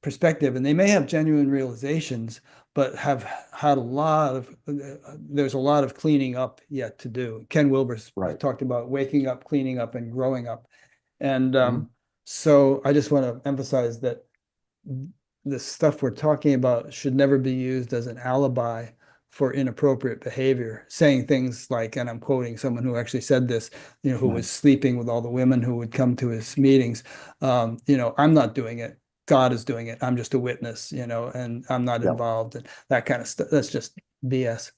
perspective, and they may have genuine realizations, but have had there's a lot of cleaning up yet to do. Ken Wilber's talked about waking up, cleaning up, and growing up. And so I just want to emphasize that the stuff we're talking about should never be used as an alibi for inappropriate behavior, saying things like, and I'm quoting someone who actually said this, who was sleeping with all the women who would come to his meetings. I'm not doing it. God is doing it. I'm just a witness, and I'm not involved, and that kind of stuff. That's just BS.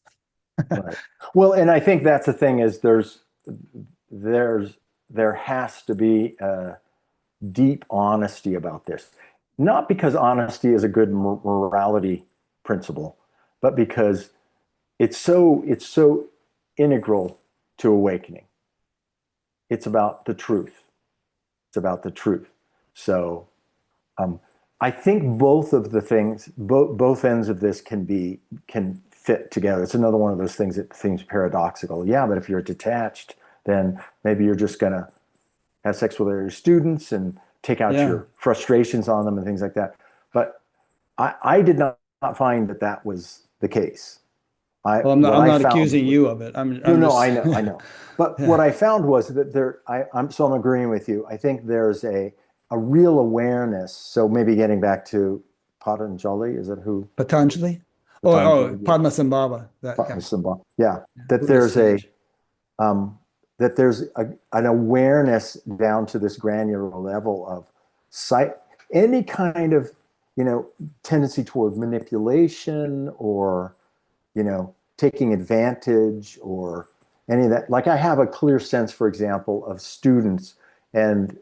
Right. Well, and I think that's the thing is there has to be a deep honesty about this. Not because honesty is a good morality principle, but because it's so integral to awakening. It's about the truth. It's about the truth. So I think both of the things, both ends of this can fit together. It's another one of those things that seems paradoxical. Yeah, but if you're detached, then maybe you're just gonna have sex with your students and take out your frustrations on them and things like that. But I did not find that was the case. Well, I'm not, what I'm I not found accusing was, you of it. I'm no, just, I know. But what yeah. I found was that I'm agreeing with you. I think there's a real awareness. So maybe getting back to Patanjali, is it who? Patanjali? Oh, Patanjali, yeah. Padmasambhava, that guy. Yeah, that Buddhist there's sage. um, an awareness down to this granular level of sight, any kind of, tendency toward manipulation or, taking advantage or any of that. Like I have a clear sense, for example, of students and,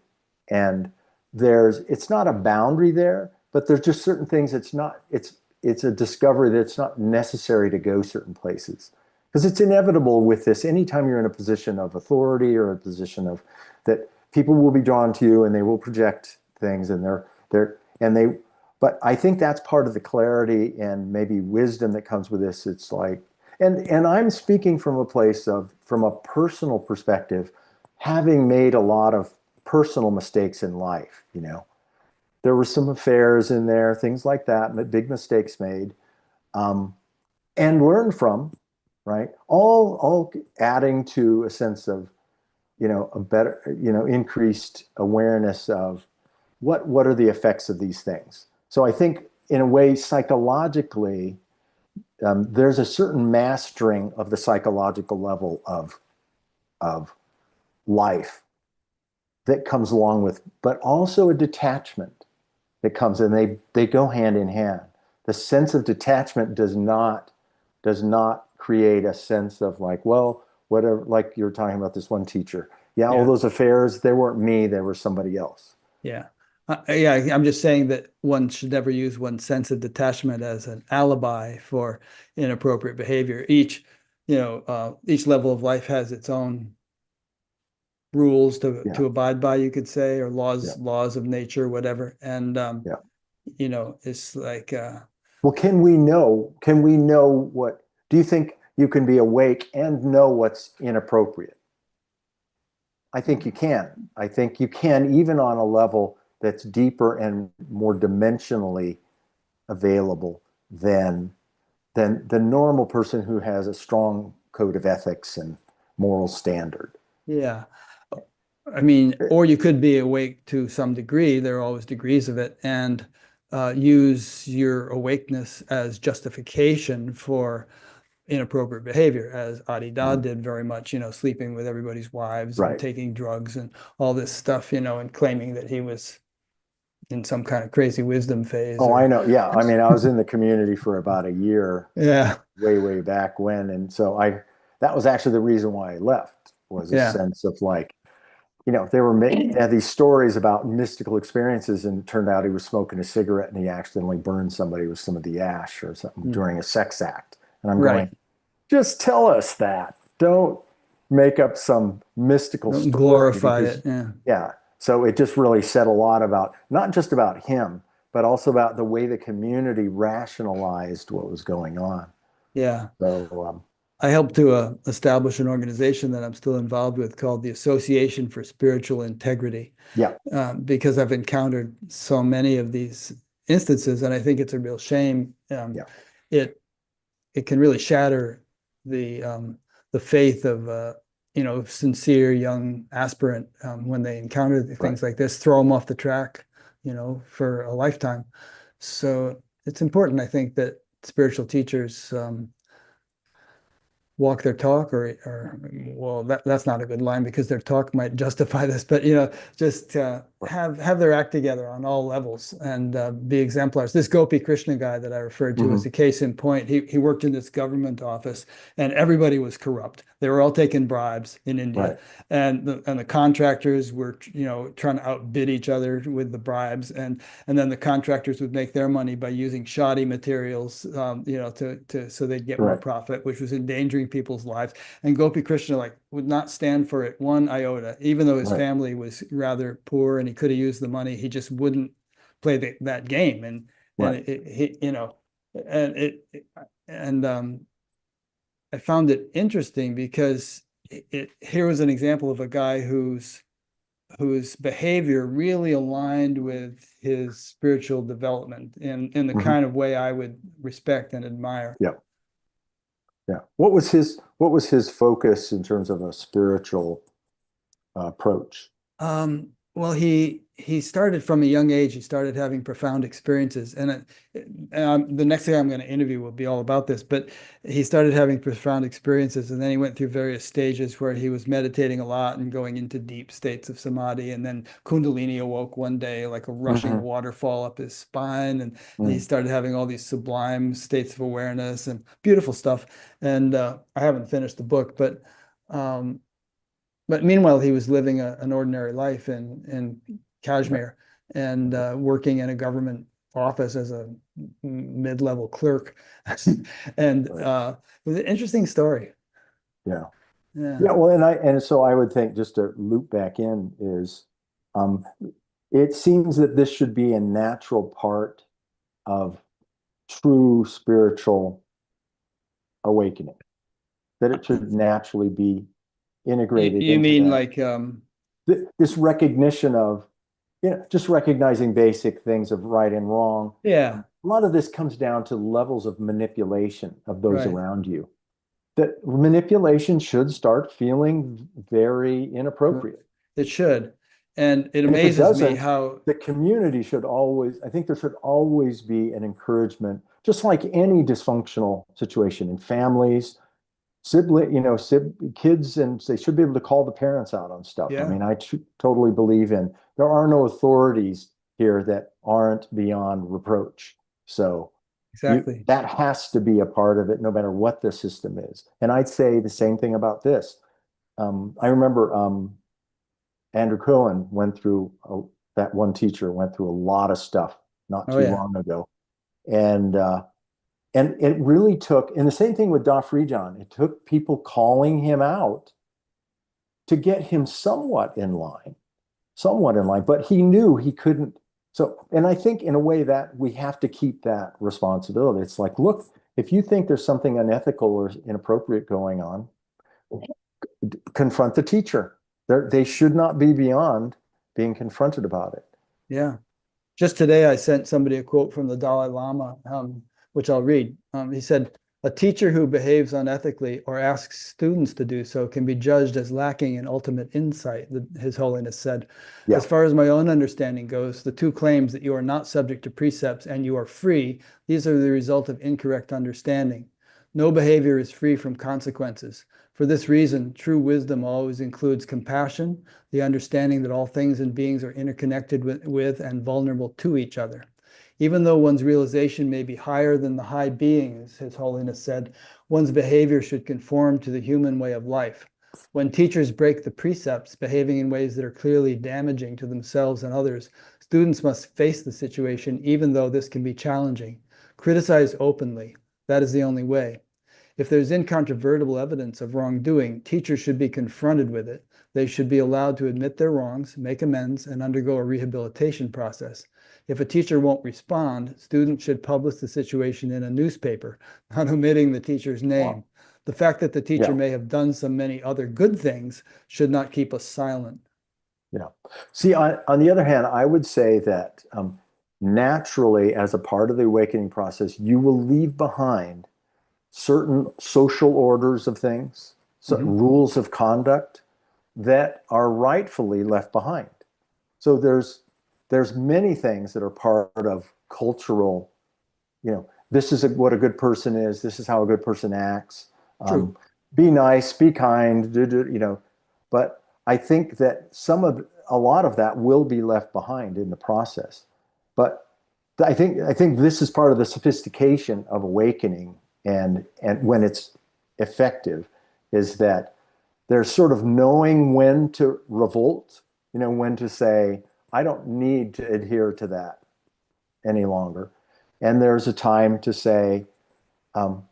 and it's not a boundary there, but there's just certain things it's a discovery that it's not necessary to go certain places because it's inevitable with this. Anytime you're in a position of authority or a position of that, people will be drawn to you and they will project things and but I think that's part of the clarity and maybe wisdom that comes with this. It's like, and I'm speaking from a place from a personal perspective, having made a lot of personal mistakes in life. There were some affairs in there, things like that, big mistakes made, um, and learned from, right? All adding to a sense of, a better, increased awareness of what are the effects of these things. So I think in a way, psychologically, there's a certain mastering of the psychological level of life that comes along with, but also a detachment that comes in. They go hand in hand. The sense of detachment does not create a sense of like, well, whatever, like you were talking about this one teacher. Yeah, all Yeah. those affairs, they weren't me, they were somebody else. Yeah. Yeah, I'm just saying that one should never use one's sense of detachment as an alibi for inappropriate behavior. Each level of life has its own rules Yeah, to abide by, you could say, or yeah, laws of nature, whatever. And yeah. it's like Well, can we know what, do you think you can be awake and know what's inappropriate? I think you can. I think you can, even on a level that's deeper and more dimensionally available than the normal person who has a strong code of ethics and moral standard. yeah. I mean, or you could be awake to some degree. There are always degrees of it, and use your awakeness as justification for inappropriate behavior, as Adi Da Mhm. did very much, sleeping with everybody's wives and Right. taking drugs and all this stuff, and claiming that he was in some kind of crazy wisdom phase Oh, I or know. Yeah. I mean, I was in the community for about a year, yeah, way back when. And so that was actually the reason why I left, was a yeah, sense of like, they had these stories about mystical experiences, and it turned out he was smoking a cigarette and he accidentally burned somebody with some of the ash or something mm, during a sex act. And I'm right. going, just tell us that. Don't make up some mystical Don't story glorify because, it. Yeah. yeah. So it just really said a lot about, not just about him, but also about the way the community rationalized what was going on. Yeah. So, I helped to establish an organization that I'm still involved with called the Association for Spiritual Integrity, yeah, because I've encountered so many of these instances, and I think it's a real shame. yeah, It it can really shatter the faith of sincere young aspirant when they encounter right. things like this, throw them off the track, for a lifetime. So it's important, I think, that spiritual teachers walk their talk, or well, that's not a good line because their talk might justify this, but just Right. have their act together on all levels and be exemplars. This Gopi Krishna guy that I referred to Mm-hmm. is a case in point. He worked in this government office and everybody was corrupt. They were all taking bribes in India, Right. and the contractors were trying to outbid each other with the bribes, and then the contractors would make their money by using shoddy materials, to so they'd get more Right. profit, which was endangering people's lives. And Gopi Krishna would not stand for it one iota, even though his Right. family was rather poor and he could have used the money. He just wouldn't play that game, and Right. and I found it interesting because here was an example of a guy whose behavior really aligned with his spiritual development in the Mm-hmm. kind of way I would respect and admire. Yeah. Yeah. What was his focus in terms of a spiritual approach? Well, he started from a young age. He started having profound experiences, and the next thing I'm going to interview will be all about this. But he started having profound experiences, and then he went through various stages where he was meditating a lot and going into deep states of samadhi. And then Kundalini awoke one day, like a rushing Mhm. waterfall up his spine, and he Mm. started having all these sublime states of awareness and beautiful stuff. And I haven't finished the book, um, but meanwhile, he was living an ordinary life in Right. Kashmir and working in a government office as a mid-level clerk. And Right. it was an interesting story. Yeah. Yeah. Yeah. Well, and so I would think, just to loop back in, is um, it seems that this should be a natural part of true spiritual awakening, that it should naturally be integrated You into mean that. like This recognition of, just recognizing basic things of right and wrong. yeah, A lot of this comes down to levels of manipulation of those right. around you. That manipulation should start feeling very inappropriate. It should. And it And if it amazes me doesn't, how, the community should always, I think there should always be an encouragement, just like any dysfunctional situation in families, sibling, kids, and they should be able to call the parents out on stuff. I yeah, mean, I totally believe in there are no authorities here that aren't beyond reproach. So exactly. that has to be a part of it, no matter what the system is. And I'd say the same thing about this. I remember Andrew Cohen that one teacher went through a lot of stuff not Oh too yeah. long ago, and and it really took, and the same thing with Dafri John, it took people calling him out to get him somewhat in line, but he knew he couldn't. So, and I think in a way that we have to keep that responsibility. It's like, look, if you think there's something unethical or inappropriate going on, confront the teacher. They should not be beyond being confronted about it. Yeah. Just today, I sent somebody a quote from the Dalai Lama, which I'll read. He said, "A teacher who behaves unethically or asks students to do so can be judged as lacking in ultimate insight," His Holiness said. Yeah. As far as my own understanding goes, the two claims that you are not subject to precepts and you are free, these are the result of incorrect understanding. No behavior is free from consequences. For this reason, true wisdom always includes compassion, the understanding that all things and beings are interconnected with and vulnerable to each other. Even though one's realization may be higher than the high beings, His Holiness said, one's behavior should conform to the human way of life. When teachers break the precepts, behaving in ways that are clearly damaging to themselves and others, students must face the situation, even though this can be challenging. Criticize openly. That is the only way. If there's incontrovertible evidence of wrongdoing, teachers should be confronted with it. They should be allowed to admit their wrongs, make amends, and undergo a rehabilitation process. If a teacher won't respond, students should publish the situation in a newspaper, not omitting the teacher's Wow. name. The fact that the teacher Yeah. may have done so many other good things should not keep us silent. Yeah. See, on the other hand, I would say that naturally, as a part of the awakening process, you will leave behind certain social orders of things, certain Mhm. rules of conduct that are rightfully left behind. So there's many things that are part of cultural, this is what a good person is, this is how a good person acts. True. Be nice, be kind, but I think that a lot of that will be left behind in the process. But I think this is part of the sophistication of awakening, and when it's effective, is that there's sort of knowing when to revolt, when to say, I don't need to adhere to that any longer. And there's a time to say um,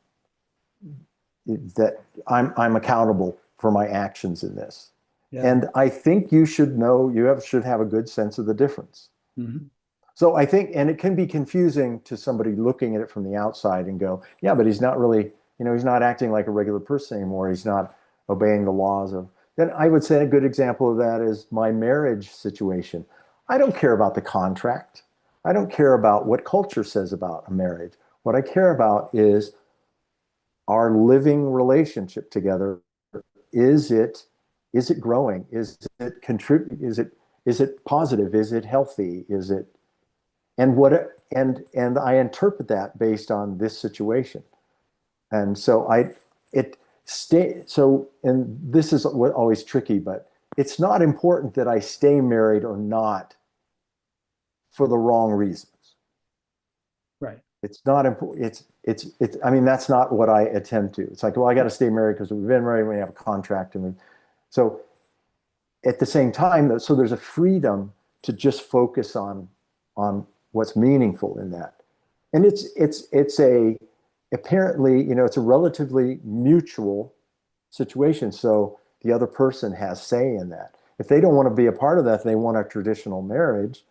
that I'm accountable for my actions in this. Yeah. And I think should have a good sense of the difference. Mhm. So I think, and it can be confusing to somebody looking at it from the outside and go, yeah, but he's not really, he's not acting like a regular person anymore. He's not obeying the laws of. Then I would say a good example of that is my marriage situation. I don't care about the contract. I don't care about what culture says about a marriage. What I care about is, our living relationship together, is it growing? Is it contribute? Is it positive? Is it healthy? Is it, and what, and I interpret that based on this situation. And so and this is always tricky, but it's not important that I stay married or not for the wrong reasons. Right. It's not important. I mean, that's not what I attend to. It's like, well, I got to stay married because we've been married, we have a contract. So at the same time, so there's a freedom to just focus on what's meaningful in that. And apparently, it's a relatively mutual situation. So the other person has say in that. If they don't want to be a part of that, they want a traditional marriage,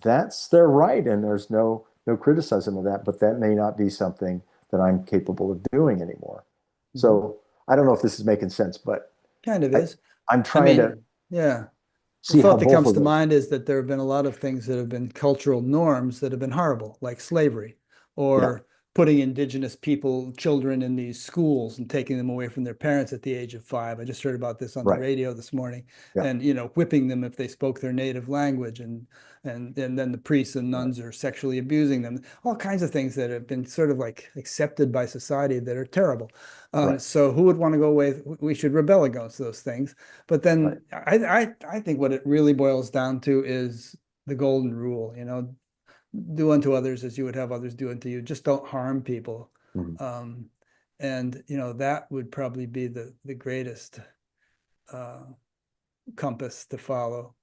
that's their right. And there's no criticism of that, but that may not be something that I'm capable of doing anymore. Mm-hmm. So I don't know if this is making sense, but kind of is. I'm trying to yeah. see the thought how that comes to those mind is that there have been a lot of things that have been cultural norms that have been horrible, like slavery, or putting indigenous children in these schools and taking them away from their parents at the age of 5. I just heard about this on the radio this morning, and whipping them if they spoke their native language, and then the priests and nuns are sexually abusing them. All kinds of things that have been sort of like accepted by society that are terrible. So who would want to go away? We should rebel against those things. But then I think what it really boils down to is the golden rule, do unto others as you would have others do unto you. Just don't harm people. Mm-hmm. And that would probably be the greatest compass to follow.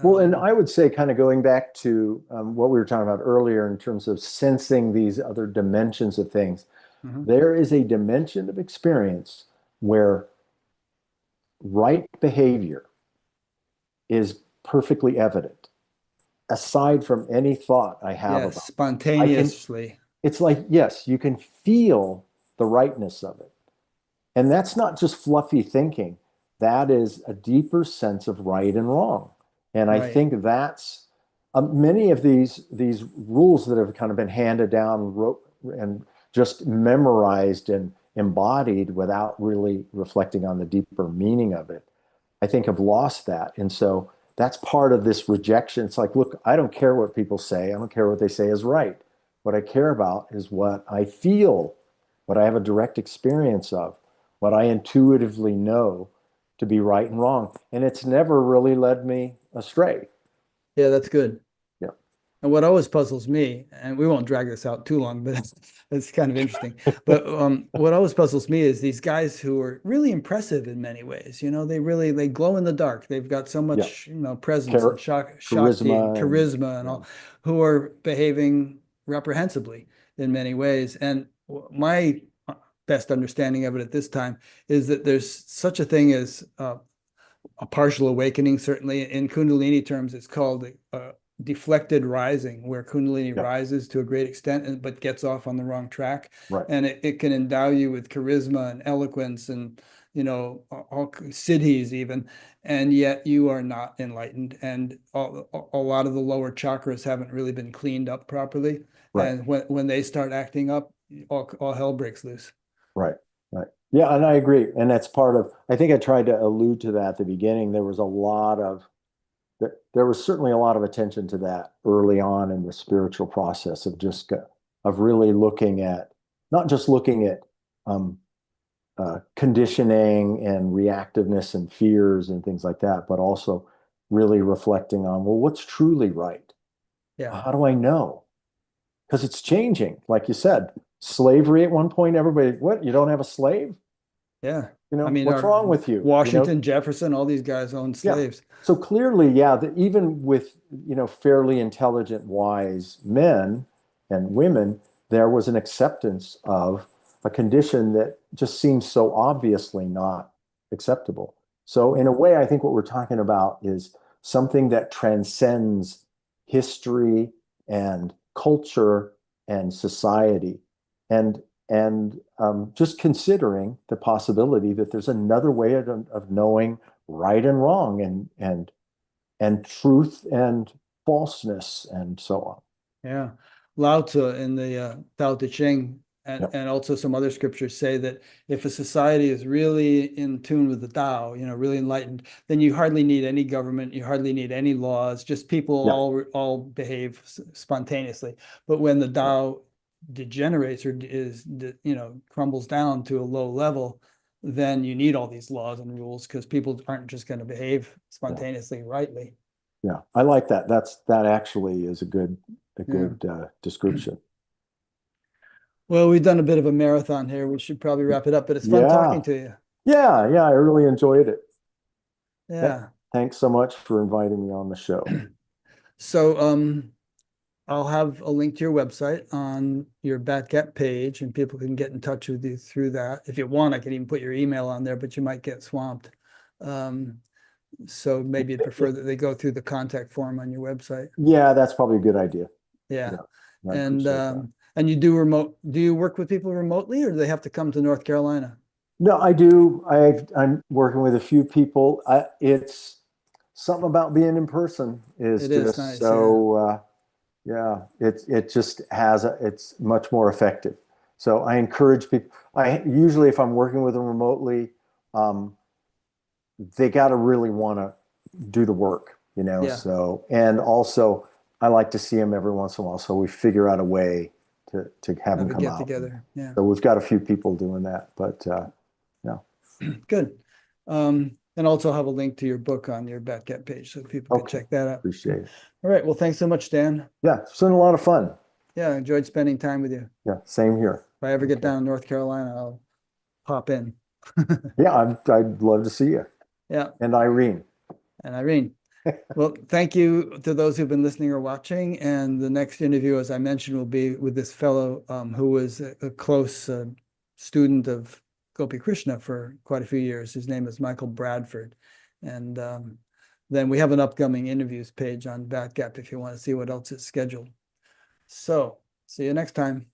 Well, and I would say, kind of going back to what we were talking about earlier in terms of sensing these other dimensions of things, mm-hmm. there is a dimension of experience where right behavior is perfectly evident, aside from any thought I have about it. Spontaneously. It's like, yes, you can feel the rightness of it. And that's not just fluffy thinking. That is a deeper sense of right and wrong. And I think that's many of these rules that have kind of been handed down and just memorized and embodied without really reflecting on the deeper meaning of it, I think have lost that. And so that's part of this rejection. It's like, look, I don't care what people say. I don't care what they say is right. What I care about is what I feel, what I have a direct experience of, what I intuitively know to be right and wrong. And it's never really led me astray. Yeah, that's good. Yeah. And what always puzzles me, and we won't drag this out too long, but it's kind of interesting. But what always puzzles me is these guys who are really impressive in many ways. They glow in the dark. They've got so much, presence and charisma and all, who are behaving reprehensibly in many ways. And my best understanding of it at this time is that there's such a thing as a partial awakening. Certainly in Kundalini terms, it's called deflected rising, where Kundalini rises to a great extent, but gets off on the wrong track. Right. And it can endow you with charisma and eloquence and, all siddhis even, and yet you are not enlightened. And a lot of the lower chakras haven't really been cleaned up properly. Right. And when they start acting up, all hell breaks loose. Right. Right. Yeah, and I agree. And that's part of, I think I tried to allude to that at the beginning. There was certainly a lot of attention to that early on in the spiritual process of really looking at, not just looking at conditioning and reactiveness and fears and things like that, but also really reflecting on, well, what's truly right? Yeah. How do I know? Because it's changing. Like you said, slavery at one point, everybody, what, you don't have a slave? Yeah. What's wrong with you? Washington, Jefferson, all these guys owned slaves. Yeah. So clearly, even with, fairly intelligent, wise men and women, there was an acceptance of a condition that just seems so obviously not acceptable. So in a way, I think what we're talking about is something that transcends history and culture and society. And just considering the possibility that there's another way of knowing right and wrong and truth and falseness and so on. Yeah. Lao Tzu in the Tao Te Ching Yep. and also some other scriptures say that if a society is really in tune with the Tao, really enlightened, then you hardly need any government, you hardly need any laws, just people Yeah. all behave spontaneously. But when the Tao degenerates or crumbles down to a low level, then you need all these laws and rules because people aren't just going to behave spontaneously rightly. Yeah, I like that. That actually is a good description. Well, we've done a bit of a marathon here. We should probably wrap it up, but it's fun talking Yeah, to you. yeah, I really enjoyed it. Yeah. Thanks so much for inviting me on the show. So I'll have a link to your website on your Batgap page, and people can get in touch with you through that. If you want, I can even put your email on there, but you might get swamped. So maybe you'd prefer that they go through the contact form on your website. Yeah, that's probably a good idea. Yeah. I And appreciate that. and do you work with people remotely, or do they have to come to North Carolina? No, I do. I'm working with a few people. It's something about being in person is It is just nice, so yeah. It just it's much more effective. So I encourage people. I usually, if I'm working with them remotely, um, they got to really want to do the work, Yeah. So, and also I like to see them every once in a while. So we figure out a way to have them Have a come get out. together. Yeah. So we've got a few people doing that, but yeah. Good. And also have a link to your book on your Batgap page so people can Okay. check that out. Appreciate it. All right. Well, thanks so much, Dan. Yeah, it's been a lot of fun. Yeah, I enjoyed spending time with you. Yeah, same here. If I ever get Okay. down to North Carolina, I'll pop in. Yeah, I'd love to see you. Yeah. And Irene. And Irene. Well, thank you to those who've been listening or watching. And the next interview, as I mentioned, will be with this fellow who was a close student of Gopi Krishna for quite a few years. His name is Michael Bradford. And then we have an upcoming interviews page on Batgap if you want to see what else is scheduled. So see you next time.